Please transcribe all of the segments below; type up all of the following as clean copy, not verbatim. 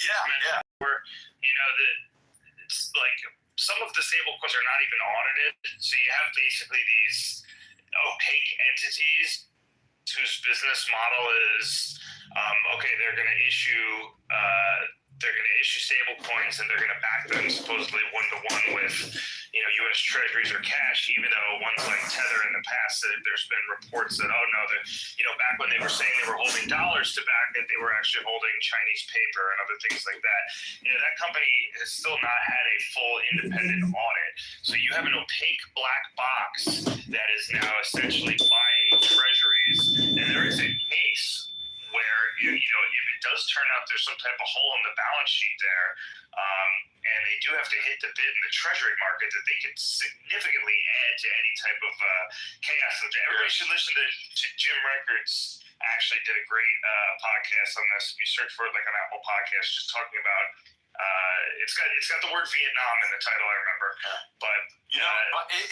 Yeah. Where, it's like some of the stablecoins are not even audited. So you have basically these opaque entities whose business model is, they're going to issue stable coins, and they're going to back them supposedly one-to-one with, U.S. Treasuries or cash, even though ones like Tether in the past, there's been reports that, back when they were saying they were holding dollars to back it, they were actually holding Chinese paper and other things like that. That company has still not had a full independent audit. So you have an opaque black box that is now essentially buying treasuries, and there is a case where, if it does turn out there's some type of hole in the balance sheet there, and they do have to hit the bid in the treasury market, that they could significantly add to any type of chaos. So everybody should listen to Jim Records. Actually did a great podcast on this. If you search for it, like on Apple Podcasts, just talking about it's got the word Vietnam in the title, I remember. But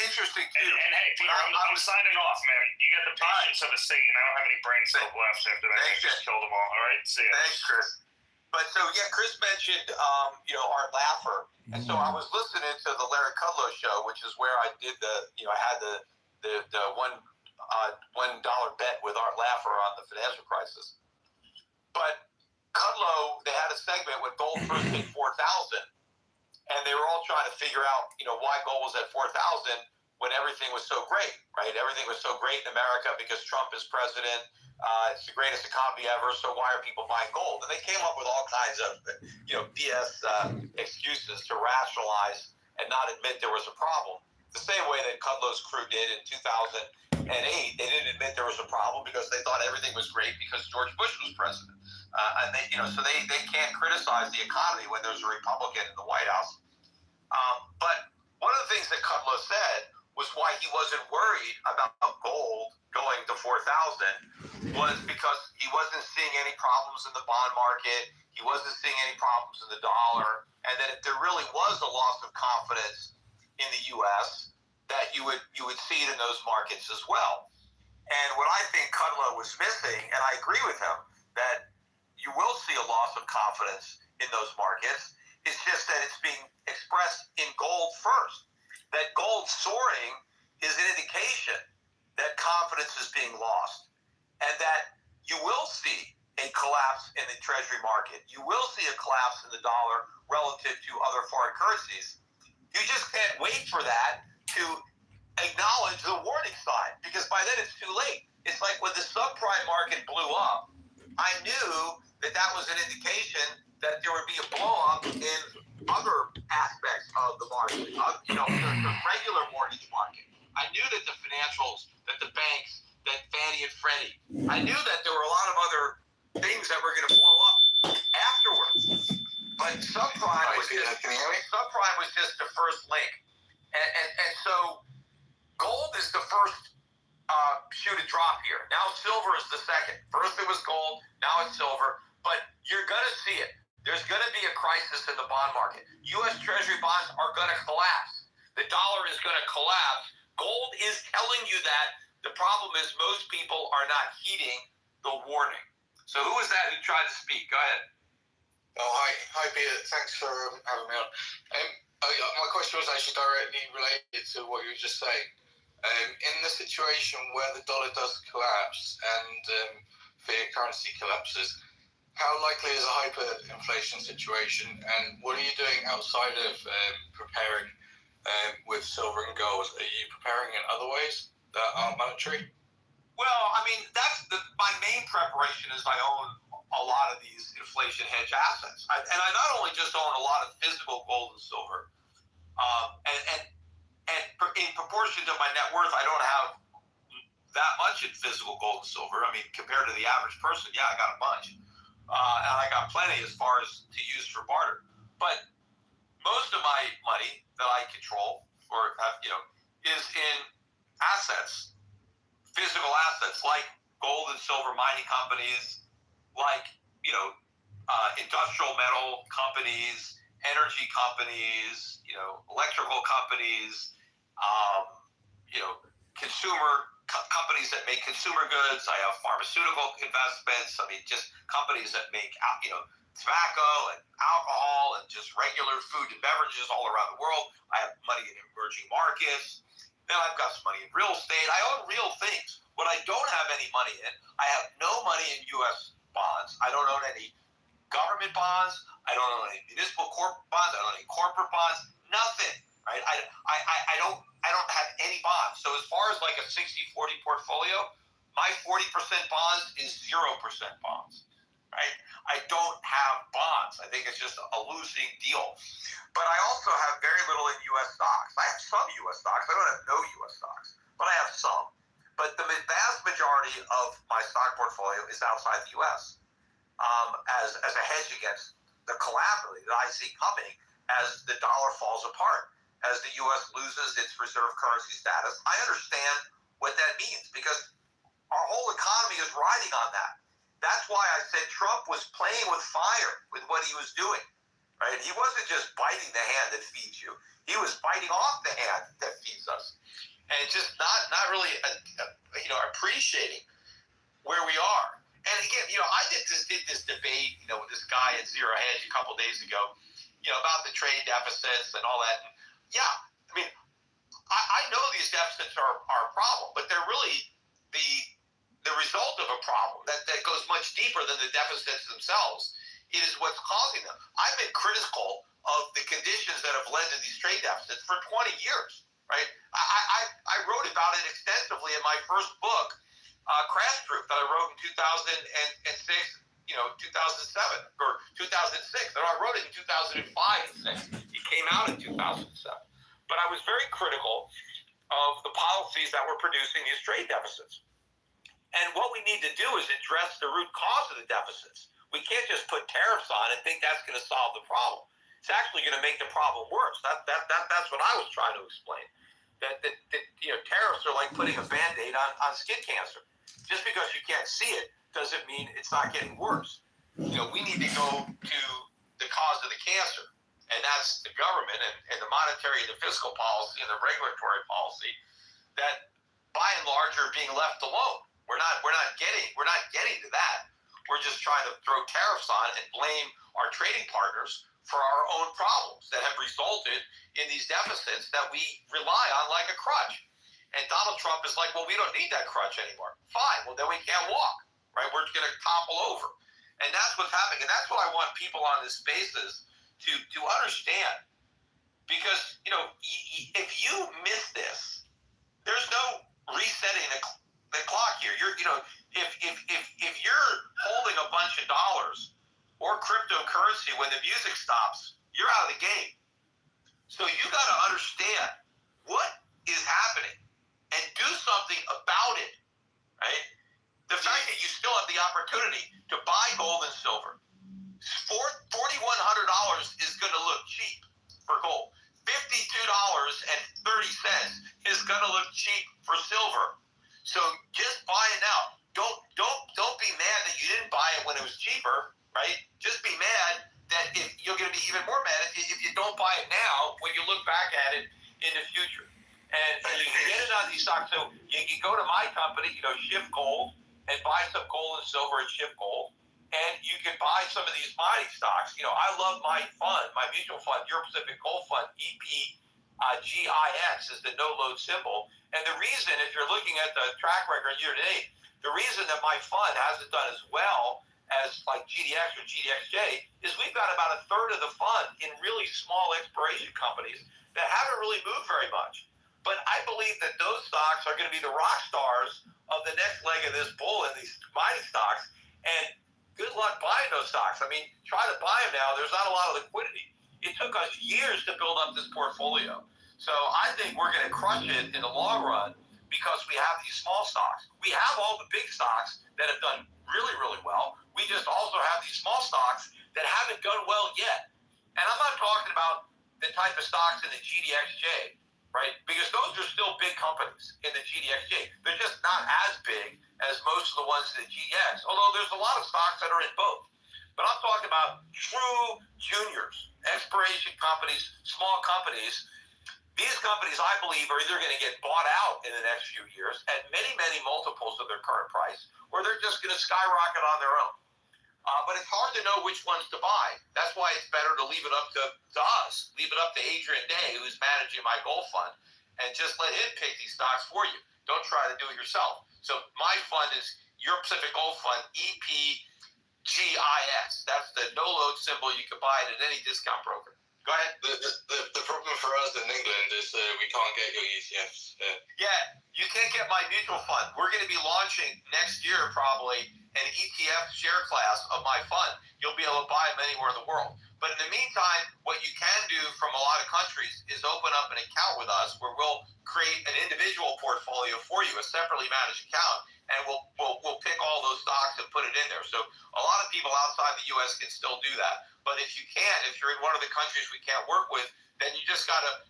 interesting too. And hey, Peter, I'm signing off, man. You got the patience of a saint. I don't have any brain cells left after that. I just killed them all. All right, see ya. Thanks, Chris. But Chris mentioned Art Laffer, and so I was listening to the Larry Kudlow show, which is where I did I had the $1 bet with Art Laffer on the financial crisis. But Kudlow, they had a segment when gold first hit 4,000, and they were all trying to figure out, why gold was at 4,000 when everything was so great, right? Everything was so great in America because Trump is president. It's the greatest economy ever, so why are people buying gold? And they came up with all kinds of, BS excuses to rationalize and not admit there was a problem. The same way that Kudlow's crew did in 2008, they didn't admit there was a problem because they thought everything was great because George Bush was president. And they can't criticize the economy when there's a Republican in the White House. But one of the things that Kudlow said was why he wasn't worried about gold going to 4,000 was because he wasn't seeing any problems in the bond market. He wasn't seeing any problems in the dollar, and that if there really was a loss of confidence in the U.S., that you would see it in those markets as well. And what I think Kudlow was missing, and I agree with him, that you will see a loss of confidence in those markets. It's just that it's being expressed in gold first. That gold soaring is an indication that confidence is being lost, and that you will see a collapse in the treasury market. You will see a collapse in the dollar relative to other foreign currencies. You just can't wait for that to acknowledge the warning sign, because by then it's too late. It's like when the subprime market blew up, I knew that was an indication that there would be a blow up in other aspects of the market, the regular mortgage market. I knew that the financials, that the banks, that Fannie and Freddie, I knew that there were a lot of other things that were going to blow up afterwards. But subprime was just the first link. And so gold is the first shoe to drop here. Now silver is the second. First it was gold, now it's silver. But you're going to see it. There's going to be a crisis in the bond market. U.S. Treasury bonds are going to collapse. The dollar is going to collapse. Gold is telling you that. The problem is most people are not heeding the warning. So who was that who tried to speak? Go ahead. Oh, hi, Peter. Thanks for having me on. My question was actually directly related to what you were just saying. In the situation where the dollar does collapse and fiat currency collapses, how likely is a hyperinflation situation, and what are you doing outside of preparing with silver and gold? Are you preparing in other ways that aren't monetary? Well, I mean, my main preparation is I own a lot of these inflation hedge assets. I not only just own a lot of physical gold and silver, and in proportion to my net worth, I don't have that much in physical gold and silver. I mean, compared to the average person, yeah, I got a bunch. And I got plenty as far as to use for barter. But most of my money that I control or have, is in assets, physical assets like gold and silver mining companies, like, industrial metal companies, energy companies, electrical companies, consumer companies that make consumer goods. I have pharmaceutical investments. I mean, just companies that make, tobacco and alcohol and just regular food and beverages all around the world. I have money in emerging markets. Then I've got some money in real estate. I own real things. What I don't have any money in, I have no money in U.S. bonds. I don't own any government bonds. I don't own any municipal bonds. I don't own any corporate bonds. Nothing. Right? I don't have any bonds. So as far as like a 60-40 portfolio, my 40% bonds is 0% bonds. Right? I don't have bonds. I think it's just a losing deal. But I also have very little in U.S. stocks. I have some U.S. stocks. I don't have no U.S. stocks, but I have some. But the vast majority of my stock portfolio is outside the U.S. As a hedge against the calamity that I see coming as the dollar falls apart, as the U.S. loses its reserve currency status. I understand what that means because our whole economy is riding on that. That's why I said Trump was playing with fire with what he was doing, right? He wasn't just biting the hand that feeds you. He was biting off the hand that feeds us. And just not really, appreciating where we are. And again, I did this debate, with this guy at Zero Hedge a couple of days ago, about the trade deficits and all that. And yeah, I mean, I know these deficits are a problem, but they're really the result of a problem that goes much deeper than the deficits themselves. It is what's causing them. I've been critical of the conditions that have led to these trade deficits for 20 years, right? I wrote about it extensively in my first book, Crash Proof, that I wrote in 2006, 2007, or 2006. I wrote it in 2005 and 6. It came out in 2007. But I was very critical of the policies that were producing these trade deficits. And what we need to do is address the root cause of the deficits. We can't just put tariffs on and think that's going to solve the problem. It's actually going to make the problem worse. That's what I was trying to explain. That tariffs are like putting a Band-Aid on skin cancer. Just because you can't see it doesn't mean it's not getting worse. We need to go to the cause of the cancer, and that's the government and the monetary and the fiscal policy and the regulatory policy that, by and large, are being left alone. We're not getting to that. We're just trying to throw tariffs on and blame our trading partners for our own problems that have resulted in these deficits that we rely on like a crutch. And Donald Trump is like, well, we don't need that crutch anymore. Fine, well, then we can't walk, right? We're going to topple over. And that's what's happening. And that's what I want people on this spaces to understand. Because, if you miss this, there's no resetting the clock here. If you're holding a bunch of dollars or cryptocurrency when the music stops, you're out of the game. So you got to understand what is happening and do something about it, right? The fact that you still have the opportunity to buy gold and silver, $4,100 is going to look cheap for gold. $52.30 is going to look cheap for silver. So just buy it now. Don't be mad that you didn't buy it when it was cheaper, right? Just be mad that you're going to be even more mad if you don't buy it now when you look back at it in the future. And you can get it on these stocks. So you can go to my company, Shift Gold, and buy some gold and silver at Shift Gold. And you can buy some of these mining stocks. I love my fund, my mutual fund, Euro Pacific Gold Fund, EPGIX is the no-load symbol. And the reason, if you're looking at the track record year to date, the reason that my fund hasn't done as well as like GDX or GDXJ is we've got about a third of the fund in really small exploration companies that haven't really moved very much. But I believe that those stocks are going to be the rock stars of the next leg of this bull in these mining stocks. And good luck buying those stocks. I mean, try to buy them now. There's not a lot of liquidity. It took us years to build up this portfolio. So I think we're going to crush it in the long run because we have these small stocks. We have all the big stocks that have done really, really well. We just also have these small stocks that haven't done well yet. And I'm not talking about the type of stocks in the GDXJ, right? Because those are still big companies in the GDXJ. They're just not as big as most of the ones in the GDX, although there's a lot of stocks that are in both. But I'm talking about true juniors, exploration companies, small companies. These companies, I believe, are either going to get bought out in the next few years at many, many multiples of their current price, or they're just going to skyrocket on their own. But it's hard to know which ones to buy. That's why it's better to leave it up to us. Leave it up to Adrian Day, who's managing my gold fund, and just let him pick these stocks for you. Don't try to do it yourself. So my fund is Europe Pacific Gold Fund, EPGIS. That's the no-load symbol. You can buy it at any discount broker. Go ahead. The problem for us in England is we can't get your ETFs. Yeah, you can't get my mutual fund. We're going to be launching next year probably an ETF share class of my fund. You'll be able to buy them anywhere in the world. But in the meantime, what you can do from a lot of countries is open up an account with us where we'll create an individual portfolio for you, a separately managed account, and we'll pick all those stocks and put it in there. So a lot of people outside the U.S. can still do that. But if you can't, if you're in one of the countries we can't work with, then you just got to,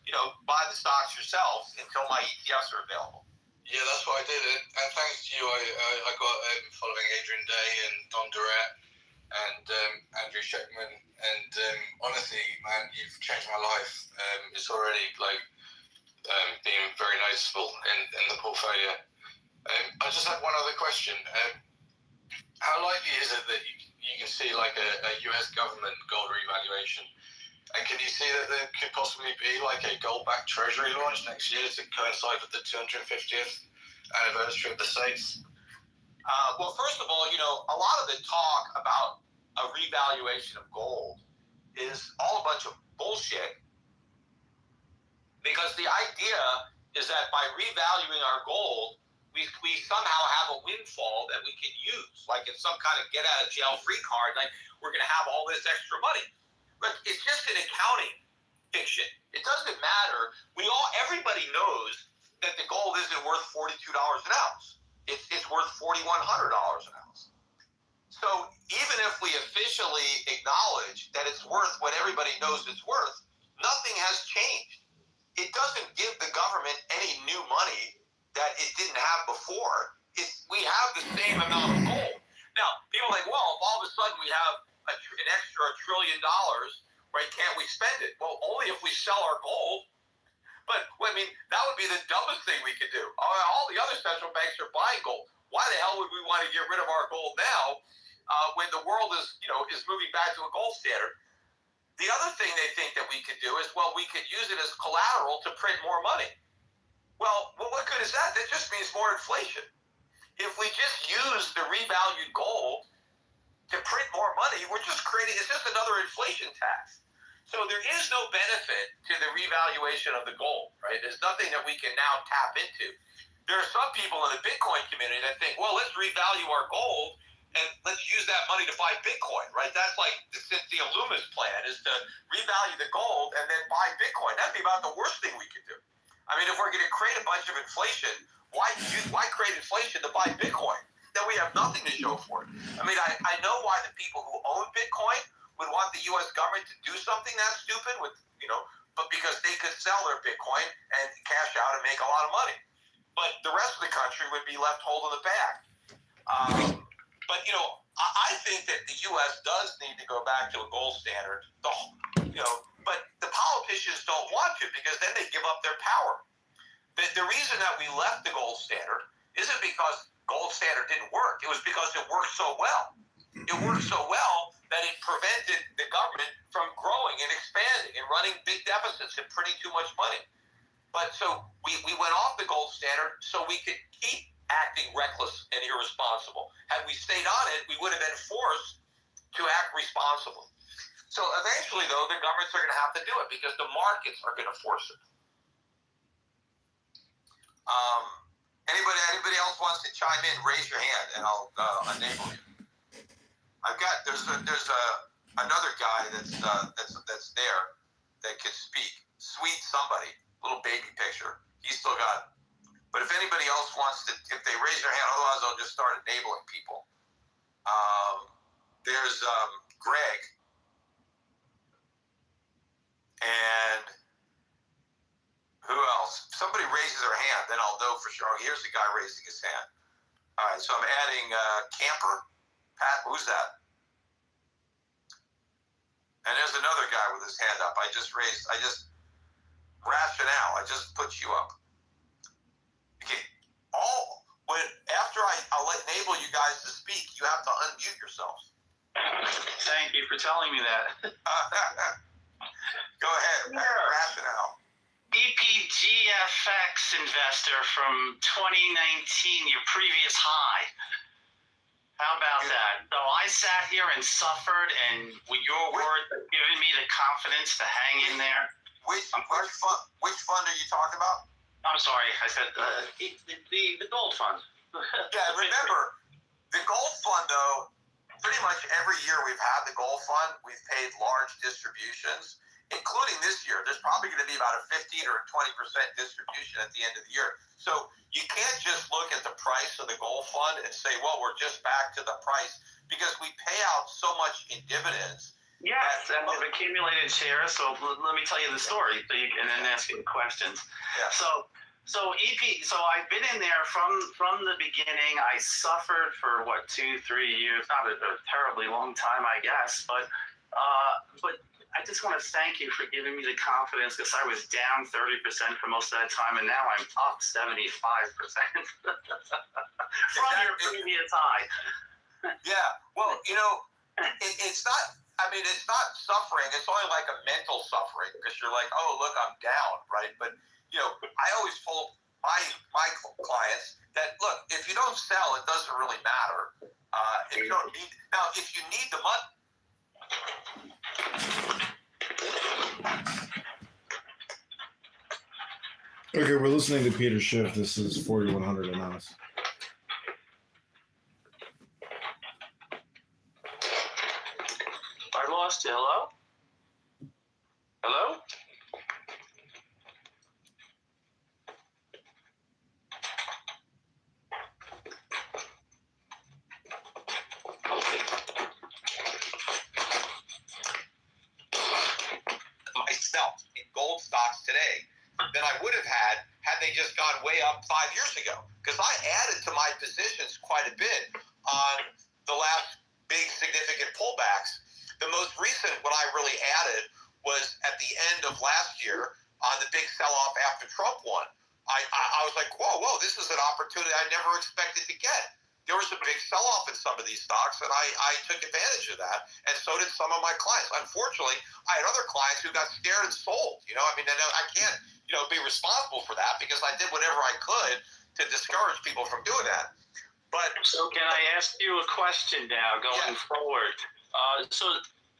buy the stocks yourself until my ETFs are available. Yeah, that's what I did. And thanks to you, I got following Adrian Day and Don Durrett and Andrew Sheckman. And honestly, man, you've changed my life. It's already been very noticeable in the portfolio. I just have one other question. How likely is it that you can see like a US government gold revaluation? And can you see that there could possibly be like a gold-backed treasury launch next year to coincide with the 250th anniversary of the States? Well, first of all, a lot of the talk about a revaluation of gold is all a bunch of bullshit, because the idea is that by revaluing our gold, we somehow have a windfall that we can use, like it's some kind of get-out-of-jail-free card, like we're going to have all this extra money. Look, it's just an accounting fiction. It doesn't matter. Everybody knows that the gold isn't worth $42 an ounce. It's worth $4,100 an ounce. So even if we officially acknowledge that it's worth what everybody knows it's worth, nothing has changed. It doesn't give the government any new money that it didn't have before. We have the same amount of gold. Now, people are like, well, if all of a sudden we have an extra $1 trillion, right? Can't we spend it? Well, only if we sell our gold. But that would be the dumbest thing we could do. All the other central banks are buying gold. Why the hell would we want to get rid of our gold now when the world is moving back to a gold standard? The other thing they think that we could do is, well, we could use it as collateral to print more money. Well, what good is that? That just means more inflation. If we just use the revalued gold to print more money, it's just another inflation tax. So there is no benefit to the revaluation of the gold, right? There's nothing that we can now tap into. There are some people in the Bitcoin community that think, well, let's revalue our gold and let's use that money to buy Bitcoin, right? That's like the Cynthia Luma's plan, is to revalue the gold and then buy Bitcoin. That'd be about the worst thing we could do. If we're going to create a bunch of inflation, why create inflation to buy Bitcoin? Then we have nothing to show for it. I know why the people who own Bitcoin would want the U.S. government to do something that stupid, but because they could sell their Bitcoin and cash out and make a lot of money. But the rest of the country would be left holding the bag. I think that the U.S. does need to go back to a gold standard. But the politicians don't want to, because then they give up their power. The reason that we left the gold standard isn't because gold standard didn't work. It was because it worked so well. It worked so well that it prevented the government from growing and expanding and running big deficits and printing too much money. But so we went off the gold standard so we could keep acting reckless and irresponsible. Had we stayed on it, we would have been forced to act responsibly. So eventually, though, the governments are going to have to do it because the markets are going to force it. Anybody else wants to chime in? Raise your hand, and I'll enable you. There's another guy that's there that can speak. Sweet somebody, little baby picture. He's still got. But if anybody else wants to, if they raise their hand, otherwise I'll just start enabling people. There's Greg, and who else? If somebody raises their hand, then I'll know for sure. Oh, here's the guy raising his hand. All right, so I'm adding Camper. Pat, who's that? And there's another guy with his hand up. Rationale, I just put you up. Okay, after I'll enable you guys to speak, you have to unmute yourselves. Thank you for telling me that. Go ahead. Rationale. EPGFX investor from 2019, your previous high. How about that? So I sat here and suffered, and with your word, giving me the confidence to hang in there. Which fund are you talking about? I'm sorry, I said the gold fund. Yeah, remember, the gold fund, though, pretty much every year we've had the gold fund, we've paid large distributions, including this year. There's probably going to be about a 15 or a 20% distribution at the end of the year. So you can't just look at the price of the gold fund and say, well, we're just back to the price, because we pay out so much in dividends. Yes, and we've accumulated shares. So let me tell you the story, so you can then ask you questions. Yeah. So I've been in there from the beginning. I suffered for 2-3 years, not a terribly long time, I guess, but I just want to thank you for giving me the confidence, because I was down 30% for most of that time, and now I'm up 75% from your previous high. Yeah, well, it's not. I mean, it's not suffering. It's only like a mental suffering, because you're like, oh, look, I'm down, right? But I always told my clients that, look, if you don't sell, it doesn't really matter. If you don't need if you need the money. Okay, we're listening to Peter Schiff. This is 4100 Anonymous. I lost you. Hello? Hello? Myself in gold stocks today than I would have had they just gone way up 5 years ago. Because I added to my positions quite a bit on the last big significant pullbacks. The most recent one I really added was at the end of last year on the big sell-off after Trump won. I was like, whoa, this is an opportunity I never expected to get. There was a big sell-off in some of these stocks, and I took advantage of that, and so did some of my clients. Unfortunately, I had other clients who got scared and sold. I can't, be responsible for that, because I did whatever I could to discourage people from doing that. But so can I ask you a question now going forward? So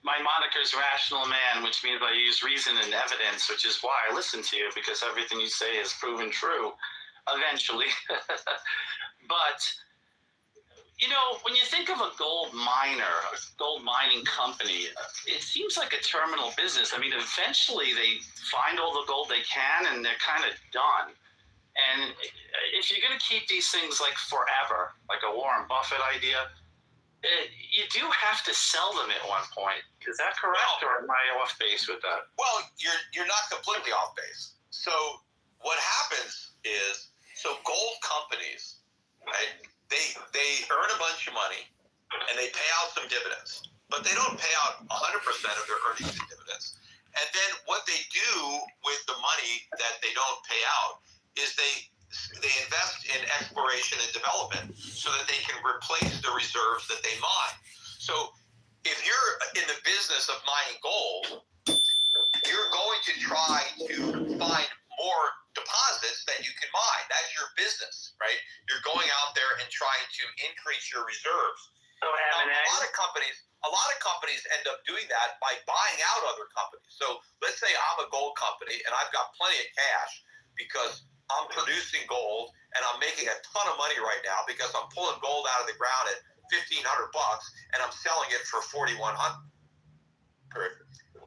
my moniker is Rational Man, which means I use reason and evidence, which is why I listen to you, because everything you say is proven true eventually. But when you think of a gold miner, a gold mining company, it seems like a terminal business. I mean, eventually they find all the gold they can, and they're kind of done. And if you're going to keep these things like forever, like a Warren Buffett idea, you do have to sell them at one point. Is that correct, or am I off base with that? Well, you're not completely off base. So what happens is, gold companies, right? They earn a bunch of money, and they pay out some dividends, but they don't pay out 100% of their earnings in dividends. And then what they do with the money that they don't pay out is they invest in exploration and development so that they can replace the reserves that they mine. So if you're in the business of mining gold, you're going to try to find more deposits that you can mine. That's your business, right? You're going out there and trying to increase your reserves. So now, a lot of companies end up doing that by buying out other companies. So let's say I'm a gold company and I've got plenty of cash because I'm producing gold and I'm making a ton of money right now because I'm pulling gold out of the ground at $1,500 and I'm selling it for $4,100.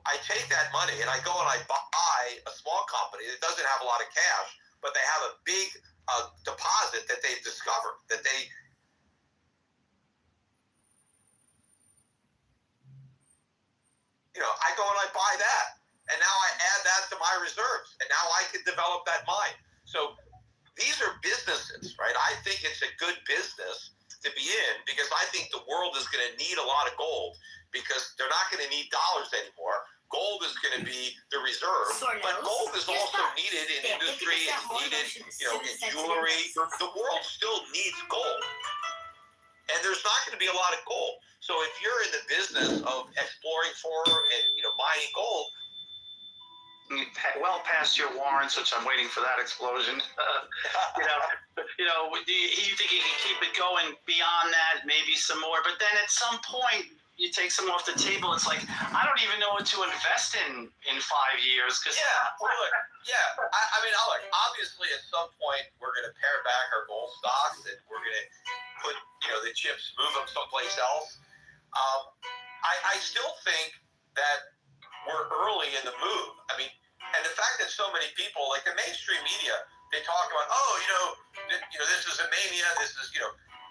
I take that money and I go and I buy a small company that doesn't have a lot of cash, but they have a big deposit that they've discovered, that they I go and I buy that, and now I add that to my reserves, and now I can develop that mine. So these are businesses, right? I think it's a good business to be in because I think the world is going to need a lot of gold because they're not going to need dollars anymore. Gold is going to be the reserve, but gold is also needed in industry. It's needed, in jewelry. The world still needs gold, and there's not going to be a lot of gold. So if you're in the business business of exploring for and mining gold. Well past your warrants, which I'm waiting for that explosion. You think you can keep it going beyond that, maybe some more, but then at some point you take some off the table. It's like, I don't even know what to invest in 5 years. I mean, look, obviously at some point we're going to pare back our gold stocks and we're going to put, the chips, move them someplace else. I still think that we're early in the move. I mean, and the fact that so many people, like the mainstream media, they talk about, this is a mania. This is,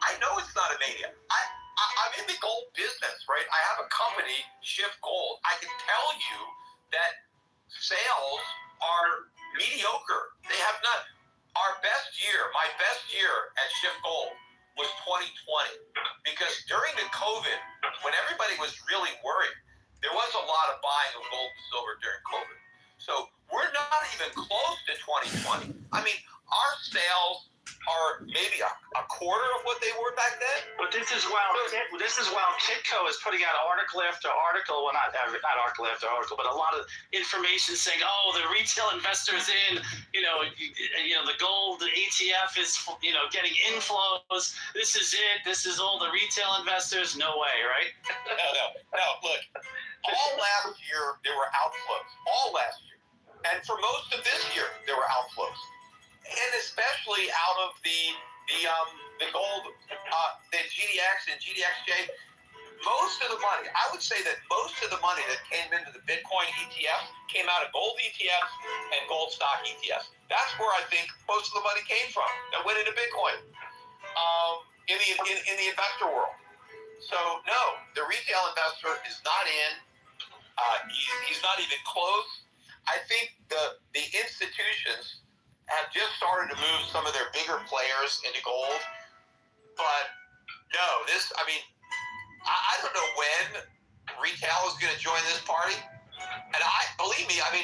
I know it's not a mania. I'm in the gold business, right? I have a company, Shift Gold. I can tell you that sales are mediocre. They have not. My best year at Shift Gold was 2020, because during the COVID, when everybody was really worried, there was a lot of buying of gold and silver during COVID. So we're not even close to 2020. I mean, our sales are maybe a quarter of what they were back then. But this is while Kitco is putting out article after article. Well, not article after article, but a lot of information saying, the retail investors in, the gold ETF is, getting inflows. This is it. This is all the retail investors. No way, right? No. Look, all last year there were outflows. All last year, and for most of this year there were outflows. And especially out of the gold, the GDX and GDXJ, most of the money, I would say that most of the money that came into the Bitcoin ETF came out of gold ETFs and gold stock ETFs. That's where I think most of the money came from that went into Bitcoin in the investor world. So no, the retail investor is not in. He's not even close. I think the institutions have just started to move some of their bigger players into gold. But no, I don't know when retail is going to join this party. And believe me, I'm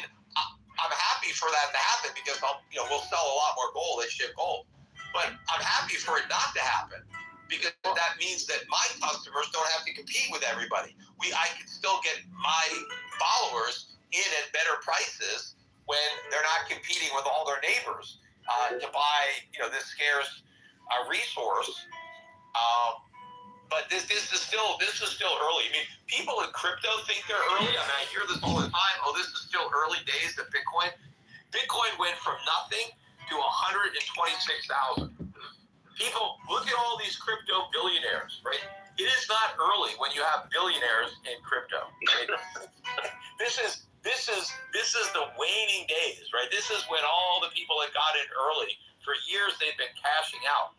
happy for that to happen, because we'll sell a lot more gold at Shift Gold. But I'm happy for it not to happen, because that means that my customers don't have to compete with everybody. I can still get my followers in at better prices when they're not competing with all their neighbors to buy, this scarce resource. But this is still early. I mean, people in crypto think they're early. I mean, I hear this all the time. Oh, this is still early days of Bitcoin. Bitcoin went from nothing to 126,000. People, look at all these crypto billionaires, right? It is not early when you have billionaires in crypto. Right? This is the waning days, right? This is when all the people that got in early, for years they've been cashing out.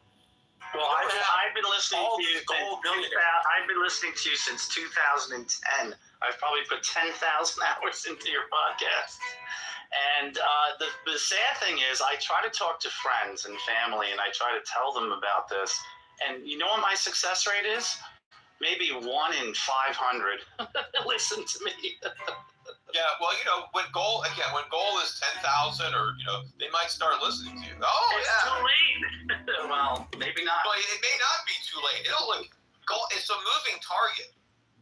Well, I've been listening to you. I've been listening to you since 2010. I've probably put 10,000 hours into your podcast. And the sad thing is, I try to talk to friends and family, and I try to tell them about this. And you know what my success rate is? Maybe 1 in 500 listen to me. Yeah, well, when gold is 10,000, or they might start listening to you. Oh, it's too late. Well, maybe not. Well, it may not be too late. Gold, it's a moving target.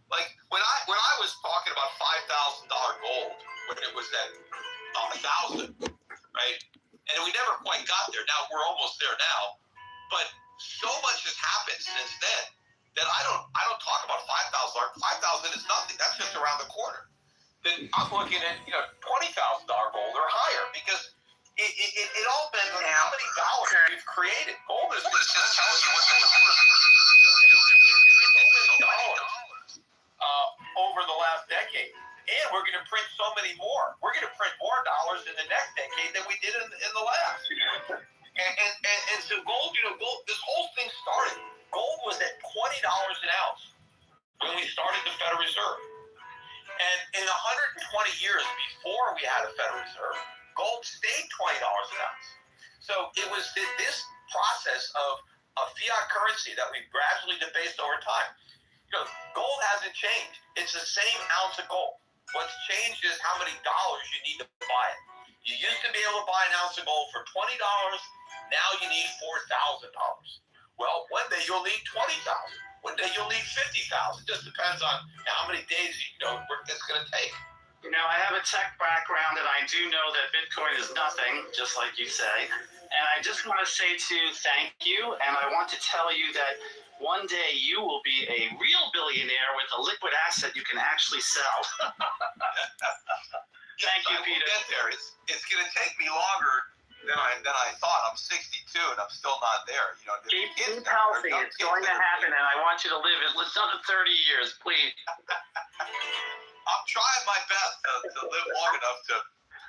Like when I was talking about $5,000 gold when it was at 1,000, right? And we never quite got there. Now we're almost there now, but so much has happened since then that I don't talk about $5,000. 5,000 is nothing. That's just around the corner. Then I'm looking at $20,000 gold or higher, because it all depends on how many dollars we've created. Gold is just telling you what the dollars over the last decade, and we're going to print so many more. We're going to print more dollars in the next decade than we did in the last. And so gold, this whole thing started. Gold was at $20 an ounce when we started the Federal Reserve. And in the 120 years before we had a Federal Reserve, gold stayed $20 an ounce. So it was this process of a fiat currency that we've gradually debased over time. Gold hasn't changed. It's the same ounce of gold. What's changed is how many dollars you need to buy it. You used to be able to buy an ounce of gold for $20. Now you need $4,000. Well, one day you'll need $20,000. One day you'll need 50,000. Just depends on how many days it's going to take. I have a tech background, and I do know that Bitcoin is nothing, just like you say. And I just want to say to you, thank you, and I want to tell you that one day you will be a real billionaire with a liquid asset you can actually sell. Thank you, Peter. We'll get there. It's going to take me longer than I thought. I'm 62 and I'm still not there. Keep healthy. It's going to happen, and I want you to live another 30 years, please. I'm trying my best to live long enough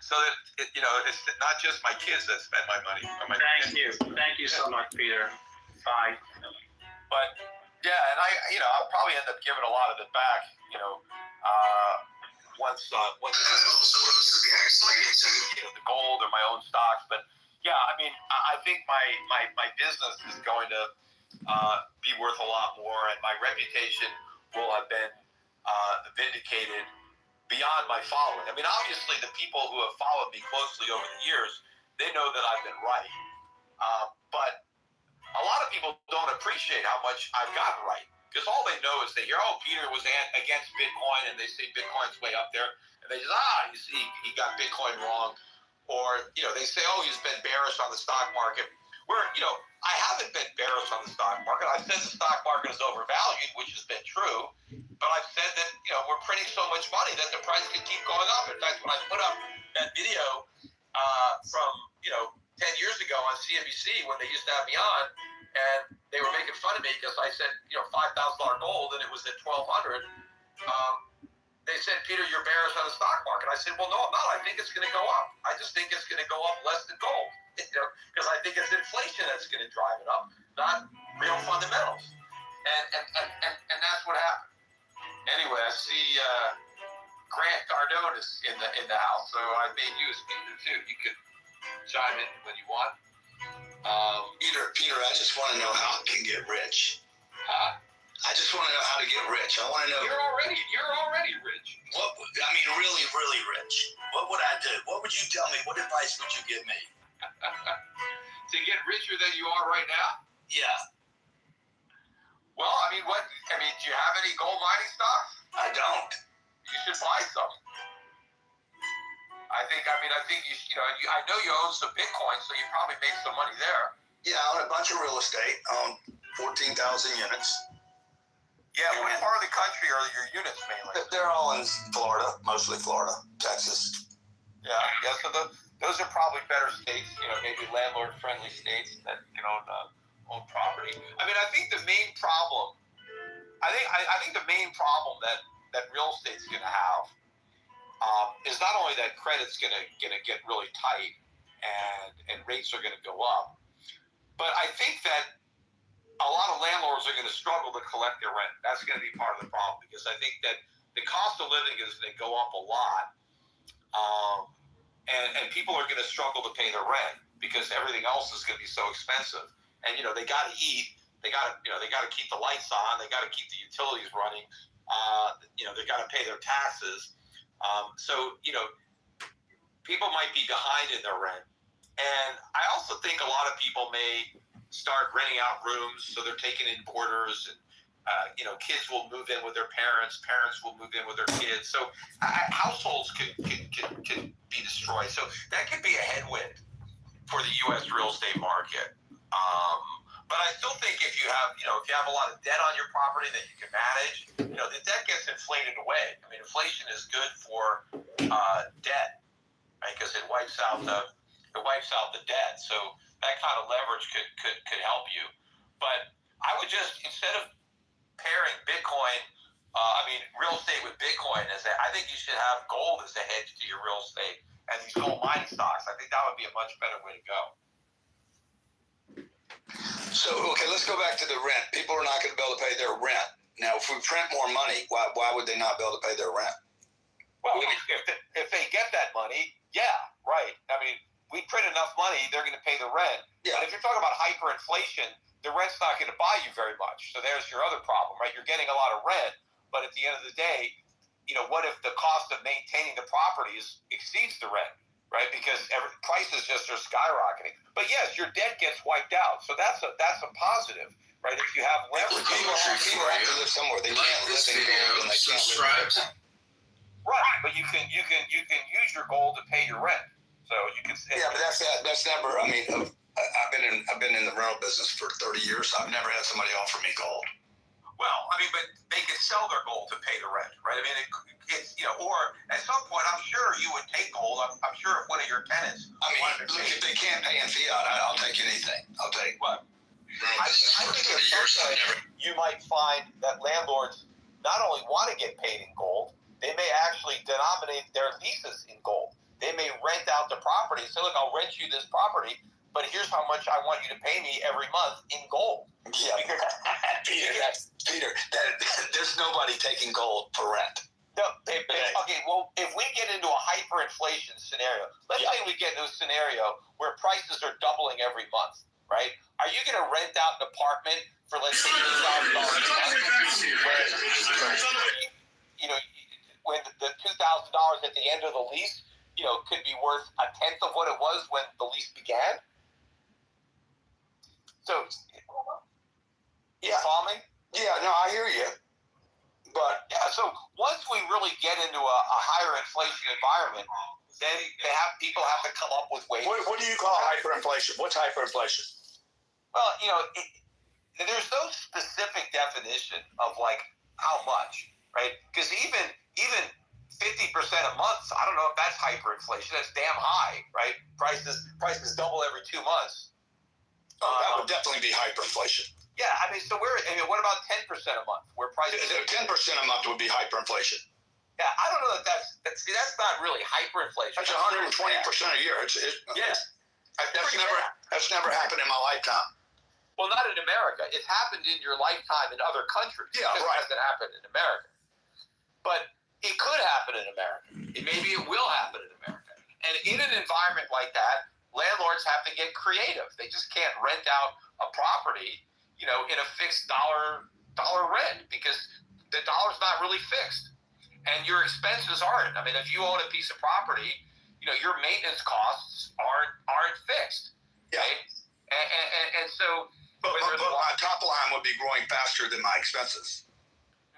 so that it's not just my kids that spend my money. Thank you so much, Peter. Bye. But yeah, and I'll probably end up giving a lot of it back. Once the gold or my own stocks. But yeah, I mean, I think my business is going to be worth a lot more, and my reputation will have been vindicated beyond my following. I mean, obviously, the people who have followed me closely over the years, they know that I've been right. But a lot of people don't appreciate how much I've gotten right. Because all they know is they hear, Peter was against Bitcoin, and they say Bitcoin's way up there. And they just, you see, he got Bitcoin wrong. Or, they say, he's been bearish on the stock market. Where, I haven't been bearish on the stock market. I've said the stock market is overvalued, which has been true. But I've said that, we're printing so much money that the price can keep going up. In fact, when I put up that video from, 10 years ago on CNBC when they used to have me on, and they were making fun of me because I said, $5,000 gold, and it was at 1,200. They said, Peter, you're bearish on the stock market. I said, well, no, I'm not. I think it's going to go up. I just think it's going to go up less than gold, because I think it's inflation that's going to drive it up, not real fundamentals. And that's what happened. Anyway, I see Grant Cardone is in the house, so I made you a speaker too. You could chime in when you want. Peter, I just want to know how I can get rich. I just want to know how to get rich. I want to know. You're already rich. Really, really rich. What would I do? What would you tell me? What advice would you give me? To get richer than you are right now? Yeah. Well, do you have any gold mining stocks? I don't. You should buy some. I think I know you own some Bitcoin, so you probably make some money there. Yeah, I own a bunch of real estate. I own 14,000 units. Yeah, what part of the country are your units mainly? They're all in Florida, mostly Florida, Texas. Yeah. So those are probably better states, maybe landlord-friendly states that can own property. I think the main problem, I think the main problem that real estate's going to have is not only that credit's going to get really tight and rates are going to go up, but I think that a lot of landlords are going to struggle to collect their rent. That's going to be part of the problem, because I think that the cost of living is going to go up a lot, and people are going to struggle to pay their rent because everything else is going to be so expensive. And they got to eat, they got to keep the lights on, they got to keep the utilities running, they got to pay their taxes. So people might be behind in their rent, and I also think a lot of people may start renting out rooms, so they're taking in boarders, and kids will move in with their parents will move in with their kids, so households could be destroyed. So that could be a headwind for the U.S. real estate market. But I still think if you have a lot of debt on your property that you can manage, the debt gets inflated away. Inflation is good for debt, right? Because it wipes out the debt. So that kind of leverage could help you. But I would just, instead of pairing Bitcoin, real estate with Bitcoin, I think you should have gold as a hedge to your real estate and these gold mining stocks. I think that would be a much better way to go. So, okay, let's go back to the rent. People are not going to be able to pay their rent. Now, if we print more money, why would they not be able to pay their rent? Well, if they get that money, yeah, right. We print enough money, they're going to pay the rent. Yeah. But if you're talking about hyperinflation, the rent's not going to buy you very much. So there's your other problem, right? You're getting a lot of rent, but at the end of the day, what if the cost of maintaining the properties exceeds the rent, right? Because prices just are skyrocketing. But yes, your debt gets wiped out, so that's a positive, right? If you have leverage, People have to live somewhere. They can't live in gold and they can't live in right? But you can use your gold to pay your rent. So you can. Yeah, but that's never. I mean, I've been in the rental business for 30 years. I've never had somebody offer me gold. Well, I mean, but they can sell their gold to pay the rent, right? I mean, it's or at some point, I'm sure you would take gold. I'm sure if one of your tenants. I mean, look, if they can't pay in fiat, I'll take anything. I'll take what. Rental business for 30 years. I've never. You might find that landlords not only want to get paid in gold, they may actually denominate their leases in gold. They may rent out the property. So look, I'll rent you this property, but here's how much I want you to pay me every month in gold. Yeah, Peter, there's nobody taking gold for rent. No, okay, well, if we get into a hyperinflation scenario, let's say we get into a scenario where prices are doubling every month, right? Are you going to rent out an apartment for, let's say, $2,000 a month? When the $2,000 at the end of the lease, could be worth a tenth of what it was when the lease began? So, you follow me? Yeah, no, I hear you. But yeah, so once we really get into a higher inflation environment, then people have to come up with ways. What do you call hyperinflation? What's hyperinflation? Well, there's no specific definition of like how much, right? Because even 50% a month, I don't know if that's hyperinflation. That's damn high, right? Prices double every 2 months. That would definitely be hyperinflation. Yeah, I mean, what about 10% a month? Where prices 10% a month would be hyperinflation. Yeah, I don't know that's not really hyperinflation. That's 120% a year. That's never happened in my lifetime. Well, not in America. It's happened in your lifetime in other countries. Yeah, it right. hasn't happened in America. But it could happen in America. Maybe it will happen in America. And in an environment like that, landlords have to get creative. They just can't rent out a property, in a fixed dollar rent, because the dollar's not really fixed. And your expenses aren't. I mean, if you own a piece of property, your maintenance costs aren't fixed. Yeah. Right? And so but my top line would be growing faster than my expenses.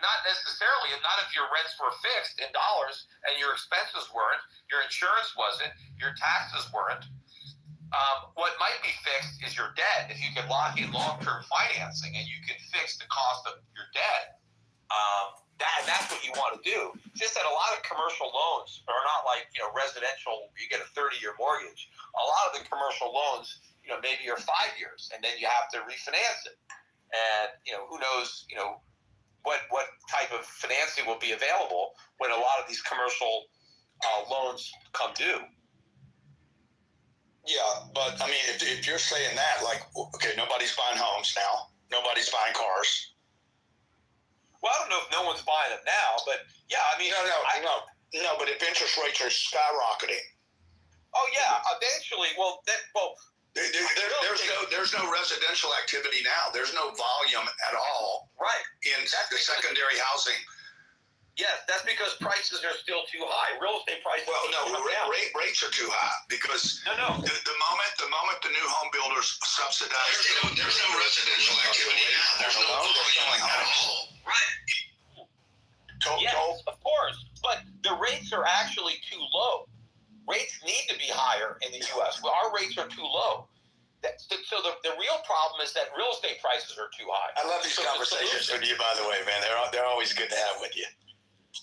Not necessarily, not if your rents were fixed in dollars and your expenses weren't, your insurance wasn't, your taxes weren't. What might be fixed is your debt. If you can lock in long-term financing and you can fix the cost of your debt, that's what you want to do. Just that a lot of commercial loans are not like residential. You get a 30-year mortgage. A lot of the commercial loans, maybe are 5 years, and then you have to refinance it. And who knows, what type of financing will be available when a lot of these commercial loans come due. Yeah, but I mean, if you're saying that, like, okay, nobody's buying homes now, nobody's buying cars. Well, I don't know if no one's buying them now, but yeah, I mean, no. But if interest rates are skyrocketing, oh yeah, eventually. there's no residential activity now. There's no volume at all. Right. In the secondary housing. Yes, that's because prices are still too high. Real estate prices. Well, no, rates are too high because no. The moment the new home builders subsidize, there's no residential activity now. There's no volume at all. Right. Yes, of course, but the rates are actually too low. Rates need to be higher in the U.S. Well, our rates are too low. So the real problem is that real estate prices are too high. I love these conversations with you, by the way, man. They're always good to have with you.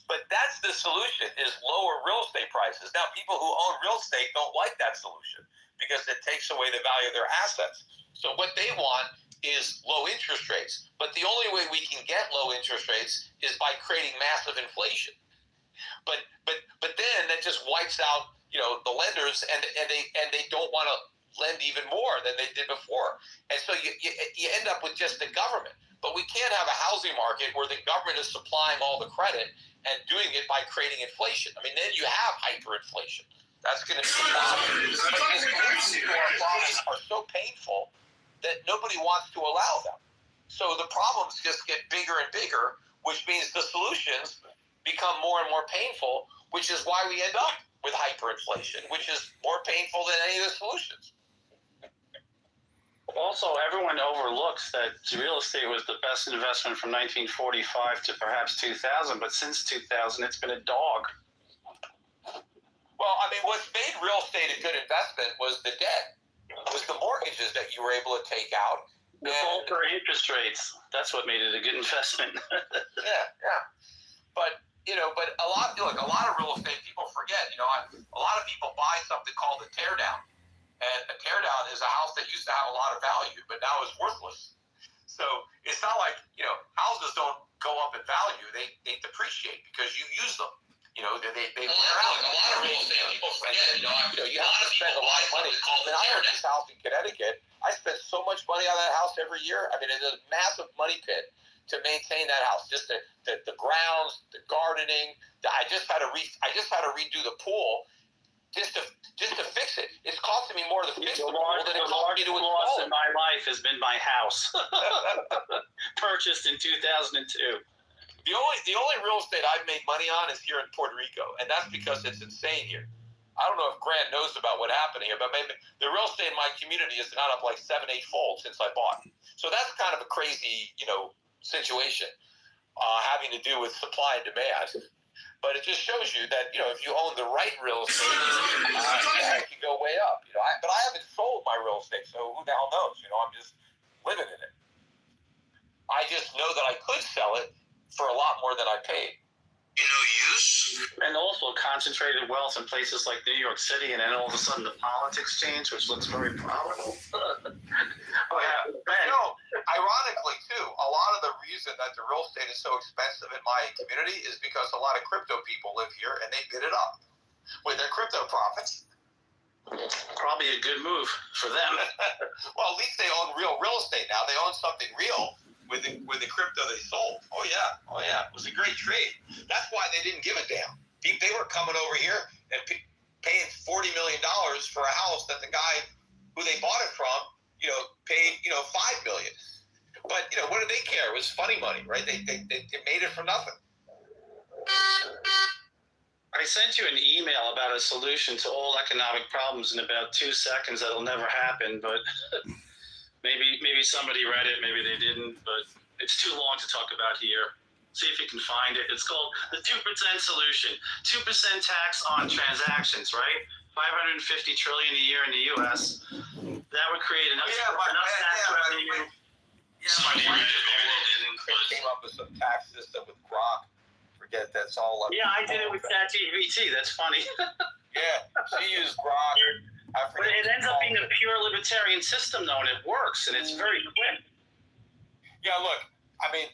But that's the solution, is lower real estate prices. Now, people who own real estate don't like that solution because it takes away the value of their assets. So what they want is low interest rates. But the only way we can get low interest rates is by creating massive inflation. But then that just wipes out, the lenders, and they don't want to lend even more than they did before. And so you end up with just the government. But we can't have a housing market where the government is supplying all the credit and doing it by creating inflation. I mean, then you have hyperinflation. That's going to be a problem. But these problems are so painful that nobody wants to allow them. So the problems just get bigger and bigger, which means the solutions become more and more painful, which is why we end up with hyperinflation, which is more painful than any of the solutions. Also, everyone overlooks that real estate was the best investment from 1945 to perhaps 2000, but since 2000, it's been a dog. Well, I mean, what's made real estate a good investment was the debt, was the mortgages that you were able to take out. The bulk interest rates. That's what made it a good investment. Yeah. But a lot of real estate people forget. A lot of people buy something called a teardown, and a teardown is a house that used to have a lot of value, but now is worthless. So it's not like houses don't go up in value; they depreciate because you use them. They wear out. A lot of real estate people forget. You have to spend a lot of money. I own this house in Connecticut. I spend so much money on that house every year. I mean, it's a massive money pit to maintain that house. Just the grounds, the gardening. I just had to redo the pool just to fix it. It's costing me more to fix the pool than it cost me to install loss it. in my life has been my house, purchased in 2002. The only real estate I've made money on is here in Puerto Rico, and that's because it's insane here. I don't know if Grant knows about what happened here, but maybe the real estate in my community has gone up like 7-8 fold since I bought. So that's kind of a crazy, situation having to do with supply and demand. But it just shows you that if you own the right real estate, it can go way up. But I haven't sold my real estate, so who the hell knows? I'm just living in it. I just know that I could sell it for a lot more than I paid. Use. And also concentrated wealth in places like New York City, and then all of a sudden the politics change, which looks very probable. Ironically, too, a lot of the reason that the real estate is so expensive in my community is because a lot of crypto people live here and they bid it up with their crypto profits. Probably a good move for them. Well, at least they own real estate now. They own something real with the crypto they sold. Oh yeah. It was a great trade. That's why they didn't give a damn. They were coming over here and paying $40 million for a house that the guy who they bought it from, paid $5 million. But what did they care? It was funny money, right? They made it for nothing. I sent you an email about a solution to all economic problems in about 2 seconds. That'll never happen, but maybe somebody read it, maybe they didn't, but it's too long to talk about here. See if you can find it. It's called the 2% solution. 2% tax on transactions, right? $550 trillion a year in the U.S. That would create enough tax revenue. My wife came up with some tax system with Grok. Forget that's all. Yeah, I did it with ChatGPT. That's funny. Yeah, she used Grok. But it ends up being a pure libertarian system, though, and it works, and it's very quick. Yeah, look, I mean,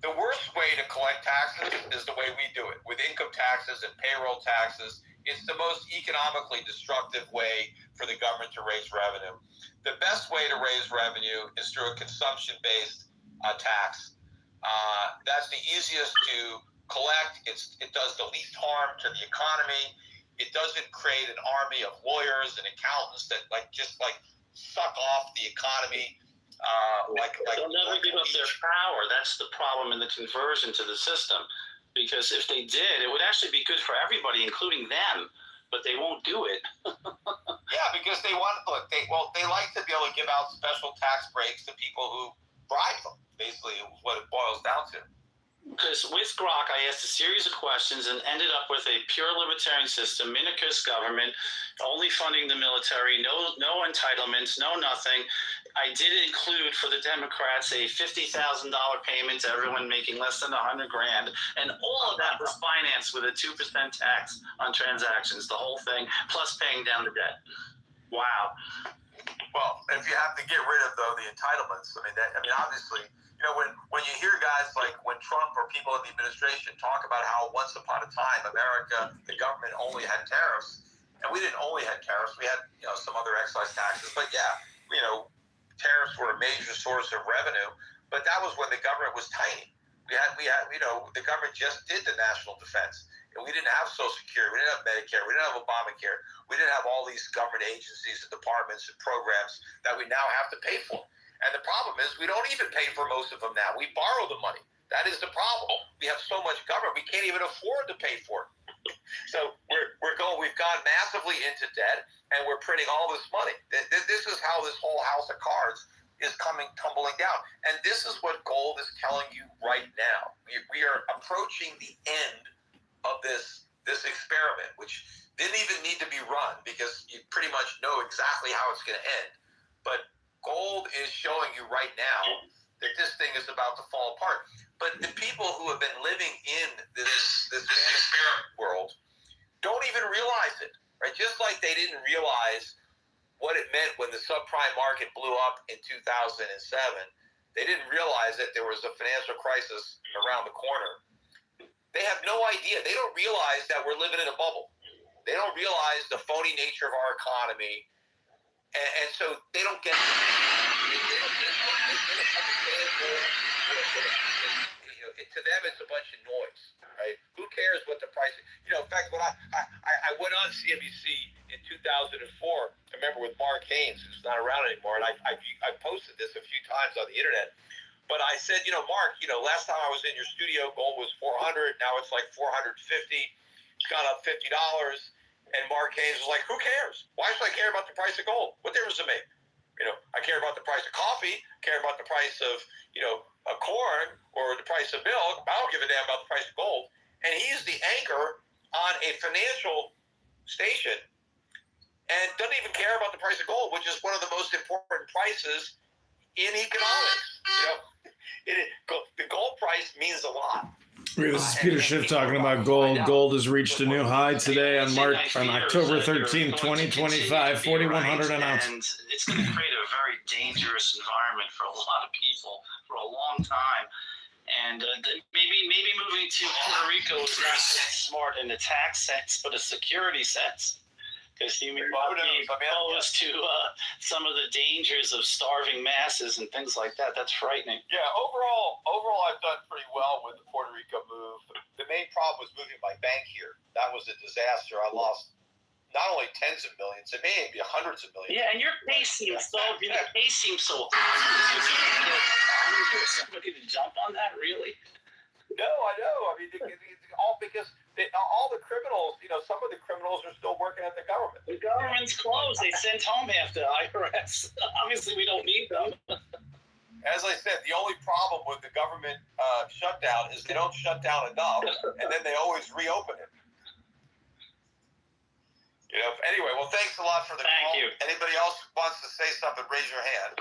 the worst way to collect taxes is the way we do it, with income taxes and payroll taxes. It's the most economically destructive way for the government to raise revenue. The best way to raise revenue is through a consumption-based tax. That's the easiest to collect. It does the least harm to the economy. It doesn't create an army of lawyers and accountants that just suck off the economy. They'll never give up their power. That's the problem in the conversion to the system. Because if they did, it would actually be good for everybody, including them. But they won't do it. Yeah, because they like to be able to give out special tax breaks to people who bribe them. Basically, is what it boils down to. Because with Grok, I asked a series of questions and ended up with a pure libertarian system, minarchist government, only funding the military, no entitlements, no nothing. I did include for the Democrats a $50,000 payment to everyone making less than $100,000, and all of that was financed with a 2% tax on transactions, the whole thing, plus paying down the debt. Wow. Well, if you have to get rid of the entitlements, obviously. When you hear guys like when Trump or people in the administration talk about how once upon a time America, the government only had tariffs, and we didn't only have tariffs, we had some other excise taxes, but tariffs were a major source of revenue, but that was when the government was tiny. We had the government just did the national defense, and we didn't have Social Security, we didn't have Medicare, we didn't have Obamacare, we didn't have all these government agencies and departments and programs that we now have to pay for. And the problem is we don't even pay for most of them now. We borrow the money. That is the problem. We have so much government, we can't even afford to pay for it. So we've gone massively into debt, and we're printing all this money. This is how this whole house of cards is tumbling down. And this is what gold is telling you right now. We are approaching the end of this experiment, which didn't even need to be run because you pretty much know exactly how it's going to end. But gold is showing you right now that this thing is about to fall apart. But the people who have been living in this experiment world don't even realize it, right? Just like they didn't realize what it meant when the subprime market blew up in 2007. They didn't realize that there was a financial crisis around the corner. They have no idea. They don't realize that we're living in a bubble. They don't realize the phony nature of our economy. And so they don't get it. To them, it's a bunch of noise, right? Who cares what the price is? In fact, when I went on CNBC in 2004, I remember with Mark Haynes, who's not around anymore, and I posted this a few times on the internet. But I said, Mark, last time I was in your studio, gold was 400. Now it's like 450. It's gone up $50. And Mark Haynes was like, who cares? Why should I care about the price of gold? What difference does it make? I care about the price of coffee, care about the price of, a corn or the price of milk. I don't give a damn about the price of gold. And he's the anchor on a financial station and doesn't even care about the price of gold, which is one of the most important prices in economics. The gold price means a lot. This is Peter Schiff talking about gold. Gold has reached a new high today on October 13, 2025, 4,100 an ounce. And it's going to create a very dangerous environment for a lot of people for a long time. And maybe moving to Puerto Rico is not just smart in a tax sense, but a security sense. Because you may not be exposed to some of the dangers of starving masses and things like that. That's frightening. Yeah, overall, I've done pretty well with the Puerto Rico move. The main problem was moving my bank here. That was a disaster. I lost not only tens of millions, it may be hundreds of millions. Yeah, and your case seems so obvious. Is somebody to jump on that, really? No, I know. I mean, it's all because all the criminals, some of the criminals are still working at the government. The government's closed. They sent home half the IRS. Obviously, we don't need them. As I said, the only problem with the government shutdown is they don't shut down enough, and then they always reopen it. Anyway, well, thanks a lot for the call. Thank you. Anybody else wants to say something, raise your hand.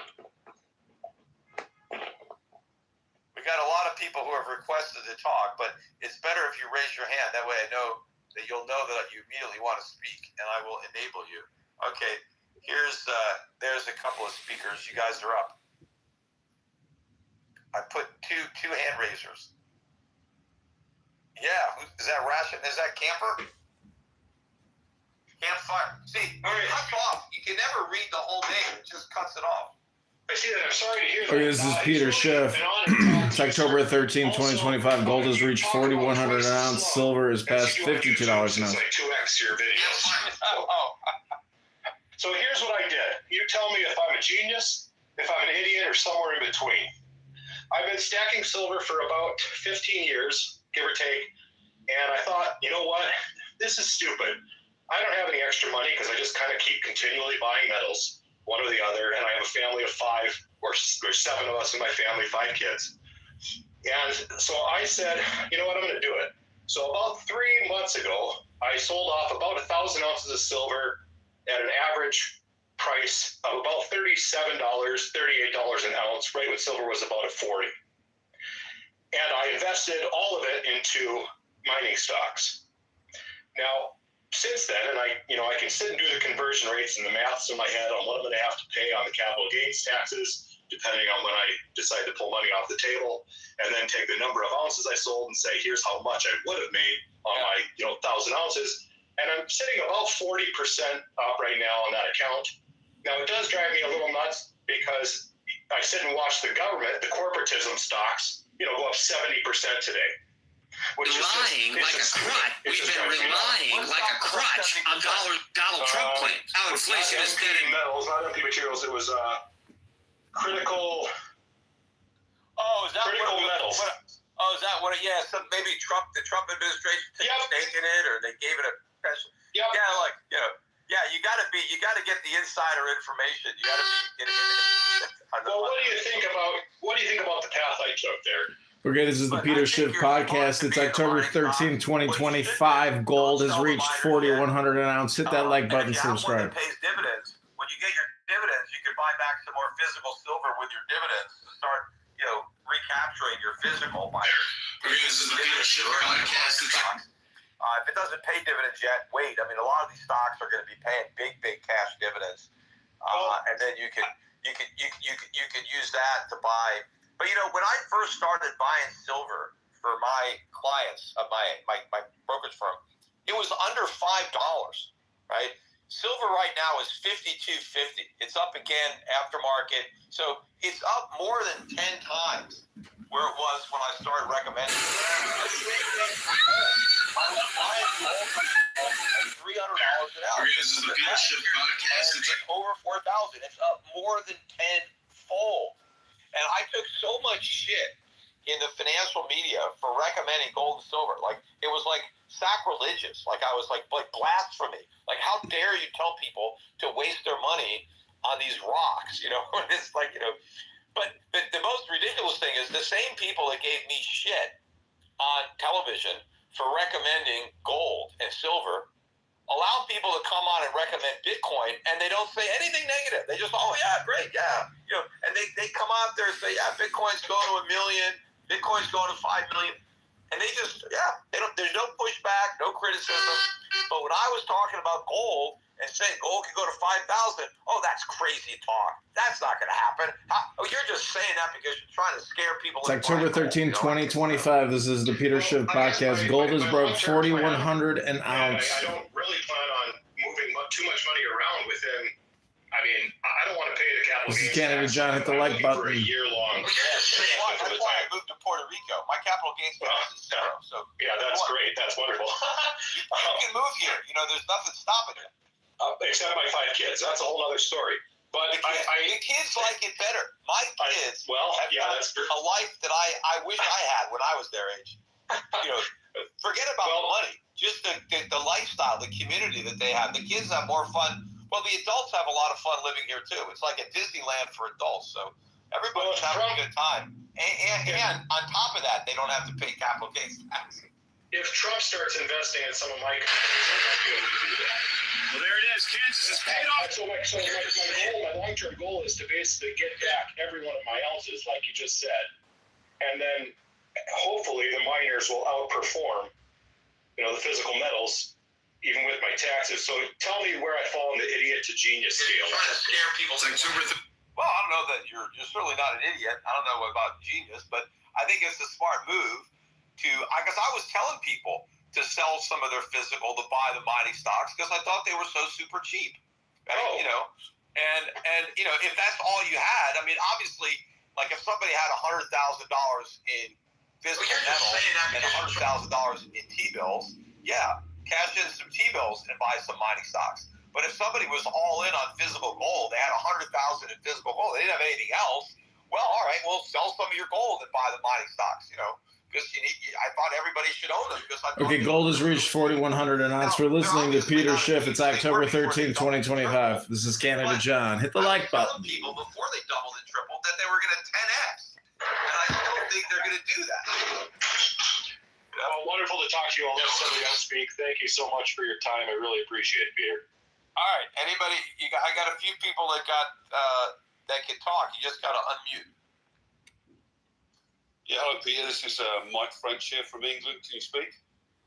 We've got a lot of people who have requested to talk, but it's better if you raise your hand. That way I know that you'll know that you immediately want to speak, and I will enable you. Okay, there's a couple of speakers. You guys are up. I put two hand raisers. Yeah, is that Ration? Is that Camper? Campfire. See, it cuts off. You can never read the whole name. It just cuts it off. I see that. I'm sorry to hear that. Okay, this is Peter Schiff. It's October 13, 2025. Gold has reached 4,100 an ounce. Silver is past $52 an ounce. It's like 2x your videos. So here's what I did. You tell me if I'm a genius, if I'm an idiot, or somewhere in between. I've been stacking silver for about 15 years, give or take, and I thought, you know what? This is stupid. I don't have any extra money because I just kind of keep continually buying metals, one or the other, and I have a family of 5 or 7 of us in my family, 5 kids. And so I said, you know what, I'm going to do it. So about 3 months ago, I sold off about 1,000 ounces of silver at an average price of about $37, $38 an ounce, right when silver was about at 40. And I invested all of it into mining stocks. Now, since then, and I can sit and do the conversion rates and the maths in my head on what I'm going to have to pay on the capital gains taxes, depending on when I decide to pull money off the table, and then take the number of ounces I sold and say, here's how much I would have made on my 1,000 ounces. And I'm sitting about 40% up right now on that account. Now, it does drive me a little nuts because I sit and watch the government, the corporatism stocks, go up 70% today. We've been relying like a crutch on Donald Trump claims. How inflation is dead in metals, not empty materials. It was critical. Oh, is that critical metals? Is that what? Yeah, maybe the Trump administration took a stake in it, or they gave it a special. Yep. Yeah, you got to be. you got to get the insider information. You got to be. Well, what do you think about the path I took there? Okay, this is the Peter Schiff podcast. It's October 13, 2025. Gold has reached 4,100 an ounce. Hit that like button, subscribe. That pays dividends. When you get your dividends, you can buy back some more physical silver with your dividends to start, recapturing your physical miners. This is the Peter Schiff podcast. If it doesn't pay dividends yet, wait. I mean, a lot of these stocks are going to be paying big cash dividends, and then you can use that to buy. But when I first started buying silver for my clients of my brokerage firm, it was under $5, right? Silver right now is $52.50. It's up again aftermarket, so it's up more than 10 times where it was when I started recommending it. I was buying gold at $300 an ounce. This is the Peter Schiff podcast. It's over 4,000. It's up more than 10-fold. And I took so much shit in the financial media for recommending gold and silver. Like, it was like sacrilegious. Like, I was like blasphemy. Like, how dare you tell people to waste their money on these rocks? It's like, But the most ridiculous thing is the same people that gave me shit on television for recommending gold and silver allow people to come on and recommend Bitcoin, and they don't say anything negative. They just, oh yeah, great, yeah, and they come out there and say, yeah, Bitcoin's going to 1 million, Bitcoin's going to 5 million, and they just, there's no pushback, no criticism. But when I was talking about gold and saying gold can go to 5,000, oh, that's crazy talk. That's not going to happen. You're just saying that because you're trying to scare people. It's October 13, 2025. This is the Peter Schiff podcast. Gold has broke 4,100 an ounce. I don't really plan on moving too much money around within. I mean, I don't want to pay the capital This is gains Canada tax John. Hit the like for button. a year long. That's why I moved to Puerto Rico. My capital gains tax is zero. So Yeah, that's great. That's wonderful. you can move here. There's nothing stopping you. Except my 5 kids. That's a whole other story. But The kids like it better. My kids have that's true. a life that I wish I had when I was their age. Forget about the money. Just the lifestyle, the community that they have. The kids have more fun. Well, the adults have a lot of fun living here too. It's like a Disneyland for adults. So everybody's having a good time. And on top of that, they don't have to pay capital gains tax. If Trump starts investing in some of my companies, I might be able to do that. Well, there it is. Kansas is paid off. So my long-term goal is to basically get back every one of my ounces, like you just said, and then hopefully the miners will outperform, the physical metals, even with my taxes. So tell me where I fall in the idiot to genius scale. Trying to scare people. It's October. Well, I don't know that you're certainly not an idiot. I don't know about genius, but I think it's a smart move because I was telling people to sell some of their physical to buy the mining stocks because I thought they were so super cheap. Right? And if that's all you had, I mean, obviously, like if somebody had $100,000 in physical metal and $100,000 in T-bills, cash in some T-bills and buy some mining stocks. But if somebody was all in on physical gold, they had $100,000 in physical gold, they didn't have anything else. Well, all right, well, sell some of your gold and buy the mining stocks. Because I thought everybody should own them. Okay, gold has reached 4,100 an ounce. We're listening to Peter Schiff. It's October 13, 2025. This is Canada John. Hit the like button. People before they doubled and tripled that they were going to 10x, and I still think they're going to do that. Well, wonderful to talk to you all. Let somebody else speak. Thank you so much for your time. I really appreciate it, Peter. All right, anybody? I got a few people that that can talk. You just got to unmute. Yeah, hello Peter, this is Mike French here from England. Can you speak?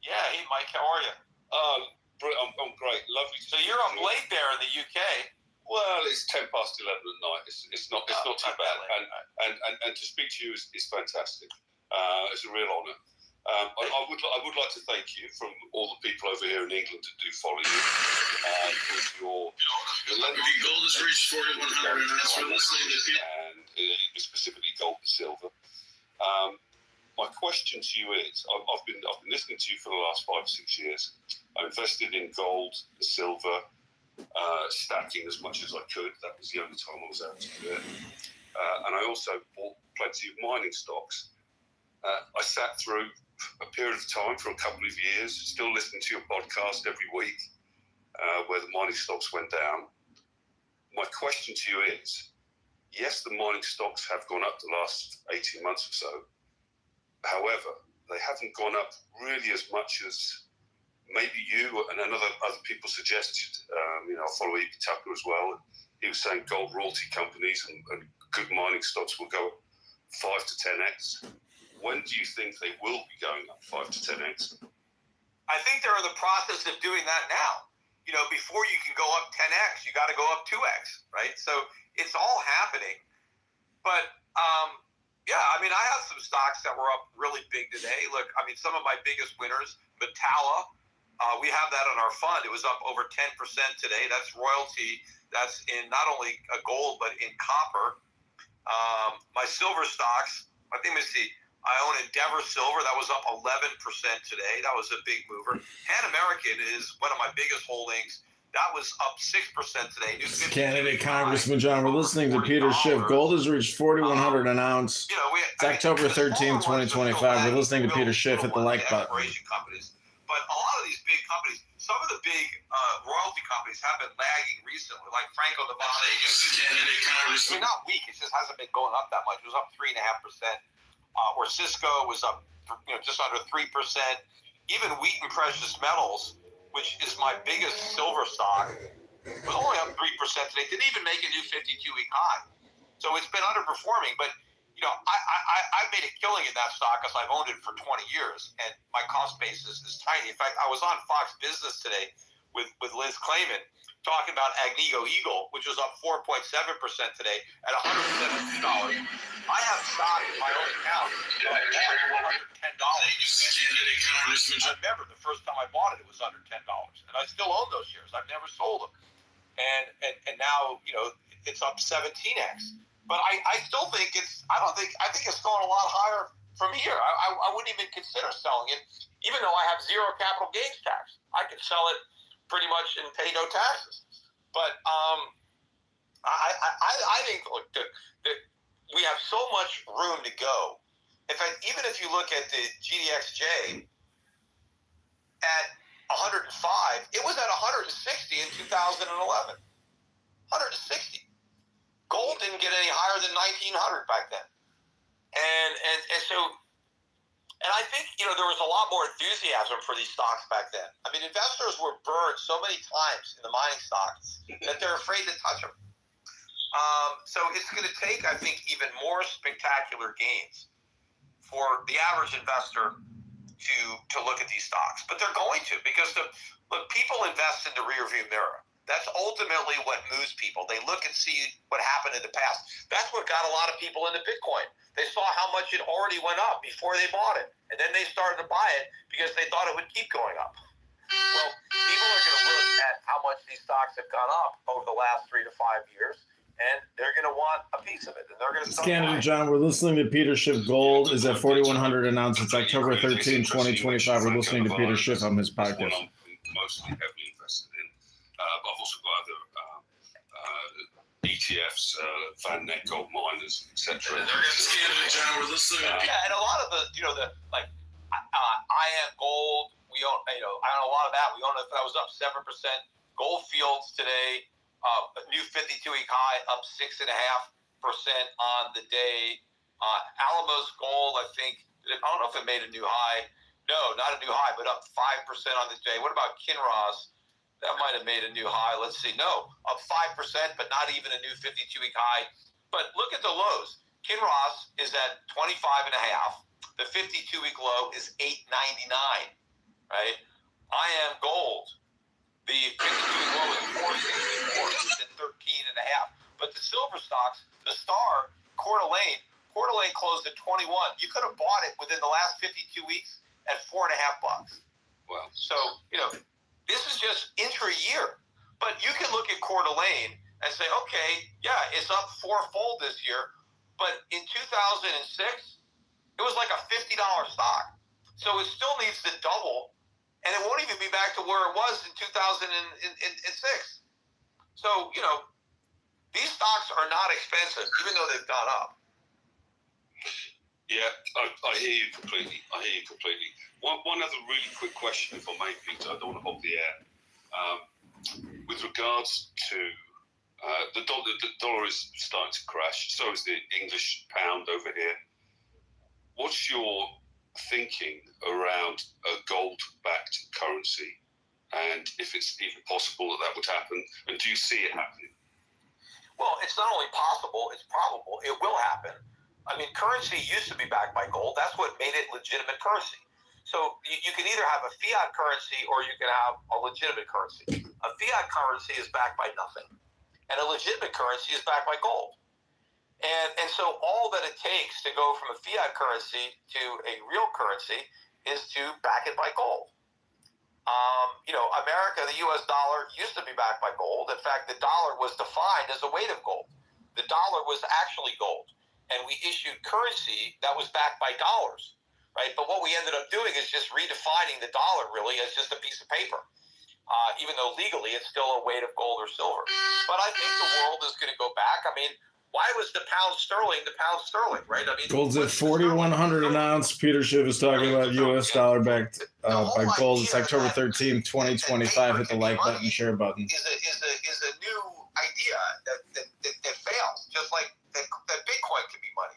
Yeah, hey Mike, how are you? I'm great, lovely. So you're up late there in the UK. Well, it's 11:10 at night. It's not too bad, and to speak to you is fantastic. It's a real honour. I would like to thank you from all the people over here in England that do follow you with your Gold has reached 4,100 an ounce. We're listening to Peter. and specifically gold and silver. My question to you is: I've been listening to you for the last 5 or 6 years. I invested in gold and silver, stacking as much as I could. That was the only time I was able to do it. And I also bought plenty of mining stocks. I sat through a period of time for a couple of years, still listening to your podcast every week. where the mining stocks went down. My question to you is, yes, the mining stocks have gone up the last 18 months or so. However, they haven't gone up really as much as maybe you and other people suggested. I follow E.P. Tucker as well. He was saying gold royalty companies and good mining stocks will go 5 to 10x. When do you think they will be going up 5 to 10x? I think they're in the process of doing that now. Before you can go up 10x, you got to go up 2x, right? So it's all happening. But I have some stocks that were up really big today. Look, some of my biggest winners, Metalla, we have that on our fund. It was up over 10% today. That's royalty. That's in not only gold, but in copper. My silver stocks, I think, let me see. I own Endeavor Silver. That was up 11% today. That was a big mover. Pan American is one of my biggest holdings. That was up 6% today. Candidate Congressman John, we're listening to Peter Schiff. Gold has reached 4,100 an ounce. It's October 13, 2025. We're listening to Peter Schiff. Hit the like button. But a lot of these big companies, some of the big royalty companies have been lagging recently, like Franco-Nevada. Candidate Congressman. Not weak. It just hasn't been going up that much. It was up 3.5%. Or Cisco was up, just under 3%. Even Wheaton Precious Metals, which is my biggest silver stock, was only up 3% today. Didn't even make a new 52-week high. So it's been underperforming. But I've made a killing in that stock because I've owned it for 20 years, and my cost basis is tiny. In fact, I was on Fox Business today with Liz Clayman talking about Agnico Eagle, which was up 4.7% today at $172. I have stock in my own account at $110. I remember the first time I bought it was under $10, and I still own those shares. I've never sold them, and now it's up 17x. But I still think I think it's going a lot higher from here. I wouldn't even consider selling it, even though I have zero capital gains tax. I could sell it pretty much and pay no taxes. But I think that we have so much room to go. In fact, even if you look at the GDXJ at 105, it was at 160 in 2011. 160. Gold didn't get any higher than 1900 back then. And so I think, there was a lot more enthusiasm for these stocks back then. Investors were burned so many times in the mining stocks that they're afraid to touch them. So it's going to take, I think, even more spectacular gains for the average investor to look at these stocks. But they're going to, because people invest in the rearview mirror. That's ultimately what moves people. They look and see what happened in the past. That's what got a lot of people into Bitcoin. They saw how much it already went up before they bought it. And then they started to buy it because they thought it would keep going up. Well, people are going to look at how much these stocks have gone up over the last 3 to 5 years, and they're going to want a piece of it. And they're going to start Candidate buying. John, we're listening to Peter Schiff. Gold is at 4,100 an ounce. It's October 13, 2025. We're listening to Peter Schiff on his podcast. I'm mostly heavily invested in. But I've also got other ETFs, Van Neck Gold Miners, etc. Candidate John, we're listening. And a lot of the IM Gold, we own, I own a lot of that. We own it. That was up 7%. Gold Fields today, a new 52-week high, up 6.5% on the day. Alamos Gold, I don't know if it made a new high. No, not a new high, but up 5% on the day. What about Kinross? That might have made a new high. Let's see. No, up 5%, but not even a new 52-week high. But look at the lows. Kinross is at 25.5. The 52-week low is 8.99. Right? IM Gold. The 52-week low is 4.64. It's at 13.5. But the silver stocks, the Star, Coeur d'Alene closed at 21. You could have bought it within the last 52 weeks at $4.5. Well, so this is just intra-year. But you can look at Coeur d'Alene and say, okay, yeah, it's up fourfold this year. But in 2006, it was like a $50 stock. So it still needs to double, and it won't even be back to where it was in 2006. So, these stocks are not expensive, even though they've gone up. yeah, I hear you completely. One other really quick question, if I may, Peter. I don't want to hog the air. with regards to the dollar is starting to crash. So is the English pound over here. What's your thinking around a gold-backed currency, and if it's even possible that would happen, and do you see it happening? Well, it's not only possible, it's probable. It will happen. I mean, currency used to be backed by gold. That's what made it legitimate currency. So you can either have a fiat currency or you can have a legitimate currency. A fiat currency is backed by nothing, and a legitimate currency is backed by gold. And so all that it takes to go from a fiat currency to a real currency is to back it by gold. America, the U.S. dollar used to be backed by gold. In fact, the dollar was defined as a weight of gold. The dollar was actually gold. And we issued currency that was backed by dollars, right? But what we ended up doing is just redefining the dollar really as just a piece of paper, even though legally it's still a weight of gold or silver. But I think the world is going to go back. I mean, why was the pound sterling, right? I mean, Gold's at 4,100 an ounce. Peter Schiff is talking about U.S. dollar backed by gold. It's October 13, 2025. Hit the like button, share button. Is a new idea that fails, just like that Bitcoin can be money.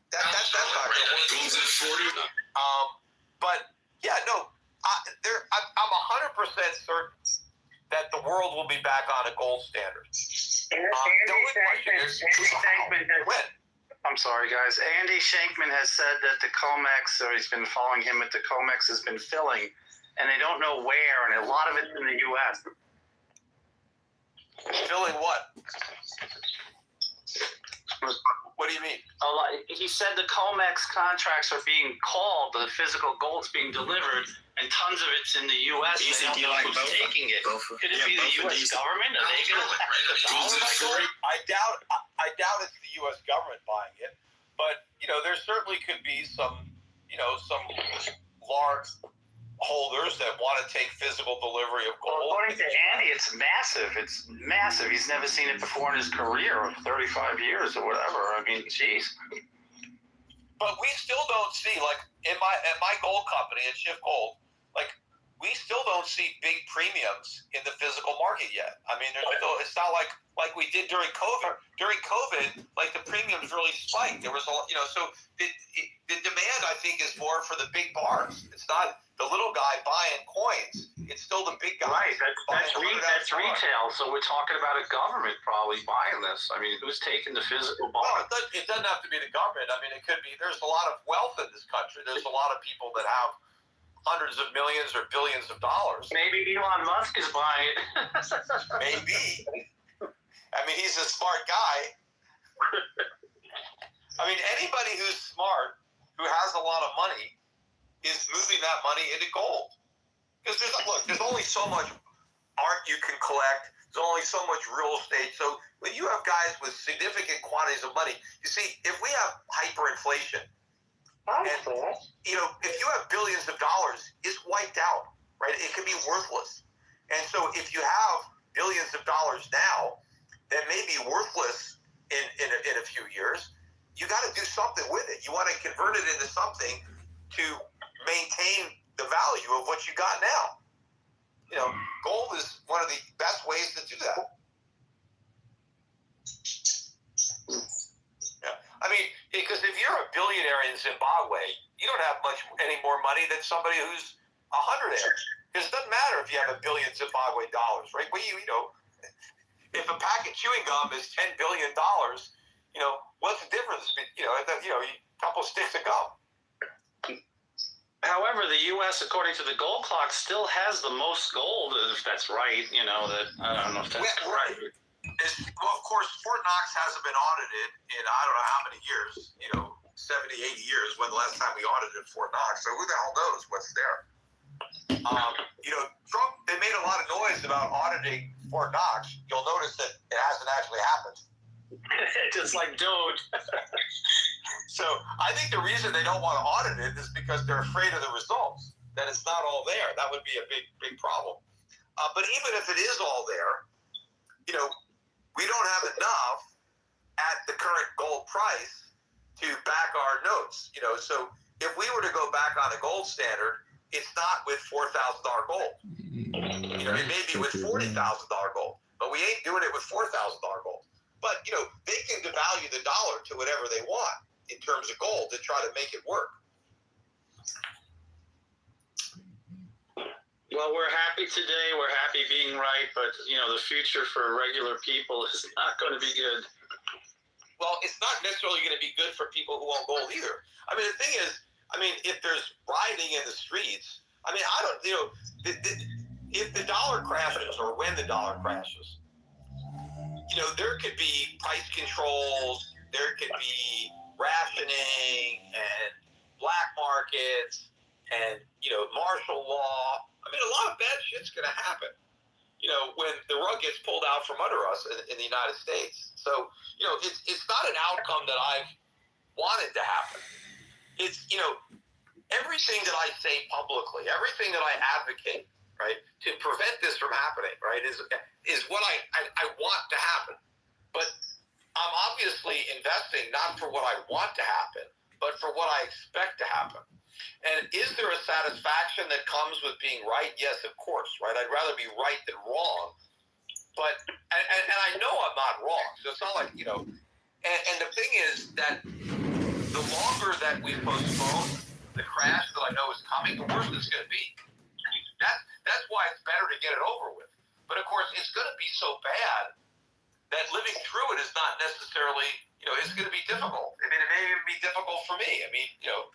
That's not going to work. Gold's at 40. But yeah, no, I'm 100% certain that the world will be back on a gold standard. I'm sorry, guys. Andy Shankman has said that the COMEX, or he's been following him at the COMEX, has been filling, and they don't know where, and a lot of it's in the U.S. Filling what? What do you mean? He said the COMEX contracts are being called, the physical gold's being delivered, and tons of it's in the U.S. You and they think don't you know like who's both? taking it. Could it be the U.S. government? Are they going to have the Gold's at 40. I doubt it's the U.S. government buying it, but there certainly could be some large holders that want to take physical delivery of gold. Well, according to Andy, it's massive. It's massive. He's never seen it before in his career of 35 years or whatever. I mean, geez. But we still don't see, like at my gold company at Schiff Gold, like we still don't see big premiums in the physical market yet. I mean, it's not like we did during COVID. During COVID, like the premiums really spiked. There was so the demand I think is more for the big bars. It's not the little guy buying coins. It's still the big guy. Right, that's retail. So we're talking about a government probably buying this. I mean, who's taking the physical bar? Well, it doesn't have to be the government. I mean, it could be. There's a lot of wealth in this country. There's a lot of people that have hundreds of millions or billions of dollars. Maybe Elon Musk is buying it. Maybe. I mean, he's a smart guy. I mean, anybody who's smart, who has a lot of money, is moving that money into gold. Because there's only so much art you can collect. There's only so much real estate. So when you have guys with significant quantities of money, you see, if we have hyperinflation, and if you have billions of dollars, it's wiped out, right? It can be worthless. And so if you have billions of dollars now that may be worthless in a few years, you got to do something with it. You want to convert it into something to maintain the value of what you got now. Gold is one of the best ways to do that. Yeah. I mean, because if you're a billionaire in Zimbabwe, you don't have any more money than somebody who's a hundredaire. Because it doesn't matter if you have $1 billion Zimbabwe dollars, right? Well, if a pack of chewing gum is $10 billion, what's the difference? A couple sticks of gum. However, the U.S., according to the gold clock, still has the most gold, if that's right. I don't know if that's right. Well, of course, Fort Knox hasn't been audited in I don't know how many years, 70, 80 years, when the last time we audited Fort Knox. So who the hell knows what's there? Trump, they made a lot of noise about auditing Fort Knox. You'll notice that it hasn't actually happened. Just like Doge. So I think the reason they don't want to audit it is because they're afraid of the results, that it's not all there. That would be a big problem. But even if it is all there, we don't have enough at the current gold price to back our notes. So if we were to go back on a gold standard, it's not with $4,000 gold. You know, it may be with $40,000 gold, but we ain't doing it with $4,000 gold. But, you know, they can devalue the dollar to whatever they want in terms of gold to try to make it work. Well, we're happy today. We're happy being right, but, you know, the future for regular people is not going to be good. Well, it's not necessarily going to be good for people who own gold either. I mean, the thing is, I mean, if there's rioting in the streets, I mean, I don't, you know, if the dollar crashes or when the dollar crashes, you know, there could be price controls, there could be rationing and black markets and, you know, martial law. I mean, a lot of bad shit's going to happen, you know, when the rug gets pulled out from under us in the United States. So, you know, it's not an outcome that I've wanted to happen. It's, you know, everything that I say publicly, everything that I advocate, right, to prevent this from happening, right, is what I want to happen. But I'm obviously investing not for what I want to happen, but for what I expect to happen. And is there a satisfaction that comes with being right? Yes, of course, right? I'd rather be right than wrong. But, and I know I'm not wrong. So it's not like, you know, and the thing is that the longer that we postpone the crash that I know is coming, the worse it's going to be. That's why it's better to get it over with. But of course, it's going to be so bad that living through it is not necessarily, you know, it's going to be difficult. I mean, it may even be difficult for me. I mean, you know.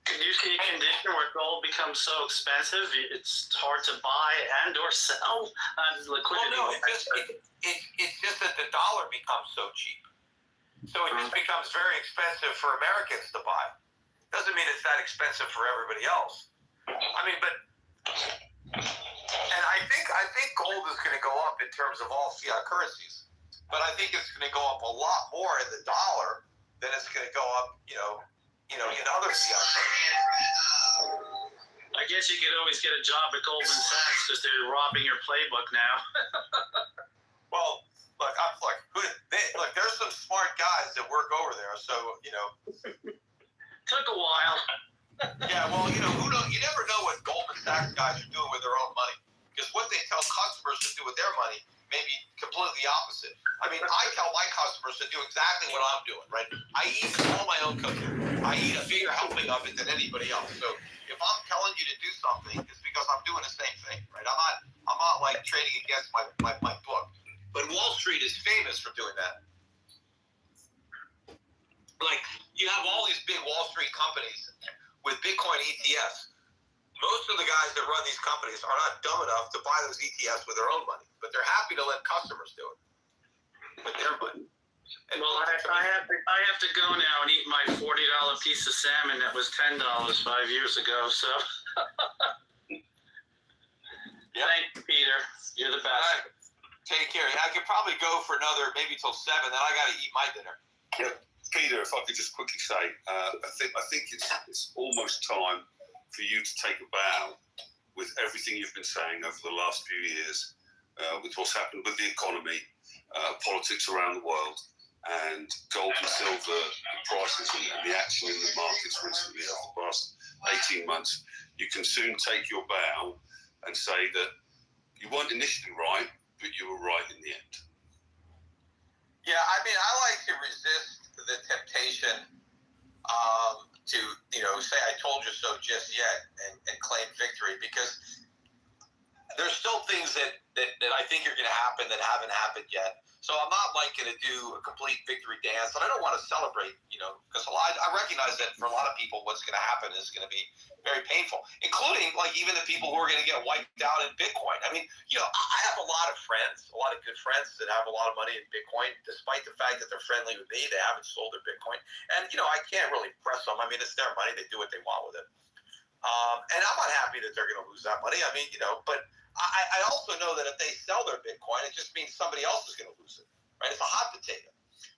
Can you see a condition where gold becomes so expensive it's hard to buy and or sell? Liquidity. Well, no, it's just that the dollar becomes so cheap. So it just becomes very expensive for Americans to buy. Doesn't mean it's that expensive for everybody else. I mean, but, and I think gold is going to go up in terms of all fiat currencies, but I think it's going to go up a lot more in the dollar than it's going to go up, you know, in other fiat currencies. I guess you could always get a job at Goldman Sachs because they're robbing your playbook now. Well, look, look, there's some smart guys that work over there, so, you know. Took a while. Yeah, well, you know, you never know what Goldman Sachs guys are doing with their own money. Because what they tell customers to do with their money may be completely opposite. I mean, I tell my customers to do exactly what I'm doing, right? I eat all my own cooking. I eat a bigger helping of it than anybody else. So if I'm telling you to do something, it's because I'm doing the same thing, right? I'm not like trading against my book. But Wall Street is famous for doing that. Like, you have all these big Wall Street companies with Bitcoin ETFs. Most of the guys that run these companies are not dumb enough to buy those ETFs with their own money, but they're happy to let customers do it with their money. And well, I have to go now and eat my $40 piece of salmon that was $10 5 years ago. So, Thank you, Peter. You're the best. All right. Take care. I could probably go for another maybe till 7. Then I got to eat my dinner. Yeah, Peter, if I could just quickly say, I think it's almost time for you to take a bow with everything you've been saying over the last few years, with what's happened with the economy, politics around the world, and gold and silver prices and the action in the markets recently over the past 18 months. You can soon take your bow and say that you weren't initially right, but you were right in the end. Yeah, I mean, I like to resist the temptation to, you know, say I told you so just yet and claim victory, because there's still things that I think are going to happen that haven't happened yet. So I'm not like going to do a complete victory dance, and I don't want to celebrate, you know, because I recognize that for a lot of people what's going to happen is going to be very painful, including like even the people who are going to get wiped out in Bitcoin. I mean, you know, I have a lot of friends, a lot of good friends that have a lot of money in Bitcoin, despite the fact that they're friendly with me. They haven't sold their Bitcoin, and you know, I can't really press them. I mean, it's their money; they do what they want with it. And I'm not happy that they're going to lose that money. I mean, you know, but I also know that if they sell their Bitcoin, it just means somebody else is going to lose it, right? It's a hot potato.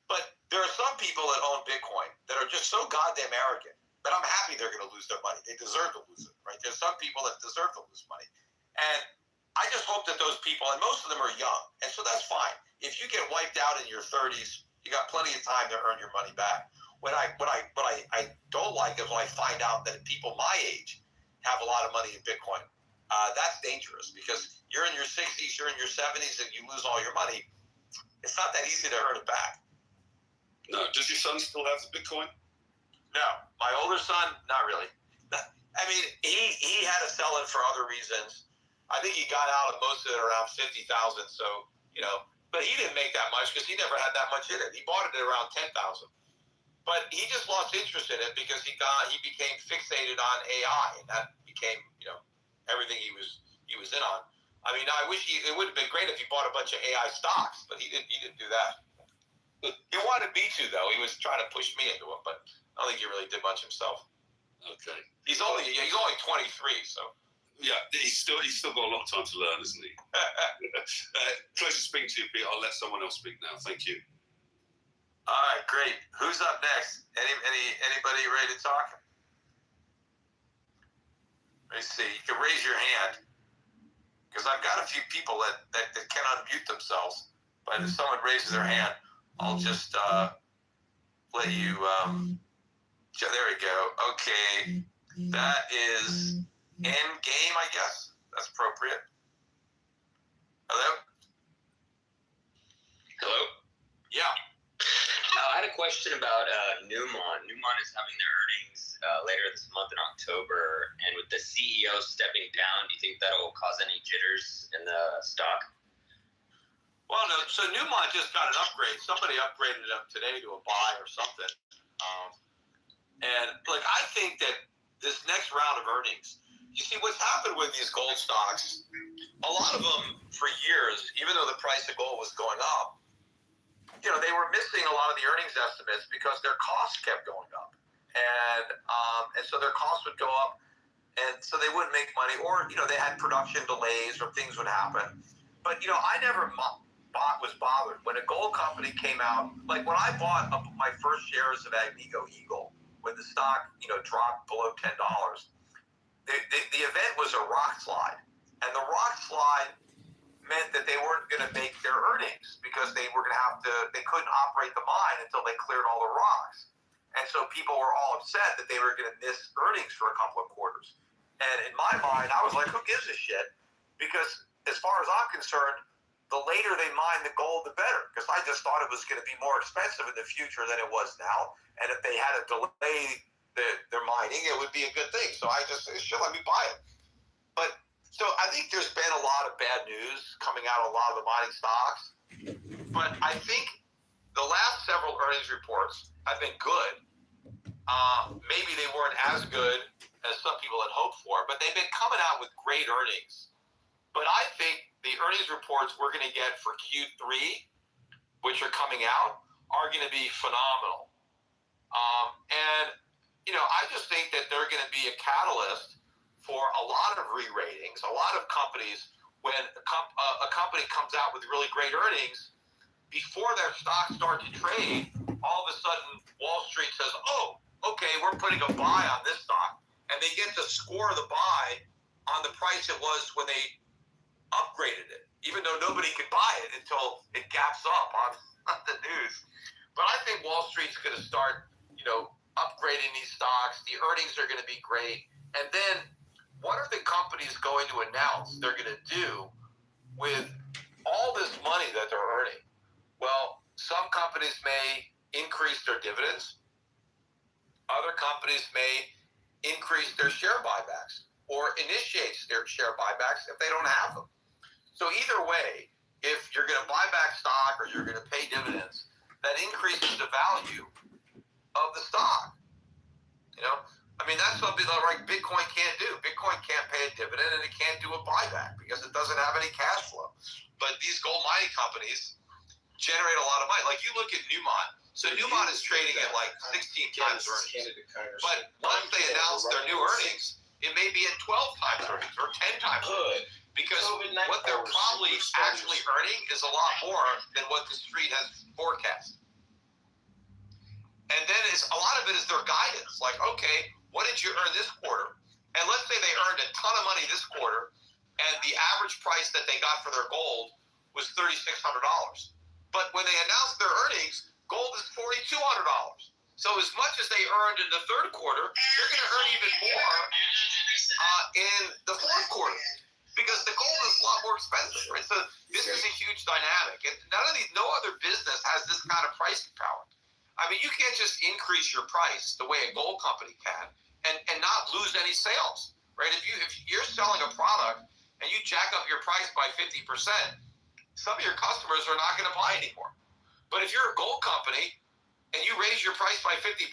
But there are some people that own Bitcoin that are just so goddamn arrogant that I'm happy they're going to lose their money. They deserve to lose it, right? There's some people that deserve to lose money. And I just hope that those people, and most of them are young, and so that's fine. If you get wiped out in your 30s, you got plenty of time to earn your money back. What I don't like is when I find out that people my age have a lot of money in Bitcoin. That's dangerous because you're in your 60s, you're in your 70s, and you lose all your money. It's not that easy to earn it back. No. Does your son still have the Bitcoin? No, my older son, not really. I mean, he had to sell it for other reasons. I think he got out of most of it around 50,000. So, but he didn't make that much because he never had that much in it. He bought it at around 10,000. But he just lost interest in it because he became fixated on AI, and that became, everything he was in on. I mean, I wish it would have been great if he bought a bunch of AI stocks, but he didn't do that. He wanted me to, though. He was trying to push me into it, but I don't think he really did much himself. Okay. He's only 23, so. Yeah, he's still got a lot of time to learn, isn't he? Pleasure speaking to you, Pete. I'll let someone else speak now. Thank you. All right, great. Who's up next? Anybody ready to talk? Let me see. You can raise your hand because I've got a few people that can unmute themselves. But if someone raises their hand, I'll just let you. There we go. Okay, that is end game, I guess. That's appropriate. Hello. Hello. Yeah. I had a question about Newmont. Newmont is having their earnings later this month in October, and with the CEO stepping down, do you think that will cause any jitters in the stock? Well, no. So Newmont just got an upgrade. Somebody upgraded it up today to a buy or something. And I think that this next round of earnings, you see what's happened with these gold stocks. A lot of them, for years, even though the price of gold was going up, they were missing a lot of the earnings estimates because their costs kept going up, and so their costs would go up, and so they wouldn't make money, or they had production delays or things would happen. But I never was bothered when a gold company came out. Like when I bought my first shares of Agnico Eagle, when the stock dropped below $10, the event was a rock slide, and the rock slide meant that they weren't going to make their earnings because they couldn't operate the mine until they cleared all the rocks. And so people were all upset that they were going to miss earnings for a couple of quarters. And in my mind, I was like, who gives a shit? Because as far as I'm concerned, the later they mine the gold, the better. Because I just thought it was going to be more expensive in the future than it was now. And if they had to delay their mining, it would be a good thing. So I just said, sure, let me buy it. But so I think there's been a lot of bad news coming out of a lot of the mining stocks. But I think the last several earnings reports have been good. Maybe they weren't as good as some people had hoped for, but they've been coming out with great earnings. But I think the earnings reports we're going to get for Q3, which are coming out, are going to be phenomenal. I just think that they're going to be a catalyst for a lot of re-ratings, a lot of companies. When a company comes out with really great earnings, before their stocks start to trade, all of a sudden Wall Street says, oh, okay, we're putting a buy on this stock. And they get to score the buy on the price it was when they upgraded it, even though nobody could buy it until it gaps up on the news. But I think Wall Street's going to start, upgrading these stocks. The earnings are going to be great. And then what are the companies going to announce they're going to do with all this money that they're earning? Well, some companies may increase their dividends. Other companies may increase their share buybacks or initiate their share buybacks if they don't have them. So either way, if you're going to buy back stock or you're going to pay dividends, that increases the value of the stock. That's something that Bitcoin can't do. Bitcoin can't pay a dividend and it can't do a buyback because it doesn't have any cash flow. But these gold mining companies generate a lot of money. Like you look at Newmont. So Newmont is trading at 16 times earnings. But once they announce their new earnings, it may be at 12 times earnings or 10 times earnings. Because what they're probably actually earning is a lot more than what the street has forecast. And then a lot of it is their guidance. Like, okay, what did you earn this quarter? And let's say they earned a ton of money this quarter, and the average price that they got for their gold was $3,600. But when they announced their earnings, gold is $4,200. So as much as they earned in the third quarter, they're going to earn even more in the fourth quarter because the gold is a lot more expensive. Right? So this is a huge dynamic, and no other business has this kind of pricing power. I mean, you can't just increase your price the way a gold company can and not lose any sales, right? If you're selling a product and you jack up your price by 50%, some of your customers are not going to buy anymore. But if you're a gold company and you raise your price by 50%,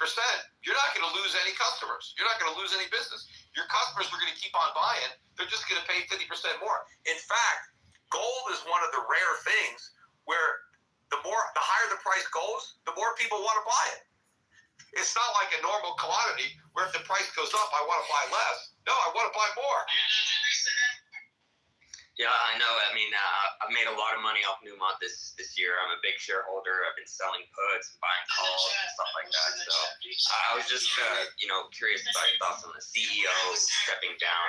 you're not going to lose any customers. You're not going to lose any business. Your customers are going to keep on buying. They're just going to pay 50% more. In fact, gold is one of the rare things where the higher the price goes, the more people want to buy it. It's not like a normal commodity where if the price goes up, I want to buy less. No, I want to buy more. Yeah, I know. I mean, I've made a lot of money off Newmont this year. I'm a big shareholder. I've been selling puts and buying calls and stuff like that. So I was just, curious about your thoughts on the CEO stepping down.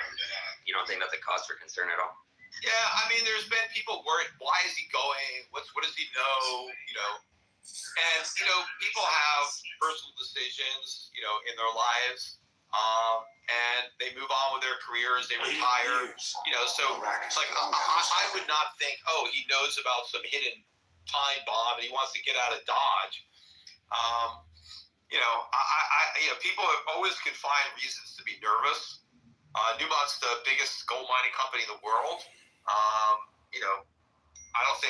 You don't think that's a cause for concern at all? Yeah, I mean, there's been people worried. Why is he going? What does he know? And people have personal decisions, in their lives, and they move on with their careers. They retire, So it's like I would not think, he knows about some hidden time bomb and he wants to get out of Dodge. People always can find reasons to be nervous. Newmont's the biggest gold mining company in the world.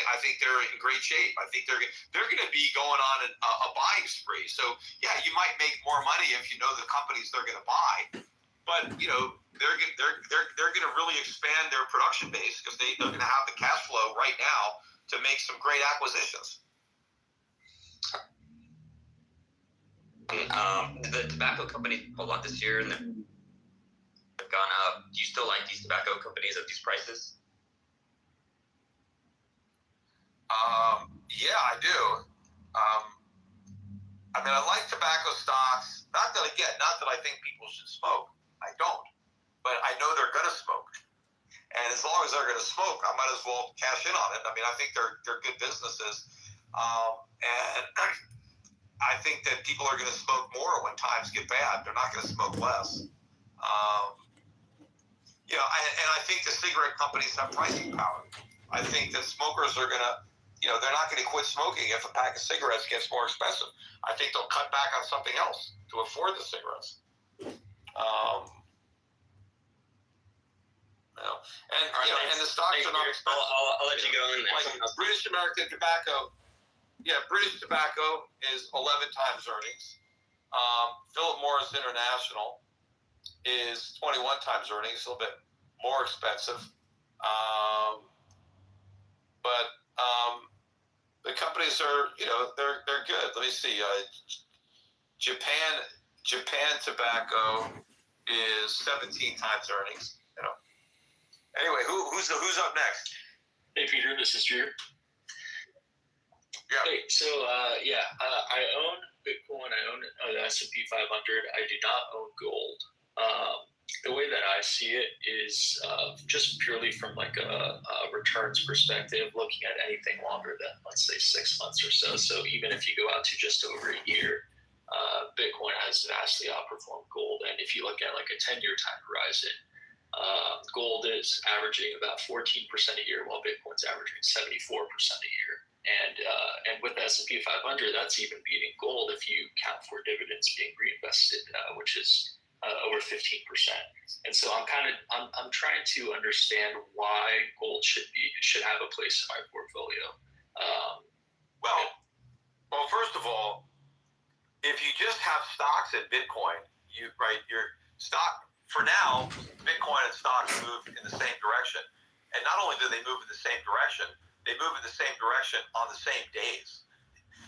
I think they're in great shape. I think they're going to be going on a buying spree. So yeah, you might make more money if you know the companies they're going to buy, but they're going to really expand their production base because they're going to have the cash flow right now to make some great acquisitions. The tobacco companies pulled out this year and they've gone up. Do you still like these tobacco companies at these prices? Yeah, I do. I mean, I like tobacco stocks. Not that I think people should smoke. I don't. But I know they're going to smoke. And as long as they're going to smoke, I might as well cash in on it. I mean, I think they're good businesses. And I think that people are going to smoke more when times get bad. They're not going to smoke less. And I think the cigarette companies have pricing power. I think that smokers are going to, they're not going to quit smoking if a pack of cigarettes gets more expensive. I think they'll cut back on something else to afford the cigarettes. And the stocks are not expensive. I'll let you go in there. Like British American Tobacco, British Tobacco is 11 times earnings. Philip Morris International is 21 times earnings, a little bit more expensive. But the companies are, they're good. Let me see. Japan Tobacco is 17 times earnings. Anyway, who's up next? Hey Peter, this is Drew. Yeah. Hey, so I own Bitcoin. I own the S&P 500. I do not own gold. The way that I see it is just purely from like a returns perspective, looking at anything longer than, let's say, 6 months or so. So even if you go out to just over a year, Bitcoin has vastly outperformed gold. And if you look at like a 10-year time horizon, gold is averaging about 14% a year, while Bitcoin's averaging 74% a year. And with the S&P 500, that's even beating gold if you count for dividends being reinvested, which is over 15%. And so I'm trying to understand why gold should have a place in my portfolio. Well, first of all, if you just have stocks in Bitcoin, your stock for now, Bitcoin and stocks move in the same direction. And not only do they move in the same direction, they move in the same direction on the same days.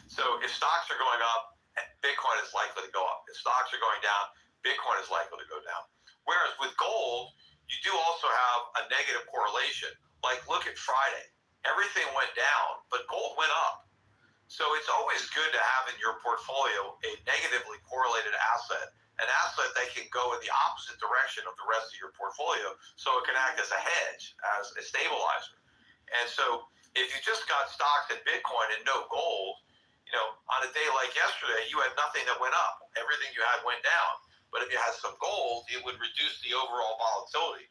So if stocks are going up, Bitcoin is likely to go up. If stocks are going down, Bitcoin is likely to go down. Whereas with gold, you do also have a negative correlation. Like look at Friday. Everything went down, but gold went up. So it's always good to have in your portfolio a negatively correlated asset, an asset that can go in the opposite direction of the rest of your portfolio, so it can act as a hedge, as a stabilizer. And so if you just got stocks in Bitcoin and no gold, on a day like yesterday, you had nothing that went up. Everything you had went down. But if you had some gold, it would reduce the overall volatility.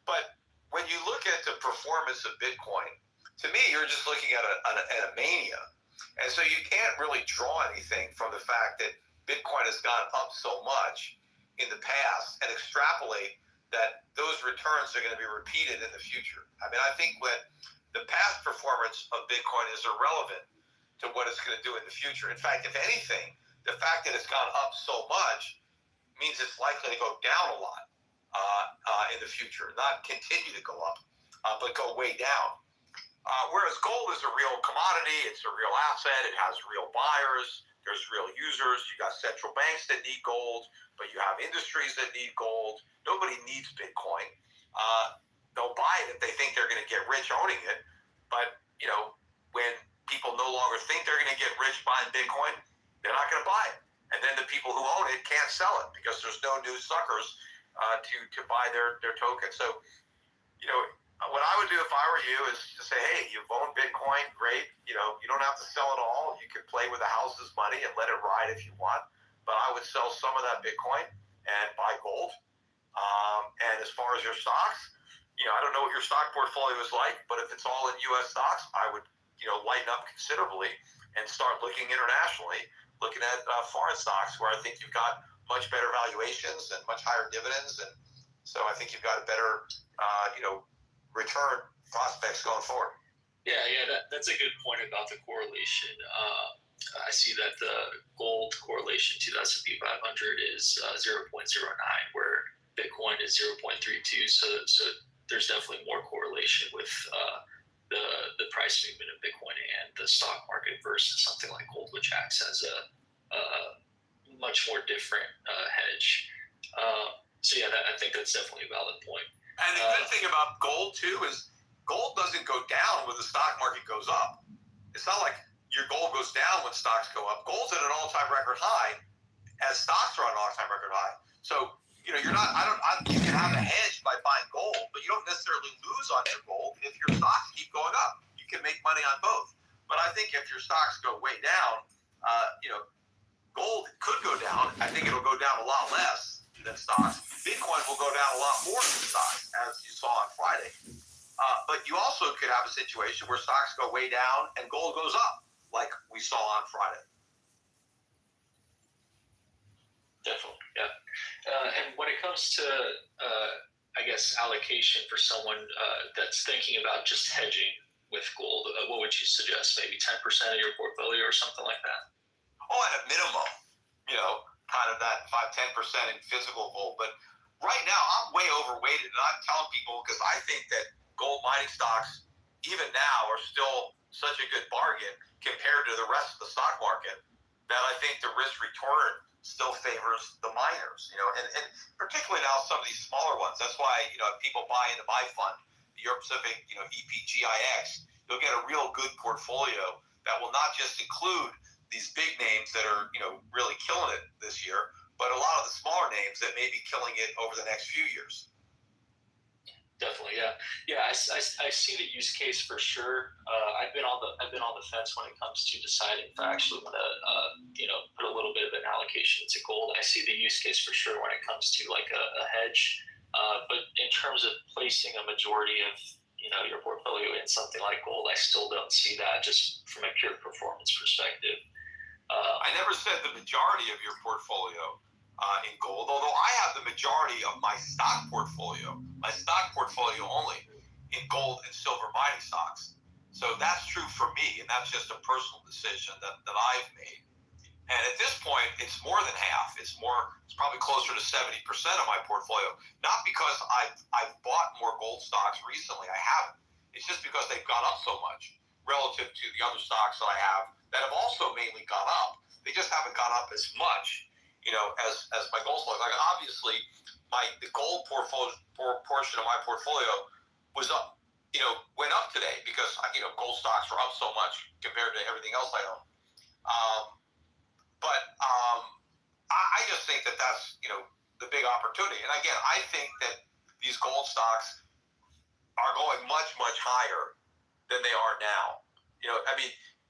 But when you look at the performance of Bitcoin, to me, you're just looking at a mania. And so you can't really draw anything from the fact that Bitcoin has gone up so much in the past and extrapolate that those returns are going to be repeated in the future. I mean, I think that the past performance of Bitcoin is irrelevant to what it's going to do in the future. In fact, if anything, the fact that it's gone up so much means it's likely to go down a lot in the future, not continue to go up, but go way down. Whereas gold is a real commodity, it's a real asset, it has real buyers, there's real users, you got central banks that need gold, but you have industries that need gold. Nobody needs Bitcoin. They'll buy it if they think they're going to get rich owning it, but when people no longer think they're going to get rich buying Bitcoin, they're not going to buy it. And then the people who own it can't sell it because there's no new suckers to buy their token. So, what I would do if I were you is to say, hey, you've owned Bitcoin, great. You don't have to sell it all. You can play with the house's money and let it ride if you want. But I would sell some of that Bitcoin and buy gold. And as far as your stocks, I don't know what your stock portfolio is like, but if it's all in U.S. stocks, I would, lighten up considerably and start looking internationally, looking at foreign stocks where I think you've got much better valuations and much higher dividends. And so I think you've got a better, return prospects going forward. Yeah, that's a good point about the correlation. I see that the gold correlation to the S&P 500 is 0.09, where Bitcoin is 0.32. So there's definitely more correlation with the price movement of Bitcoin and the stock market versus something like gold, which acts as a much more different hedge. I think that's definitely a valid point. And the good thing about gold too is gold doesn't go down when the stock market goes up. It's not like your gold goes down when stocks go up. Gold's at an all-time record high as stocks are at an all-time record high. So, you can have a hedge by buying gold, but you don't necessarily lose on your gold if your stocks keep going up. You can make money on both. But I think if your stocks go way down, gold could go down. I think it'll go down a lot less than stocks. Bitcoin will go down a lot more than stocks, as you saw on Friday. But you also could have a situation where stocks go way down and gold goes up, like we saw on Friday. Definitely, yeah. And when it comes to, allocation for someone that's thinking about just hedging with gold, what would you suggest? Maybe 10% of your portfolio or something like that? Oh, at a minimum, kind of that 5-10% in physical gold. But right now, I'm way overweighted, and I'm telling people because I think that gold mining stocks, even now, are still such a good bargain compared to the rest of the stock market that I think the risk return still favors the miners. And particularly now some of these smaller ones. That's why if people buy into my fund, the Europe Pacific, EPGIX, you'll get a real good portfolio that will not just include these big names that are, really killing it this year, but a lot of the smaller names that may be killing it over the next few years. Definitely, yeah. I see the use case for sure. I've been on the fence when it comes to deciding if I actually want to, put a little bit of an allocation into gold. I see the use case for sure when it comes to like a hedge, but in terms of placing a majority of your portfolio in something like gold, I still don't see that just from a pure performance perspective. I never said the majority of your portfolio in gold, although I have the majority of my stock portfolio only in gold and silver mining stocks. So that's true for me, and that's just a personal decision that I've made. And at this point, it's more than half. It's probably closer to 70% of my portfolio. Not because I've bought more gold stocks recently. I haven't. It's just because they've gone up so much relative to the other stocks that I have that have also mainly gone up. They just haven't gone up as much, as my gold stocks. Like obviously, the gold portion of my portfolio was up, went up today because gold stocks are up so much compared to everything else I own. But I just think that that's the big opportunity. And again, I think that these gold stocks are going much, much higher than they are now.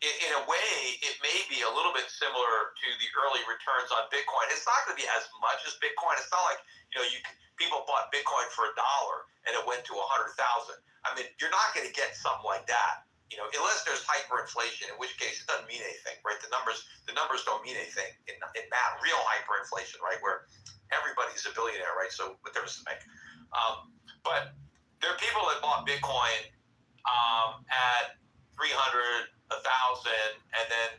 in a way, it may be a little bit similar to the early returns on Bitcoin. It's not going to be as much as Bitcoin. It's not like, people bought Bitcoin for $1 and it went to 100,000. I mean, you're not going to get something like that, unless there's hyperinflation, in which case it doesn't mean anything, right? The numbers don't mean anything in that real hyperinflation, right? Where everybody's a billionaire, right? So what difference does it make? But there are people that bought Bitcoin at 300, 1,000, and then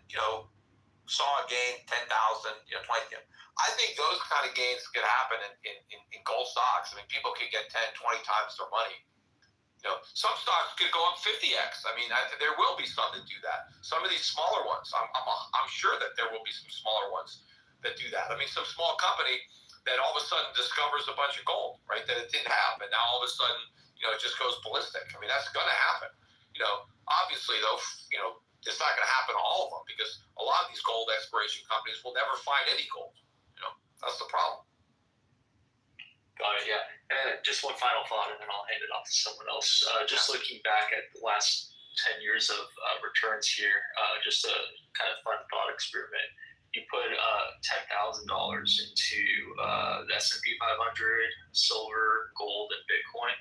saw a gain 10,000, 20,000. I think those kind of gains could happen in gold stocks. I mean, people could get 10, 20 times their money. Some stocks could go up 50x. I mean, there will be some that do that. Some of these smaller ones, I'm sure that there will be some smaller ones that do that. I mean, some small company that all of a sudden discovers a bunch of gold, right, that it didn't have, and now all of a sudden, it just goes ballistic. I mean, that's going to happen. Obviously, though, it's not going to happen to all of them because a lot of these gold exploration companies will never find any gold. That's the problem. Got it, yeah. And just one final thought, and then I'll hand it off to someone else. Just looking back at the last 10 years of returns here, just a kind of fun thought experiment. You put $10,000 into the S&P 500, silver, gold, and Bitcoin.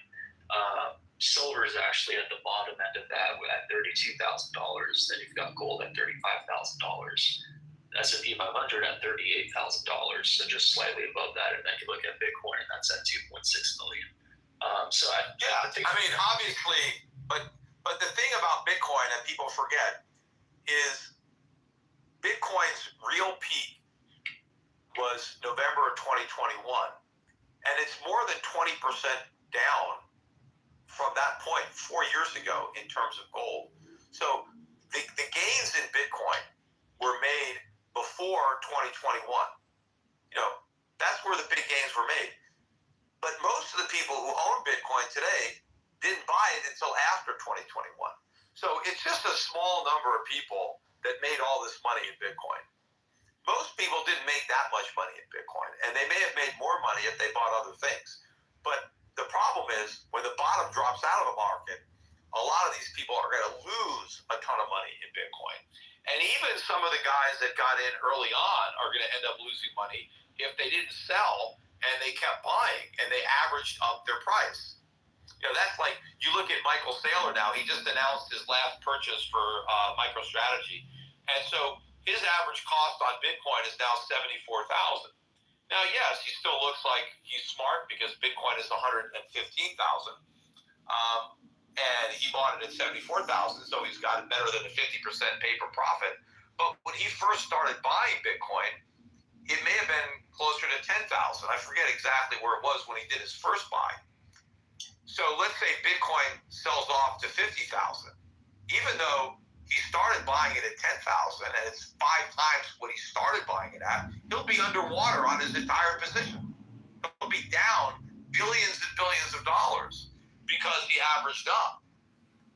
Silver is actually at the bottom end of that at $32,000. Then you've got gold at $35,000. S&P 500 at $38,000, so just slightly above that. And then you look at Bitcoin, and that's at 2.6 million. I think obviously, but the thing about Bitcoin that people forget is Bitcoin's real peak was November of 2021, and it's more than 20% down from that point 4 years ago in terms of gold. So the gains in Bitcoin were made before 2021. That's where the big gains were made. But most of the people who own Bitcoin today didn't buy it until after 2021. So it's just a small number of people that made all this money in Bitcoin. Most people didn't make that much money in Bitcoin, and they may have made more money if they bought other things. But the problem is when the bottom drops out of the market, a lot of these people are going to lose a ton of money in Bitcoin. And even some of the guys that got in early on are going to end up losing money if they didn't sell and they kept buying and they averaged up their price. That's like, you look at Michael Saylor now, he just announced his last purchase for MicroStrategy. And so his average cost on Bitcoin is now $74,000. Now, yes, he still looks like he's smart because Bitcoin is $115,000. And he bought it at $74,000, so he's got it better than a 50% paper profit. But when he first started buying Bitcoin, it may have been closer to $10,000. I forget exactly where it was when he did his first buy. So let's say Bitcoin sells off to $50,000. Even though he started buying it at $10,000 and it's 5 times what he started buying it at, he'll be underwater on his entire position. He'll be down billions and billions of dollars because he averaged up.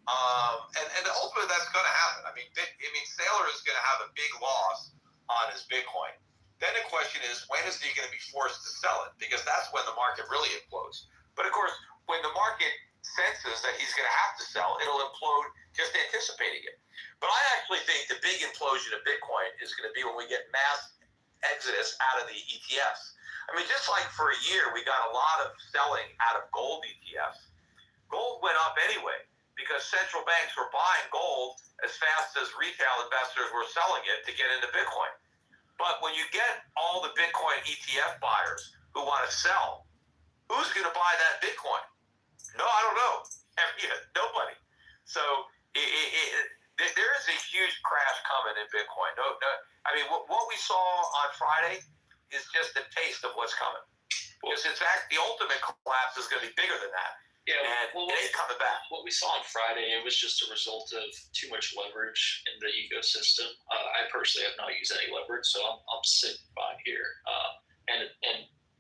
And ultimately that's going to happen. I mean, Saylor is going to have a big loss on his Bitcoin. Then the question is, when is he going to be forced to sell it? Because that's when the market really implodes. But of course, when the market senses that he's going to have to sell, it'll implode just anticipating it. But I actually think the big implosion of Bitcoin is going to be when we get mass exodus out of the ETFs. I mean, just like for a year, we got a lot of selling out of gold ETFs. Gold went up anyway because central banks were buying gold as fast as retail investors were selling it to get into Bitcoin. But when you get all the Bitcoin ETF buyers who want to sell, who's going to buy that Bitcoin? No, I don't know. Nobody. So there is a huge crash coming in Bitcoin. No, I mean, what we saw on Friday is just a taste of what's coming. Because in fact, the ultimate collapse is going to be bigger than that. Yeah, and it ain't coming back. What we saw on Friday, it was just a result of too much leverage in the ecosystem. I personally have not used any leverage, so I'm sitting fine here. And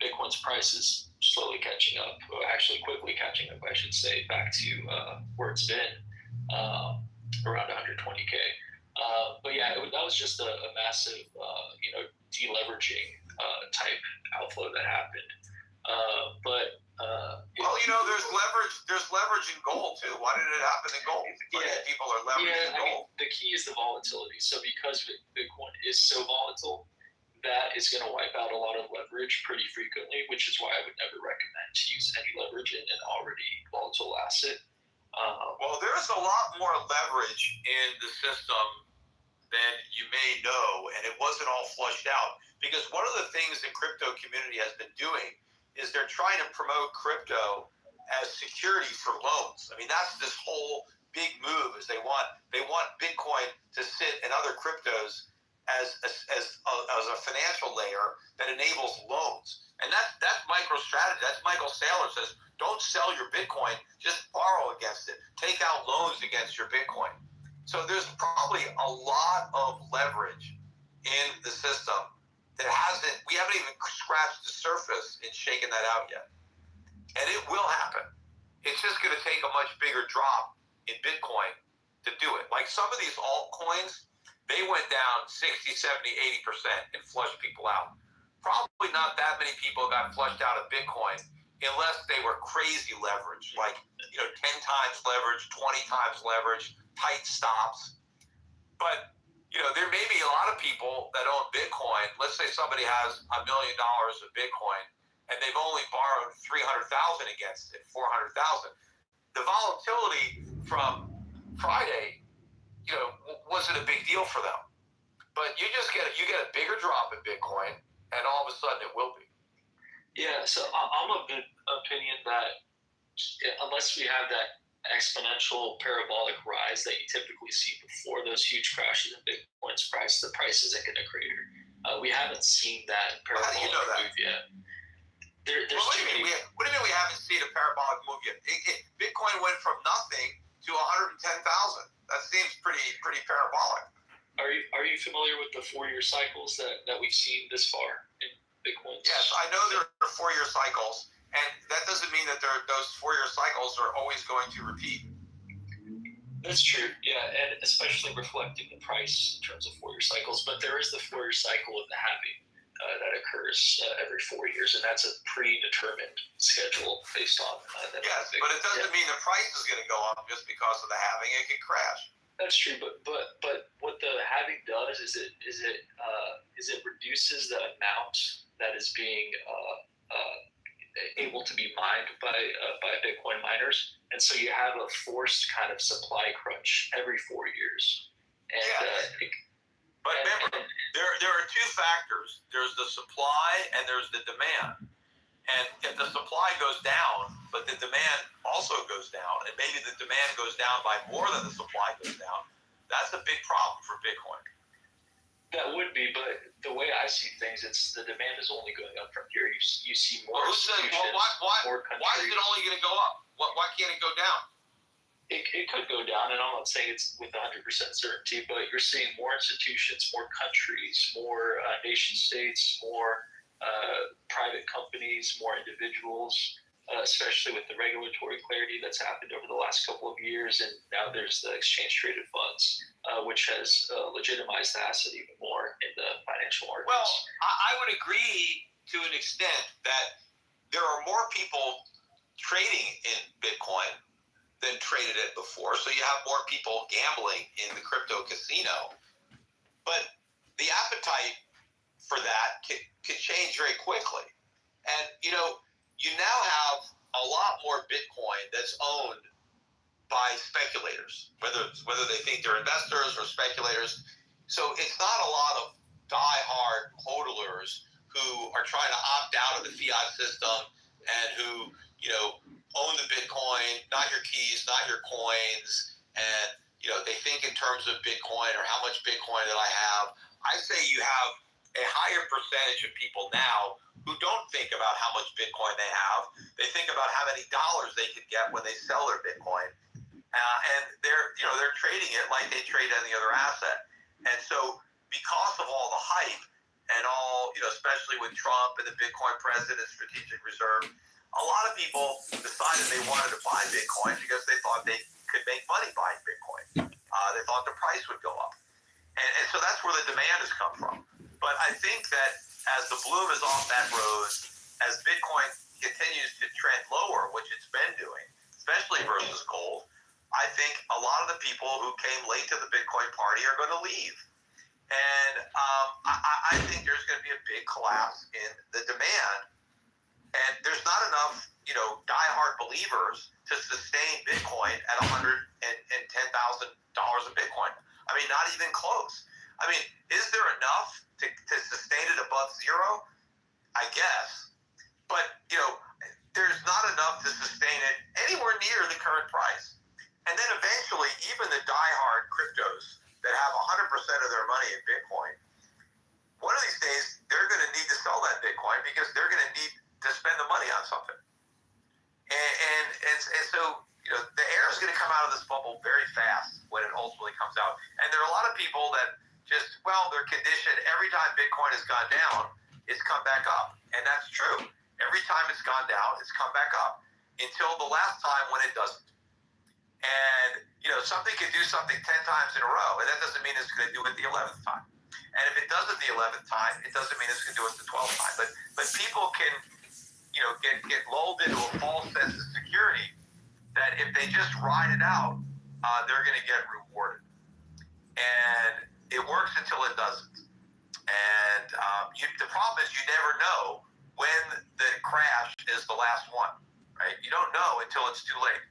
Bitcoin's price is slowly catching up, or actually quickly catching up, I should say, back to where it's been, around 120K. But yeah, that was just a massive, deleveraging type outflow that happened. Well, you know, there's leverage. There's leverage in gold too. Why did it happen in gold? People are leveraged in gold. The key is the volatility. So because Bitcoin is so volatile, that is going to wipe out a lot of leverage pretty frequently, which is why I would never recommend to use any leverage in an already volatile asset. Well, there's a lot more leverage in the system than you may know, and it wasn't all flushed out. Because one of the things the crypto community has been doing is they're trying to promote crypto as security for loans. I mean, that's this whole big move is they want Bitcoin to sit in other cryptos as a financial layer that enables loans. And that's MicroStrategy. That's Michael Saylor says, don't sell your Bitcoin, just borrow against it. Take out loans against your Bitcoin. So there's probably a lot of leverage in the system that we haven't even scratched the surface in shaking that out yet. And it will happen. It's just going to take a much bigger drop in Bitcoin to do it. Like some of these altcoins, they went down 60, 70, 80% and flushed people out. Probably not that many people got flushed out of Bitcoin unless they were crazy leverage, like 10 times leverage, 20 times leverage, tight stops. But there may be a lot of people that own Bitcoin. Let's say somebody has $1 million of Bitcoin and they've only borrowed 300,000 against it, 400,000. The volatility from Friday, wasn't a big deal for them. But you get a bigger drop in Bitcoin, and all of a sudden it will be. Yeah, so I'm of the opinion that unless we have that exponential parabolic rise that you typically see before those huge crashes in Bitcoin's price, the price isn't going to crater. We haven't seen that parabolic move yet. What do you mean we haven't seen a parabolic move yet? Bitcoin went from nothing to 110,000. That seems pretty parabolic. Are you familiar with the 4-year cycles that we've seen this far in Bitcoin? Yes, I know there are 4-year cycles. And that doesn't mean that those 4-year cycles are always going to repeat. That's true, yeah, and especially reflecting the price in terms of 4-year cycles. But there is the 4-year cycle of the halving that occurs every 4 years, and that's a predetermined schedule based on that. Yes, but it doesn't mean the price is going to go up just because of the halving. It could crash. That's true, but what the halving does is it reduces the amount that is being able to be mined by Bitcoin miners, and so you have a forced kind of supply crunch every 4 years. And, but remember, there are two factors. There's the supply and there's the demand. And if the supply goes down, but the demand also goes down, and maybe the demand goes down by more than the supply goes down, that's a big problem for Bitcoin. That would be, but the way I see things, the demand is only going up from here. You see more institutions, more countries. Why is it only going to go up? Why can't it go down? It could go down, and I'm not saying it's with 100% certainty, but you're seeing more institutions, more countries, more nation states, more private companies, more individuals, especially with the regulatory clarity that's happened over the last couple of years. And now there's the exchange-traded funds, which has legitimized the asset even more in the financial markets. Well, I would agree to an extent that there are more people trading in Bitcoin than traded it before. So you have more people gambling in the crypto casino. But the appetite for that could change very quickly. And, you now have a lot more Bitcoin that's owned by speculators, whether they think they're investors or speculators. So it's not a lot of die-hard hodlers who are trying to opt out of the fiat system and who, own the Bitcoin, not your keys, not your coins, and, they think in terms of Bitcoin or how much Bitcoin that I have. I say you have a higher percentage of people now who don't think about how much Bitcoin they have. They think about how many dollars they could get when they sell their Bitcoin. And they're trading it like they trade any other asset. And so because of all the hype and all, especially with Trump and the Bitcoin president, strategic reserve, a lot of people decided they wanted to buy Bitcoin because they thought they could make money buying Bitcoin. They thought the price would go up. And so that's where the demand has come from. But I think that as the bloom is off that rose, as Bitcoin continues to trend lower, which it's been doing, especially versus gold, I think a lot of the people who came late to the Bitcoin party are going to leave. And I think there's going to be a big collapse in the demand. And there's not enough, diehard believers to sustain Bitcoin at $110,000 a Bitcoin. I mean, not even close. I mean, is there enough to sustain it above zero? I guess. But, there's not enough to sustain it anywhere near the current price. And then eventually, even the diehard cryptos that have 100% of their money in Bitcoin, one of these days, they're going to need to sell that Bitcoin because they're going to need to spend the money on something. And so, the air is going to come out of this bubble very fast when it ultimately comes out. And there are a lot of people that just, they're conditioned. Every time Bitcoin has gone down, it's come back up. And that's true. Every time it's gone down, it's come back up until the last time when it doesn't. And, something can do something 10 times in a row, and that doesn't mean it's going to do it the 11th time. And if it does it the 11th time, it doesn't mean it's going to do it the 12th time. But people can, get lulled into a false sense of security that if they just ride it out, they're going to get rewarded. And it works until it doesn't. And the problem is you never know when the crash is the last one, right? You don't know until it's too late.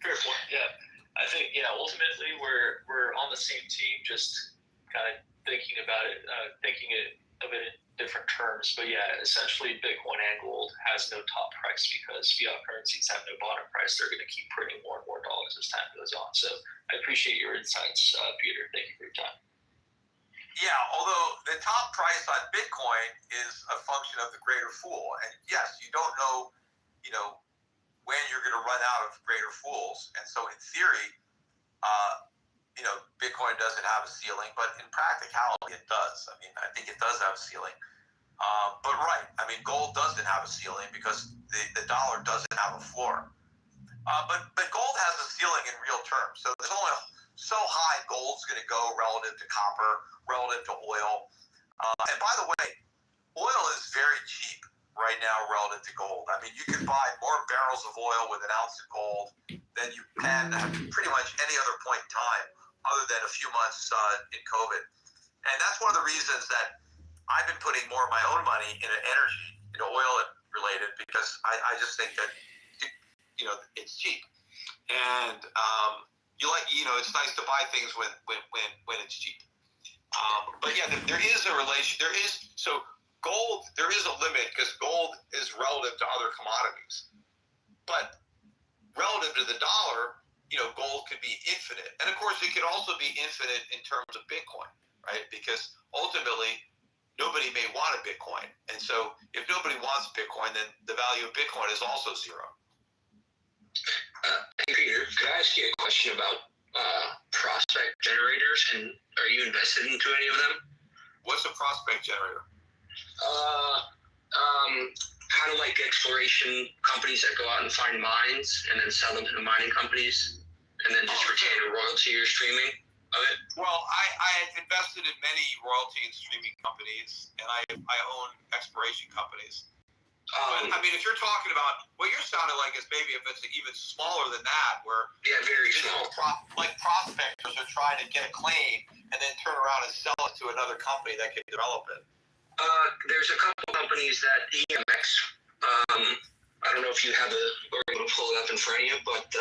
Fair point. Yeah, I think ultimately we're on the same team, just kind of thinking about it, thinking of it in different terms. But yeah, essentially Bitcoin and gold has no top price because fiat currencies have no bottom price. They're going to keep printing more and more dollars as time goes on. So I appreciate your insights, Peter. Thank you for your time. Yeah, although the top price on Bitcoin is a function of the greater fool. And yes, you don't know, when you're going to run out of greater fools. And so in theory, Bitcoin doesn't have a ceiling, but in practicality it does. I mean, I think it does have a ceiling. But right, I mean, gold doesn't have a ceiling because the dollar doesn't have a floor. But gold has a ceiling in real terms. So there's only so high gold's going to go relative to copper, relative to oil. And by the way, oil is very cheap right now relative to gold. I mean, you can buy more barrels of oil with an ounce of gold than you can at pretty much any other point in time other than a few months in COVID. And that's one of the reasons that I've been putting more of my own money into energy, oil related, because I just think that, it's cheap. And it's nice to buy things when it's cheap. But yeah, there is a relation. Gold, there is a limit because gold is relative to other commodities. But relative to the dollar, gold could be infinite. And of course, it could also be infinite in terms of Bitcoin, right? Because ultimately, nobody may want a Bitcoin. And so if nobody wants Bitcoin, then the value of Bitcoin is also zero. Hey, Peter, could I ask you a question about prospect generators? And are you invested into any of them? What's a prospect generator? Kind of like exploration companies that go out and find mines and then sell them to the mining companies and then just retain a royalty or streaming of it. Well, I have invested in many royalty and streaming companies, and I own exploration companies. But, I mean, if you're talking about what you're sounding like is maybe if it's even smaller than that, where very small, like prospectors are trying to get a claim and then turn around and sell it to another company that can develop it. There's a couple companies that EMX. I don't know if you have or able to pull it up in front of you, but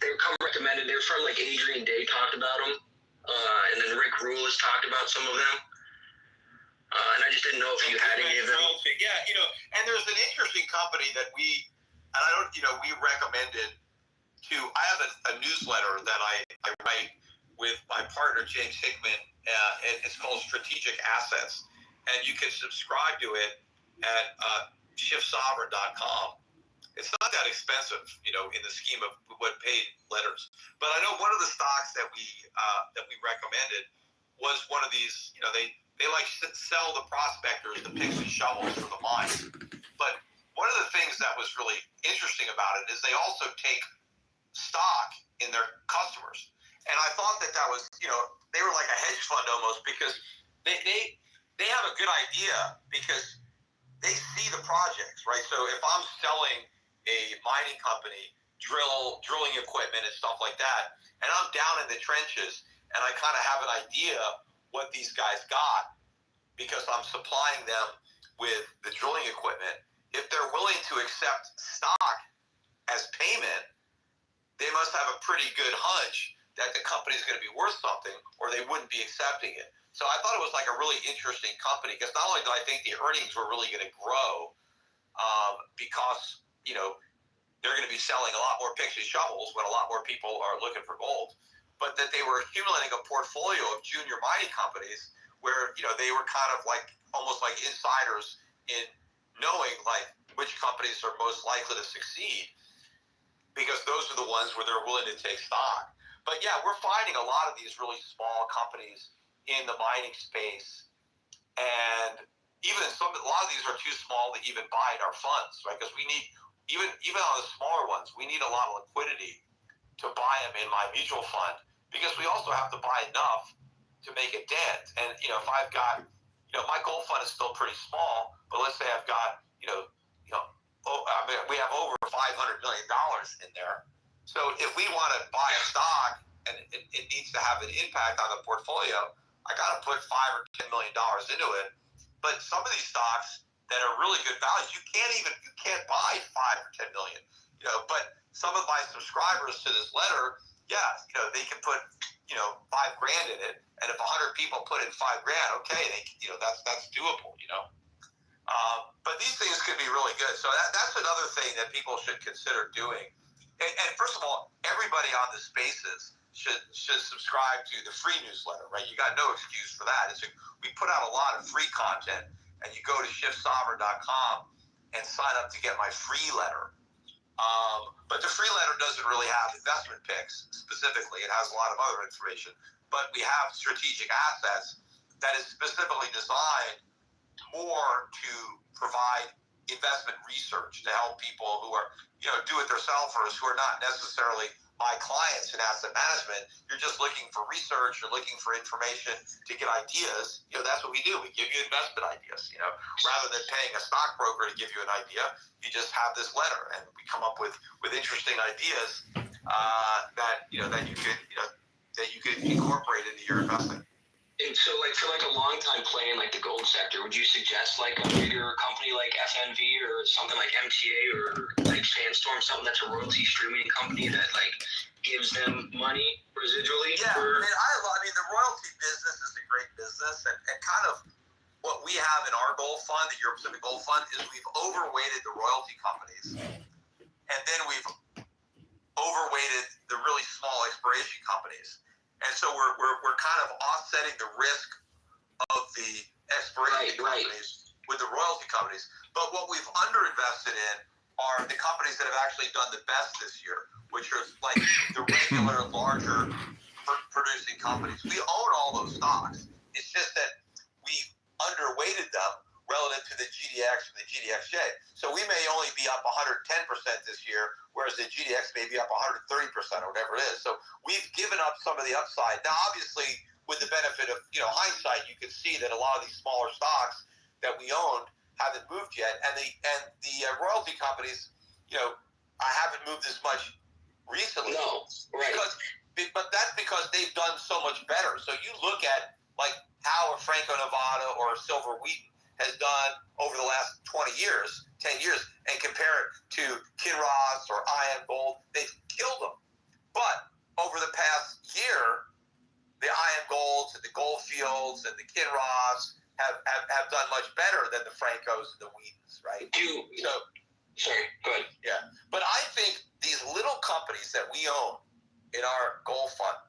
they were recommended. They're from like Adrian Day talked about them, and then Rick Rule has talked about some of them. And I just didn't know if you had any of them. Yeah, and there's an interesting company that we recommended to. I have a newsletter that I write with my partner James Hickman, and it's called Strategic Assets, and you can subscribe to it at shiftsovereign.com. It's not that expensive, in the scheme of what paid letters. But I know one of the stocks that we recommended was one of these. They like sell the prospectors the picks and shovels for the mines. But one of the things that was really interesting about it is they also take stock in their customers. And I thought that was, they were like a hedge fund almost because they have a good idea because they see the projects, right? So if I'm selling a mining company drilling equipment and stuff like that, and I'm down in the trenches and I kind of have an idea what these guys got because I'm supplying them with the drilling equipment, if they're willing to accept stock as payment, they must have a pretty good hunch that the company is going to be worth something, or they wouldn't be accepting it. So I thought it was like a really interesting company, because not only did I think the earnings were really going to grow, because, you know, they're going to be selling a lot more picks and shovels when a lot more people are looking for gold, but that they were accumulating a portfolio of junior mining companies where, you know, they were kind of like almost like insiders in knowing like which companies are most likely to succeed, because those are the ones where they're willing to take stock. But yeah, we're finding a lot of these really small companies in the mining space, and even a lot of these are too small to even buy in our funds, right? Because we need, even on the smaller ones, we need a lot of liquidity to buy them in my mutual fund, because we also have to buy enough to make a dent. And, you know, if I've got, you know, my gold fund is still pretty small, but let's say I've got, we have over $500 million in there. So if we want to buy a stock and it needs to have an impact on the portfolio, I got to put $5 or $10 million into it. But some of these stocks that are really good values, you can't buy 5 or 10 million. You know, but some of my subscribers to this letter, yeah, you know, they can put, you know, $5,000 in it, and if 100 people put in $5,000, okay, that's doable, you know. But these things could be really good. So that's another thing that people should consider doing. And first of all, everybody on the Spaces should subscribe to the free newsletter, right? You got no excuse for that. We put out a lot of free content, and you go to shiftsovereign.com and sign up to get my free letter. But the free letter doesn't really have investment picks specifically. It has a lot of other information. But we have strategic assets that is specifically designed more to provide investment research to help people who are, you know, do-it-yourselfers who are not necessarily my clients in asset management. You're just looking for research, you're looking for information to get ideas. You know, that's what we do. We give you investment ideas, you know, rather than paying a stockbroker to give you an idea. You just have this letter, and we come up with interesting ideas that you could incorporate into your investing. And so, like, for like a long time play in like the gold sector, would you suggest like a bigger company like FNV or something like MTA or like Sandstorm, something that's a royalty streaming company that like gives them money residually? Yeah, I mean, the royalty business is a great business, and kind of what we have in our gold fund, the Europe Pacific Gold Fund, is we've overweighted the royalty companies, and then we've overweighted the really small exploration companies. And so we're kind of offsetting the risk of the exploration companies with the royalty companies. But what we've underinvested in are the companies that have actually done the best this year, which are like the regular, larger producing companies. We own all those stocks. It's just that we underweighted them relative to the GDX and the GDXJ. So we may only be up 110% this year, whereas the GDX may be up 130% or whatever it is. So we've given up some of the upside. Now, obviously, with the benefit of, you know, hindsight, you can see that a lot of these smaller stocks that we owned haven't moved yet, and the royalty companies, you know, I haven't moved as much recently. No, right. But that's because they've done so much better. So you look at like how a Franco-Nevada or a Silver Wheaton has done over the last 20 years, 10 years, and compare it to Kinross or IM Gold, they've killed them. But over the past year, the IM Golds and the Goldfields and the Kinross have done much better than the Francos and the Wheatons, right? Sorry, go ahead. Yeah. But I think these little companies that we own in our gold fund,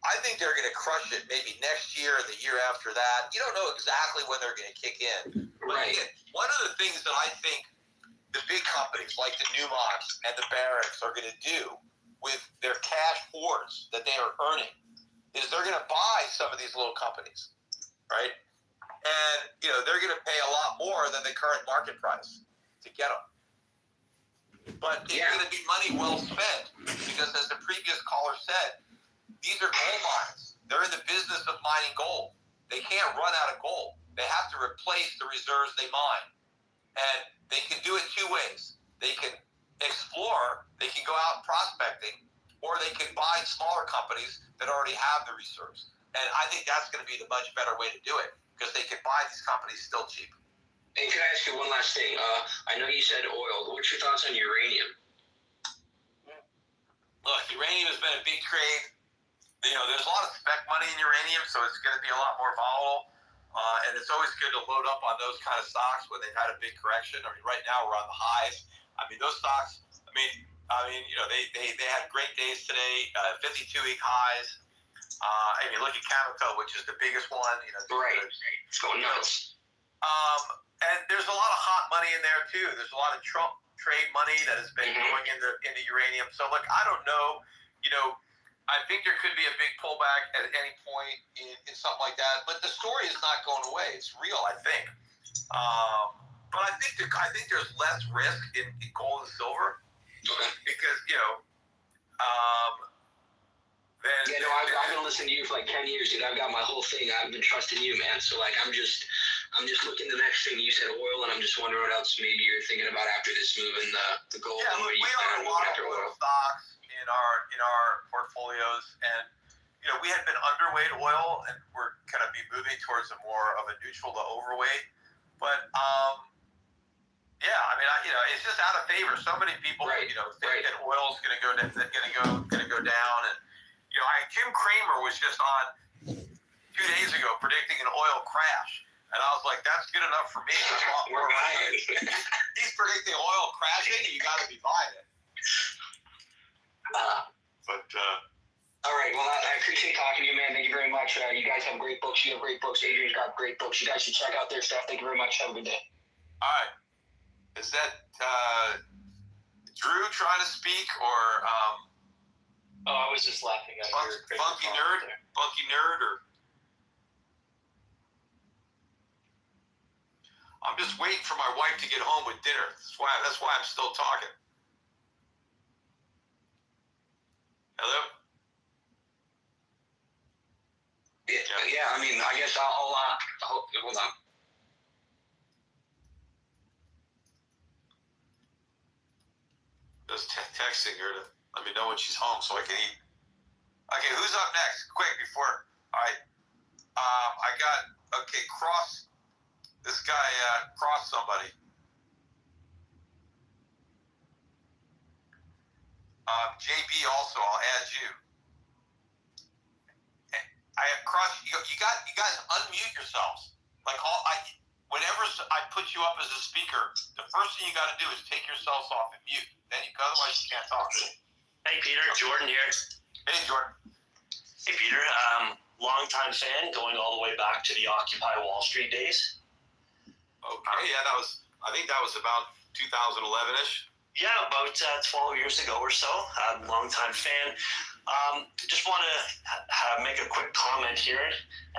I think they're going to crush it maybe next year or the year after that. You don't know exactly when they're going to kick in. But again, one of the things that I think the big companies like the Newmonts and the Barricks are going to do with their cash hoards that they are earning is they're going to buy some of these little companies, right? And, you know, they're going to pay a lot more than the current market price to get them. But it's going to be money well spent because, as the previous caller said, these are gold mines. They're in the business of mining gold. They can't run out of gold. They have to replace the reserves they mine. And they can do it two ways. They can explore, they can go out prospecting, or they can buy smaller companies that already have the reserves. And I think that's going to be the much better way to do it, because they can buy these companies still cheap. And can I ask you one last thing? I know you said oil. What's your thoughts on uranium? Look, uranium has been a big trade. There's a lot of spec money in uranium, so it's going to be a lot more volatile. And it's always good to load up on those kind of stocks when they've had a big correction. I mean, right now we're on the highs. I mean, those stocks. They had great days today. 52-week highs. And you look at Cameco, which is the biggest one. Right. It's going nuts. And there's a lot of hot money in there too. There's a lot of Trump trade money that has been going into uranium. So look, I don't know. I think there could be a big pullback at any point in something like that. But the story is not going away. It's real, I think. But I think there's less risk in gold and silver because I've been listening to you for like 10 years, dude. I've got my whole thing. I've been trusting you, man. So like, I'm just looking the next thing. You said oil, and I'm just wondering what else maybe you're thinking about after this move in the gold. Yeah, look, we own a lot of oil stocks in our portfolios, and we had been underweight oil, and we're going to be moving towards a more of a neutral to overweight. But it's just out of favor. So many people, think that oil's going to go down, and Jim Cramer was just on 2 days ago predicting an oil crash, and I was like, that's good enough for me. We're buying. He's predicting oil crashing, and you got to be buying it. All right. Well, I appreciate talking to you, man. Thank you very much. You guys have great books. You have great books. Adrian's got great books. You guys should check out their stuff. Thank you very much. Have a good day. All right. Is that Drew trying to speak, or I was just laughing at your Funky Nerd, or I'm just waiting for my wife to get home with dinner. That's why I'm still talking. Hello? Yeah. I mean, I guess I'll hold on. Just texting her to let me know when she's home so I can eat. Okay, who's up next? Quick, before. All right. Cross. This guy, cross somebody. JB also, I'll add you. I have cross. You guys unmute yourselves. Whenever I put you up as a speaker, the first thing you got to do is take yourselves off and mute. Otherwise you can't talk. Hey Peter, Jordan here. Hey Jordan. Hey Peter, longtime fan, going all the way back to the Occupy Wall Street days. Okay, I think that was about 2011-ish. Yeah, about 12 years ago or so. Longtime fan. Just want to make a quick comment here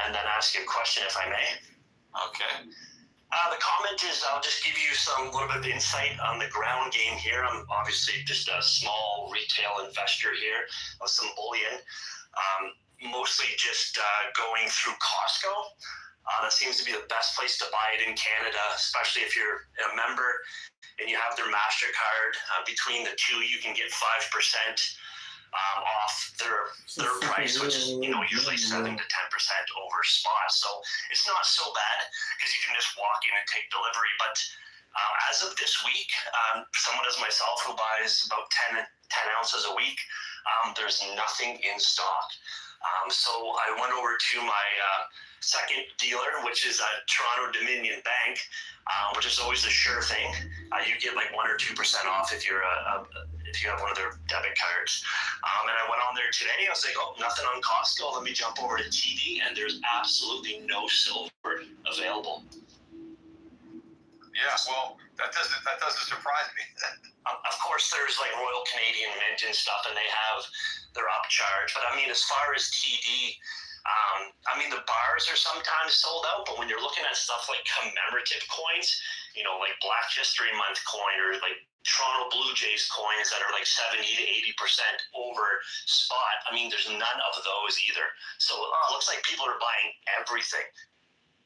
and then ask you a question if I may. Okay. The comment is I'll just give you some little bit of insight on the ground game here. I'm obviously just a small retail investor here of some bullion, mostly just going through Costco. That seems to be the best place to buy it in Canada, especially if you're a member and you have their MasterCard. Between the two, you can get 5% off their price, which is usually 7 to 10% over spot. So it's not so bad because you can just walk in and take delivery. But as of this week, someone as myself who buys about 10 ounces a week, there's nothing in stock. So I went over to my second dealer, which is Toronto Dominion Bank, which is always a sure thing. You get like 1 or 2% off if you're if you have one of their debit cards. And I went on there today. I was like, oh, nothing on Costco. Let me jump over to TD, and there's absolutely no silver available. Yeah, well, that doesn't surprise me. Of course, there's like Royal Canadian Mint and stuff, and they have their upcharge. But I mean, as far as TD, the bars are sometimes sold out, but when you're looking at stuff like commemorative coins, like Black History Month coin or like Toronto Blue Jays coins that are like 70 to 80% over spot, there's none of those either. So it looks like people are buying everything.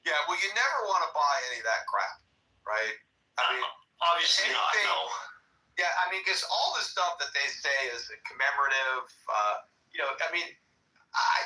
Yeah, well, you never want to buy any of that crap, right? I mean, obviously not. anything- No. Yeah, I mean, because all the stuff that they say is commemorative. I mean,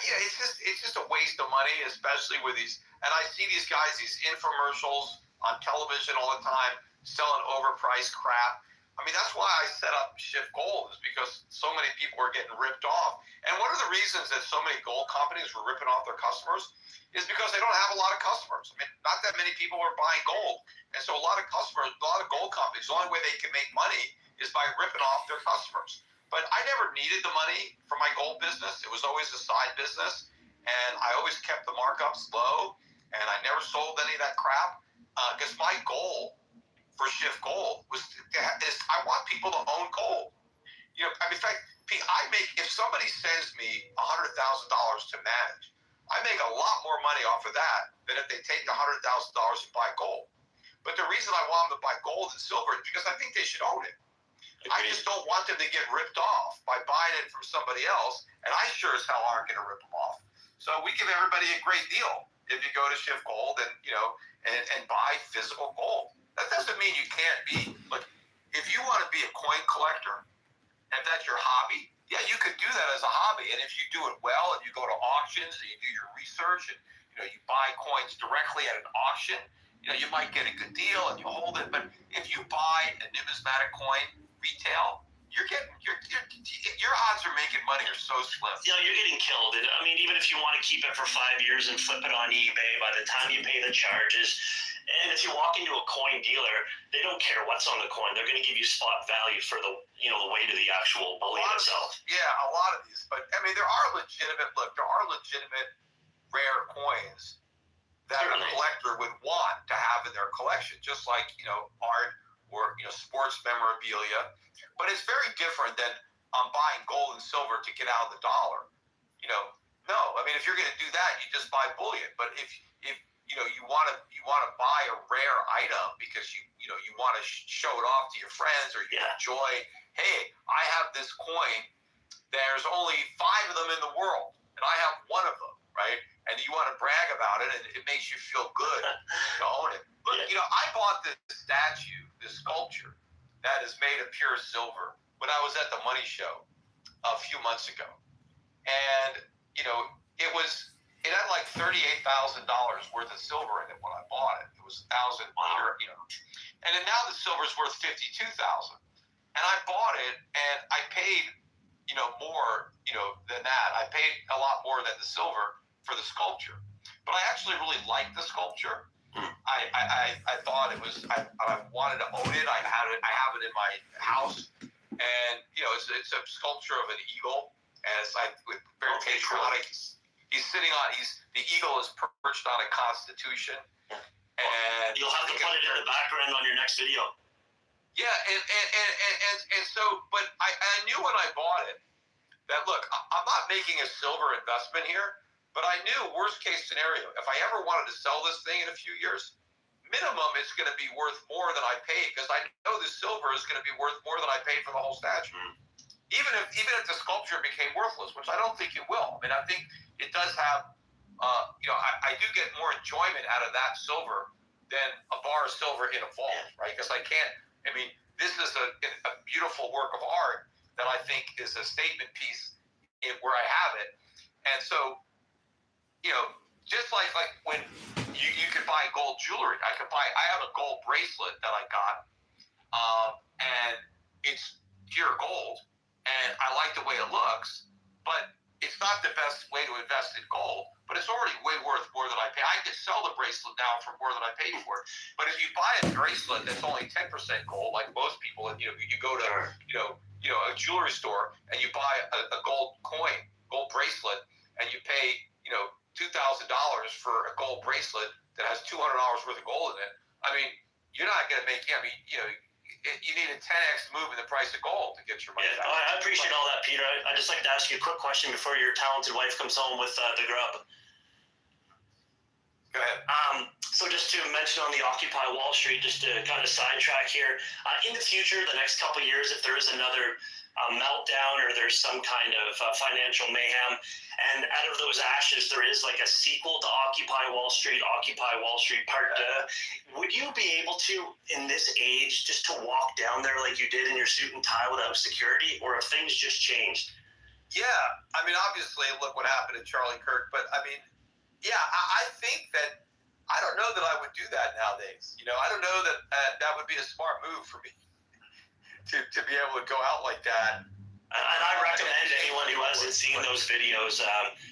it's just a waste of money, especially with these. And I see these guys, these infomercials on television all the time, selling overpriced crap. I mean, that's why I set up Shift Gold, is because so many people were getting ripped off. And one of the reasons that so many gold companies were ripping off their customers is because they don't have a lot of customers. I mean, not that many people are buying gold. And so a lot of customers, a lot of gold companies, the only way they can make money is by ripping off their customers. But I never needed the money for my gold business. It was always a side business. And I always kept the markups low. And I never sold any of that crap. Because my goal for Shift Gold is I want people to own gold. I mean, in fact, Pete, if somebody sends me $100,000 to manage, I make a lot more money off of that than if they take the $100,000 and buy gold. But the reason I want them to buy gold and silver is because I think they should own it. I just don't want them to get ripped off by buying it from somebody else, and I sure as hell aren't going to rip them off. So we give everybody a great deal if you go to Shift Gold and buy physical gold. That doesn't mean you can't be. Look, if you want to be a coin collector, if that's your hobby, yeah, you could do that as a hobby. And if you do it well, and you go to auctions and you do your research, and you buy coins directly at an auction, you might get a good deal and you hold it. But if you buy a numismatic coin retail, your odds of making money are so slim. You're getting killed. I mean, even if you want to keep it for 5 years and flip it on eBay, by the time you pay the charges. And if you walk into a coin dealer, they don't care what's on the coin. They're going to give you spot value for the weight of the actual bullion itself. Yeah, a lot of these. But I mean, there are legitimate rare coins that a collector would want to have in their collection, just like art or sports memorabilia. But it's very different than buying gold and silver to get out of the dollar. No. I mean, if you're going to do that, you just buy bullion. But if you want to buy a rare item because you want to show it off to your friends, or you enjoy, hey, I have this coin. There's only 5 of them in the world, and I have one of them, right? And you want to brag about it, and it makes you feel good to own it. Look, I bought this statue, this sculpture that is made of pure silver when I was at the Money Show a few months ago, and it had like $38,000 worth of silver in it when I bought it. It was $1,000 pure, and then now the silver's worth $52,000, and I bought it, and I paid more than that. I paid a lot more than the silver for the sculpture, but I actually really liked the sculpture. I thought it was. I wanted to own it. I have it in my house, and it's a sculpture of an eagle, and it's like very patriotic. He's sitting on. The eagle is perched on a constitution, and you'll have to put it in the background on your next video. Yeah, and so, but I knew when I bought it that, look, I'm not making a silver investment here, but I knew worst case scenario, if I ever wanted to sell this thing in a few years, minimum it's going to be worth more than I paid, because I know the silver is going to be worth more than I paid for the whole statue. Even if the sculpture became worthless, which I don't think it will. I mean, I think it does have, I do get more enjoyment out of that silver than a bar of silver in a vault, right? Because this is a beautiful work of art that I think is a statement piece where I have it. And so, just like when you could buy gold jewelry, I have a gold bracelet that I got, and it's pure gold, and I like the way it looks, but it's not the best way to invest in gold, but it's already way worth more than I pay. I could sell the bracelet now for more than I paid for it. But if you buy a bracelet that's only 10% gold, like most people, you go to a jewelry store and you buy a gold coin, gold bracelet, and you pay $2,000 for a gold bracelet that has $200 worth of gold in it. I mean, you're not going to make. You need a 10x move in the price of gold to get your money back. I appreciate all that, Peter. I'd just like to ask you a quick question before your talented wife comes home with the grub. Go ahead. So just to mention on the Occupy Wall Street, just to kind of sidetrack here, in the future, the next couple of years, if there is another meltdown or there's some kind of financial mayhem. And out of those ashes, there is like a sequel to Occupy Wall Street Part 2. Would you be able to, in this age, just to walk down there like you did in your suit and tie without security, or have things just changed? Yeah, I mean, obviously, look what happened to Charlie Kirk, but I mean, yeah, I think that I don't know that I would do that nowadays. You know, I don't know that that would be a smart move for me to be able to go out like that. And I recommend anyone who hasn't seen those videos,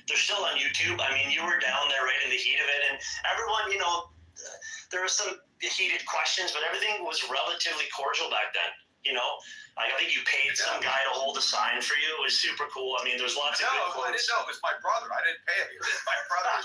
they're still on YouTube. I mean, you were down there right in the heat of it, and everyone, you know, there were some heated questions, but everything was relatively cordial back then. You know, I think you paid some guy to hold a sign for you. It was super cool. I mean, there's lots of good quotes. I didn't know it was my brother. I didn't pay him. It was my brother.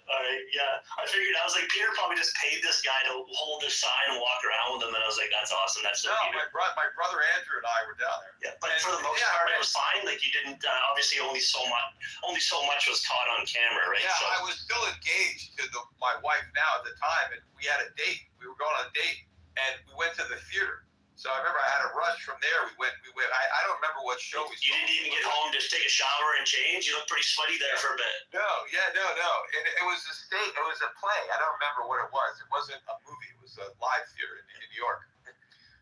All right, yeah. I figured, I was like, Peter probably just paid this guy to hold the sign and walk around with him, and I was like, that's awesome. That's so Peter. My brother Andrew and I were down there. Yeah, but for the most part, it was fine. Like, you didn't obviously only so much was caught on camera, right? Yeah, so, I was still engaged to my wife now at the time, and we had a date. We were going on a date, and we went to the theater. So I remember I had a rush from there. We went. I don't remember what show we saw. You didn't even get home to take a shower and change? You looked pretty sweaty there for a bit. No. And it was it was a play. I don't remember what it was. It wasn't a movie. It was a live theater in New York.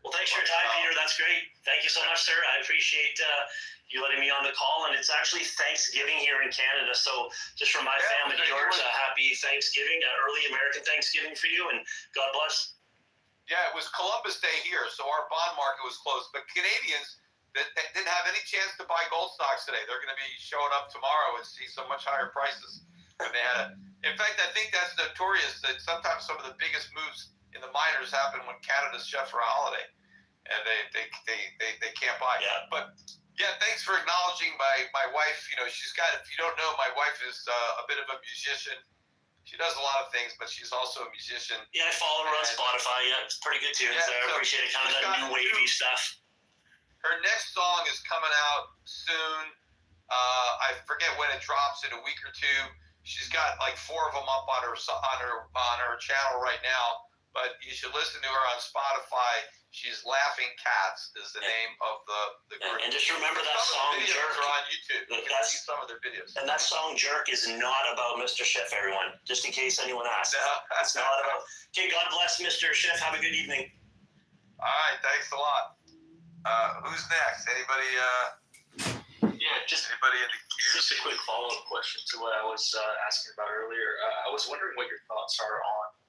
Well, thanks for your time, Peter. That's great. Thank you so much, sir. I appreciate you letting me on the call. And it's actually Thanksgiving here in Canada. So just from my family to yours, happy Thanksgiving, early American Thanksgiving for you. And God bless. Yeah, it was Columbus Day here, so our bond market was closed. But Canadians that didn't have any chance to buy gold stocks today. They're going to be showing up tomorrow and see so much higher prices than they had. In fact, I think that's notorious that sometimes some of the biggest moves in the miners happen when Canada's shut for a holiday, and they can't buy. Yeah. But yeah, thanks for acknowledging my wife. You know, she's got. If you don't know, my wife is a bit of a musician. She does a lot of things, but she's also a musician. Yeah, I follow her on Spotify. Yeah, it's pretty good tunes there. I appreciate it. Kind of that new wavy stuff. Her next song is coming out soon. I forget when it drops, in a week or two. She's got like 4 of them up on her channel right now. But you should listen to her on Spotify. She's Laughing Cats is the name of the group. And just remember that song Jerk. Some of the videos are on YouTube. You can see some of their videos. And that song Jerk is not about Mr. Schiff, everyone. Just in case anyone asks. No. It's not about. Okay, God bless Mr. Schiff. Have a good evening. All right, thanks a lot. Who's next? Anybody? Anybody in the queue? Just a quick follow-up question to what I was asking about earlier. I was wondering what your thoughts are on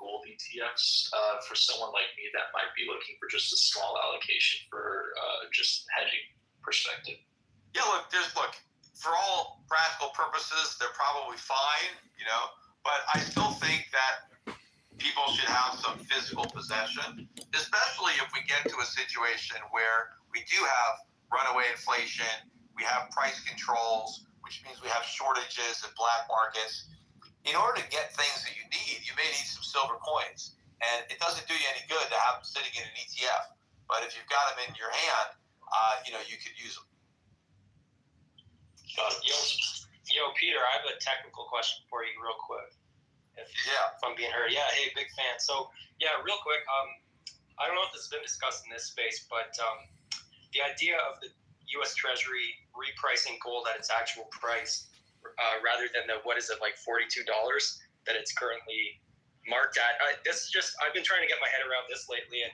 gold ETFs for someone like me that might be looking for just a small allocation for just hedging perspective. Yeah, look, for all practical purposes, they're probably fine, you know, but I still think that people should have some physical possession, especially if we get to a situation where we do have runaway inflation, we have price controls, which means we have shortages and black markets. In order to get things that you need, you may need some silver coins. And it doesn't do you any good to have them sitting in an ETF. But if you've got them in your hand, you could use them. Yo, Peter, I have a technical question for you real quick. If I'm being heard. Yeah, hey, big fan. So, yeah, real quick, I don't know if this has been discussed in this space, but the idea of the U.S. Treasury repricing gold at its actual price rather than the, what is it, like $42 that it's currently marked at. I've been trying to get my head around this lately, and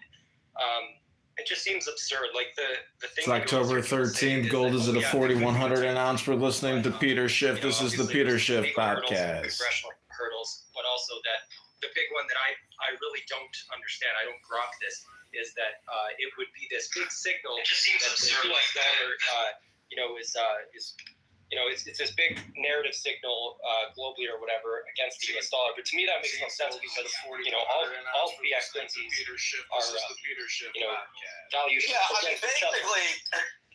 it just seems absurd. Like the thing. It's October 13th. Gold is at a 4,100 an ounce. We're listening to Peter Schiff. This is the Peter Schiff podcast. Congressional hurdles, but also that the big one that I really don't understand. I don't grok this. Is that it would be this big signal. It just seems absurd. The US dollar, it's this big narrative signal globally or whatever against the US dollar. But to me, that makes no sense because all fiat currencies are valued. Yeah, I mean, basically,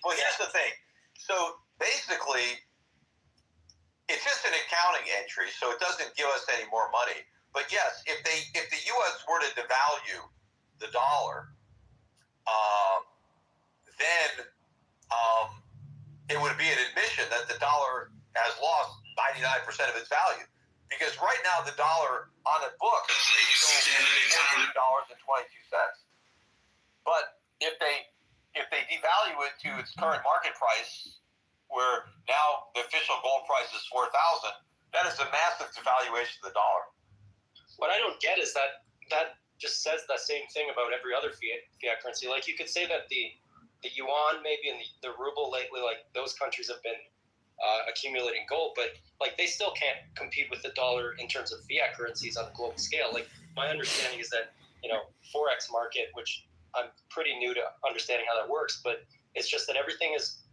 well, here's the thing. So basically, it's just an accounting entry, so it doesn't give us any more money. But yes, if the U.S. were to devalue the dollar, then it would be an admission that the dollar has lost 99% of its value. Because right now the dollar on the book is $14.22. But if they they devalue it to its current market price, where now the official gold price is 4,000, that is a massive devaluation of the dollar. What I don't get is that just says the same thing about every other fiat currency. Like you could say that the yuan maybe and the ruble lately, like those countries have been accumulating gold, but like they still can't compete with the dollar in terms of fiat currencies on a global scale. Like my understanding is that, Forex market, which I'm pretty new to understanding how that works, but it's just that everything is,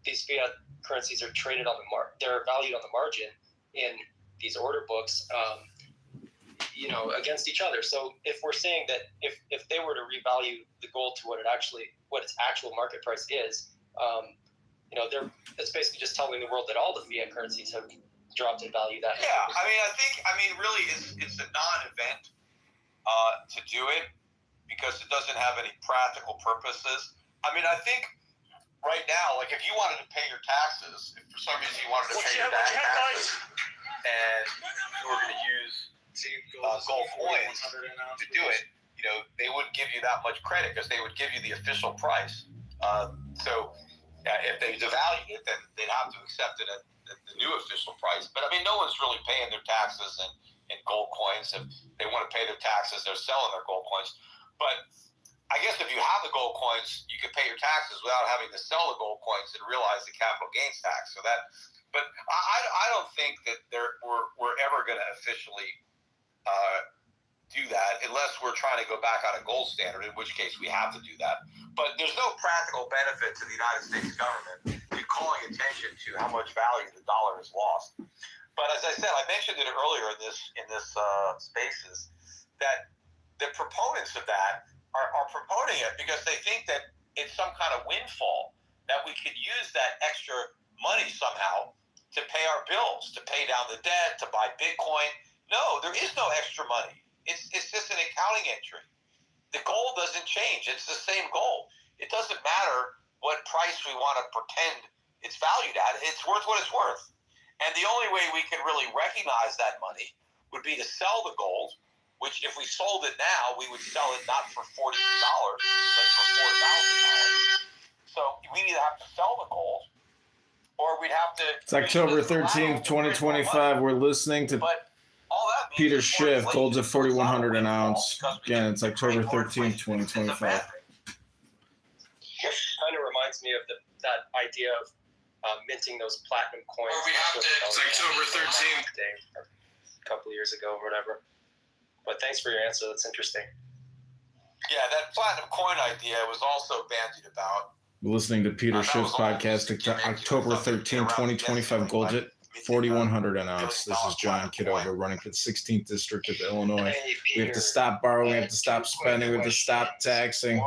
these fiat currencies are traded on they're valued on the margin in these order books, against each other. So if we're saying that if they were to revalue the gold to what its actual market price is, it's basically just telling the world that all the fiat currencies have dropped in value. That Really, it's a non-event to do it because it doesn't have any practical purposes. I think right now, like if you wanted to pay your taxes, if for some reason you wanted to pay your taxes, and you were going to use gold coins to do it, they wouldn't give you that much credit because they would give you the official price. If they devalued it, then they'd have to accept it at the new official price. But no one's really paying their taxes in gold coins. If they want to pay their taxes, they're selling their gold coins. But I guess if you have the gold coins, you can pay your taxes without having to sell the gold coins and realize the capital gains tax. But I don't think that we're ever going to officially do that unless we're trying to go back on a gold standard, in which case we have to do that. But there's no practical benefit to the United States government in calling attention to how much value the dollar has lost. But as I said, I mentioned it earlier in this spaces, that the proponents of that are promoting it because they think that it's some kind of windfall, that we could use that extra money somehow to pay our bills, to pay down the debt, to buy Bitcoin. No, there is no extra money. It's just an accounting entry. The gold doesn't change. It's the same gold. It doesn't matter what price we want to pretend it's valued at. It's worth what it's worth. And the only way we can really recognize that money would be to sell the gold, which if we sold it now, we would sell it not for $42, but for $4,000. So we either have to sell the gold, or we'd have to... It's October 13th, 2025. We're listening to Peter Schiff. Gold's at 4,100 an ounce. Again, it's October 13th, 2025. Kind of reminds me of that idea of minting those platinum coins. It's October 13th. A couple of years ago or whatever. But thanks for your answer. That's interesting. Yeah, that platinum coin idea was also bandied about. We're listening to Peter Schiff's podcast, October 13th, 2025. Gold's at 4,100 an ounce. This is John Kitover running for the 16th District of Illinois. We have to stop borrowing. We have to stop spending. We have to stop taxing.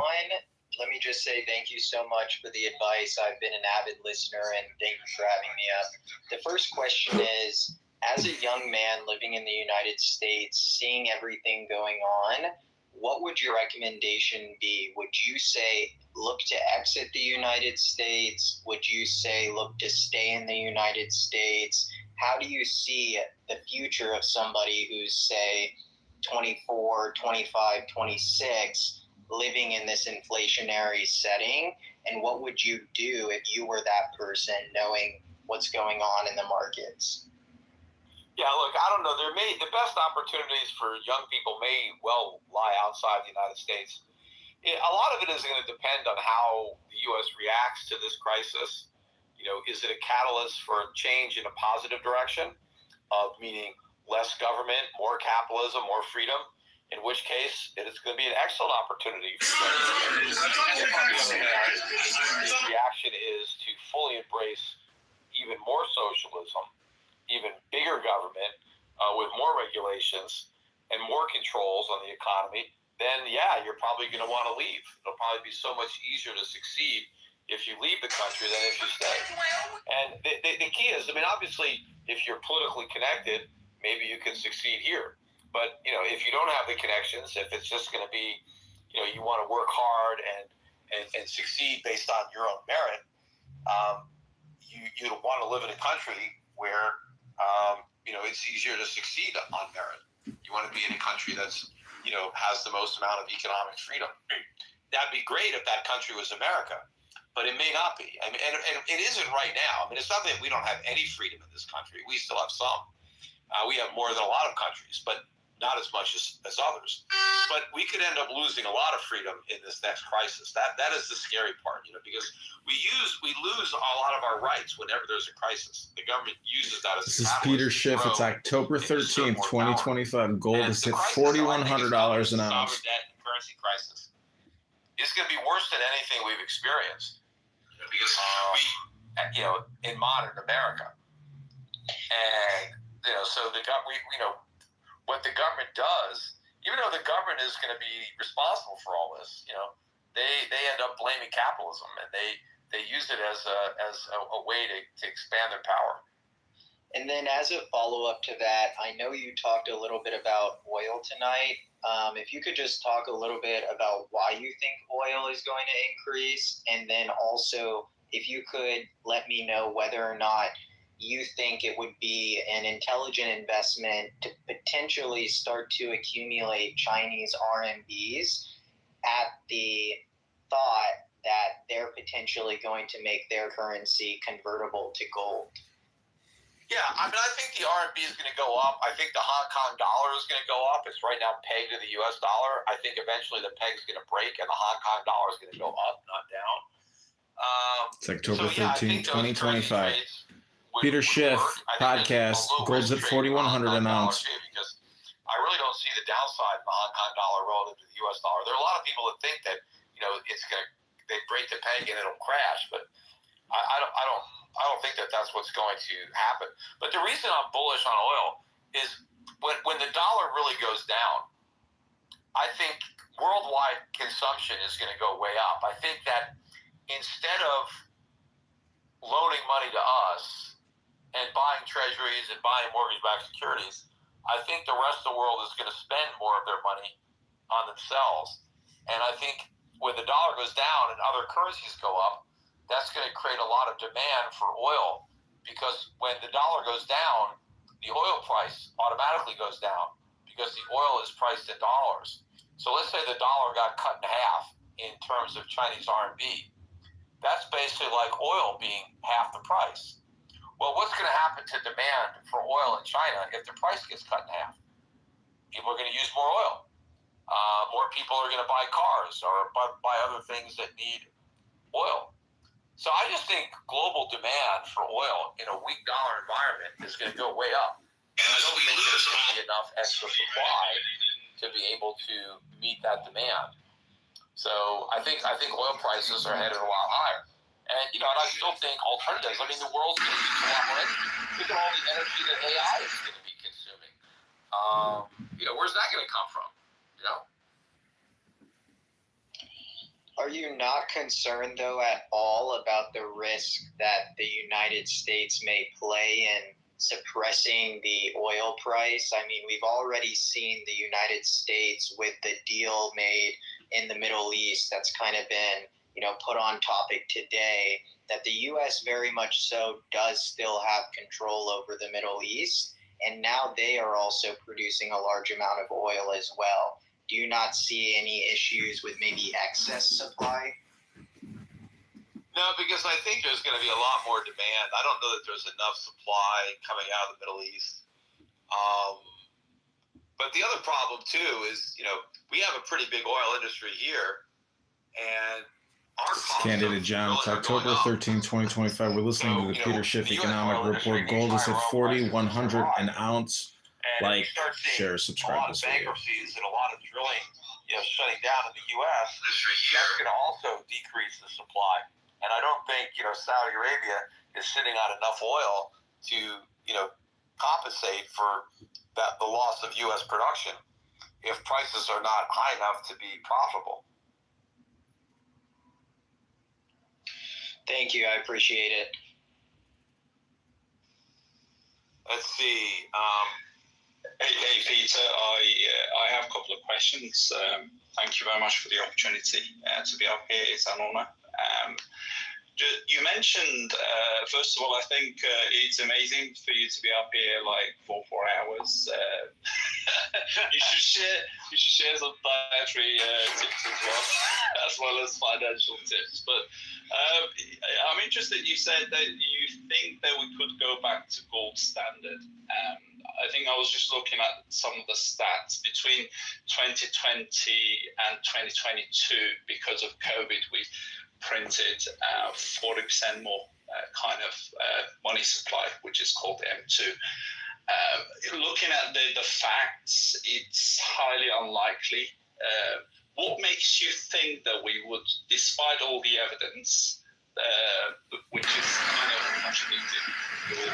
Let me just say thank you so much for the advice. I've been an avid listener, and thank you for having me up. The first question is, as a young man living in the United States, seeing everything going on, what would your recommendation be? Would you say look to exit the United States? Would you say look to stay in the United States? How do you see the future of somebody who's, say, 24, 25, 26, living in this inflationary setting? And what would you do if you were that person, knowing what's going on in the markets? Yeah, look, I don't know. The best opportunities for young people may well lie outside the United States. A lot of it is going to depend on how the U.S. reacts to this crisis. Is it a catalyst for a change in a positive direction, meaning less government, more capitalism, more freedom? In which case, it is going to be an excellent opportunity. The reaction is to fully embrace even more socialism, even bigger government, with more regulations and more controls on the economy, then yeah, you're probably going to want to leave. It'll probably be so much easier to succeed if you leave the country than if you stay. And the key is, obviously, if you're politically connected, maybe you can succeed here. But, if you don't have the connections, if it's just going to be, you want to work hard and succeed based on your own merit, you want to live in a country where, it's easier to succeed on merit. You want to be in a country that's, has the most amount of economic freedom. That'd be great if that country was America. but it may not be. I mean, and it isn't right now. I mean, it's not that we don't have any freedom in this country. We still have some. We have more than a lot of countries, but not as much as others. But we could end up losing a lot of freedom in this next crisis. That is the scary part, because we lose a lot of our rights whenever there's a crisis. The government uses that as This is Peter Schiff. It's October 13th, 2025. Gold has hit $4,100 an ounce. Sovereign debt and currency crisis. It's going to be worse than anything we've experienced, because in modern America, and so what the government does, even though the government is going to be responsible for all this, they end up blaming capitalism, and they use it as a way to expand their power. And then as a follow-up to that, I know you talked a little bit about oil tonight. If you could just talk a little bit about why you think oil is going to increase, and then also if you could let me know whether or not you think it would be an intelligent investment to potentially start to accumulate Chinese RMBs at the thought that they're potentially going to make their currency convertible to gold. Yeah, I mean, I think the RMB is going to go up. I think the Hong Kong dollar is going to go up. It's right now pegged to the U.S. dollar. I think eventually the peg is going to break and the Hong Kong dollar is going to go up, not down. It's October 13th, 2025. Peter Schiff, podcast. Gold's at $4,100 an ounce. Because I really don't see the downside of the Hong Kong dollar relative to the U.S. dollar. There are a lot of people that think that they break the peg and it'll crash, but I don't think that that's what's going to happen. But the reason I'm bullish on oil is when the dollar really goes down, I think worldwide consumption is going to go way up. I think that instead of loaning money to us and buying treasuries and buying mortgage-backed securities, I think the rest of the world is going to spend more of their money on themselves. And I think when the dollar goes down and other currencies go up, that's going to create a lot of demand for oil, because when the dollar goes down, the oil price automatically goes down because the oil is priced in dollars. So let's say the dollar got cut in half in terms of Chinese RMB. That's basically like oil being half the price. Well, what's going to happen to demand for oil in China if the price gets cut in half? People are going to use more oil. More people are going to buy cars or buy other things that need oil. So I just think global demand for oil in a weak dollar environment is going to go way up. And I don't think there's going to be enough extra supply to be able to meet that demand. So I think oil prices are headed a lot higher. And, and I still think alternatives. I mean, the world's going to use a lot more energy. Look at all the energy that AI is going to be consuming. Where's that going to come from? Are you not concerned, though, at all about the risk that the United States may play in suppressing the oil price? I mean, we've already seen the United States with the deal made in the Middle East that's kind of been, put on topic today, that the U.S. very much so does still have control over the Middle East, and now they are also producing a large amount of oil as well. Do you not see any issues with maybe excess supply? No, because I think there's going to be a lot more demand. I don't know that there's enough supply coming out of the Middle East. But the other problem, too, is, we have a pretty big oil industry here, and our costs Candidate John, it's October 13, 2025. We're listening to the Peter Schiff Economic Report. Gold is at $4,100 an ounce. Like, share, subscribe to this video. Bankruptcies and a lot of drilling, shutting down in the U.S. That's going to also decrease the supply. And I don't think, Saudi Arabia is sitting on enough oil to, compensate for the loss of U.S. production if prices are not high enough to be profitable. Thank you. I appreciate it. Let's see. Hey Peter, I have a couple of questions. Thank you very much for the opportunity to be up here. It's an honor. You mentioned, first of all, I think it's amazing for you to be up here like for 4 hours. You should share some dietary tips as well as financial tips. But I'm interested. You said that you think that we could go back to gold standard. I think I was just looking at some of the stats between 2020 and 2022 because of COVID. We printed 40% more kind of money supply, which is called M2. Looking at the facts, it's highly unlikely. What makes you think that we would, despite all the evidence, which is kind of contradicting your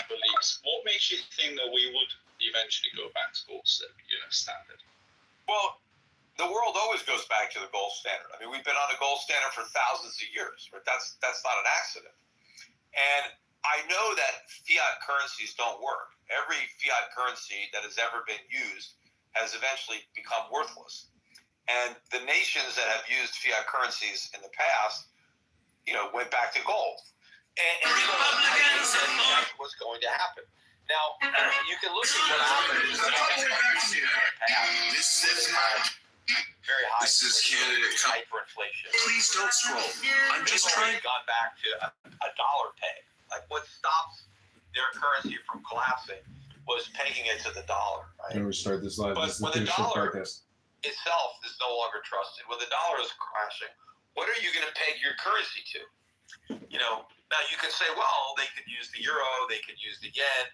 beliefs, what makes you think that we would eventually go back to gold standard? Well, the world always goes back to the gold standard. I mean, we've been on the gold standard for thousands of years. Right? That's not an accident. And I know that fiat currencies don't work. Every fiat currency that has ever been used has eventually become worthless. And the nations that have used fiat currencies in the past, went back to gold. And so I think that's what's going to happen. Now, you can look at what happened in the past. Very high. This is candidate hyperinflation. Please don't scroll. I'm just trying. Gone back to a dollar peg. Like what stops their currency from collapsing was pegging it to the dollar. Right? Can we start this live? But This is when the the dollar podcast. itself is no longer trusted, when the dollar is crashing, what are you going to peg your currency to? Now you could say, well, they could use the euro, they could use the yen.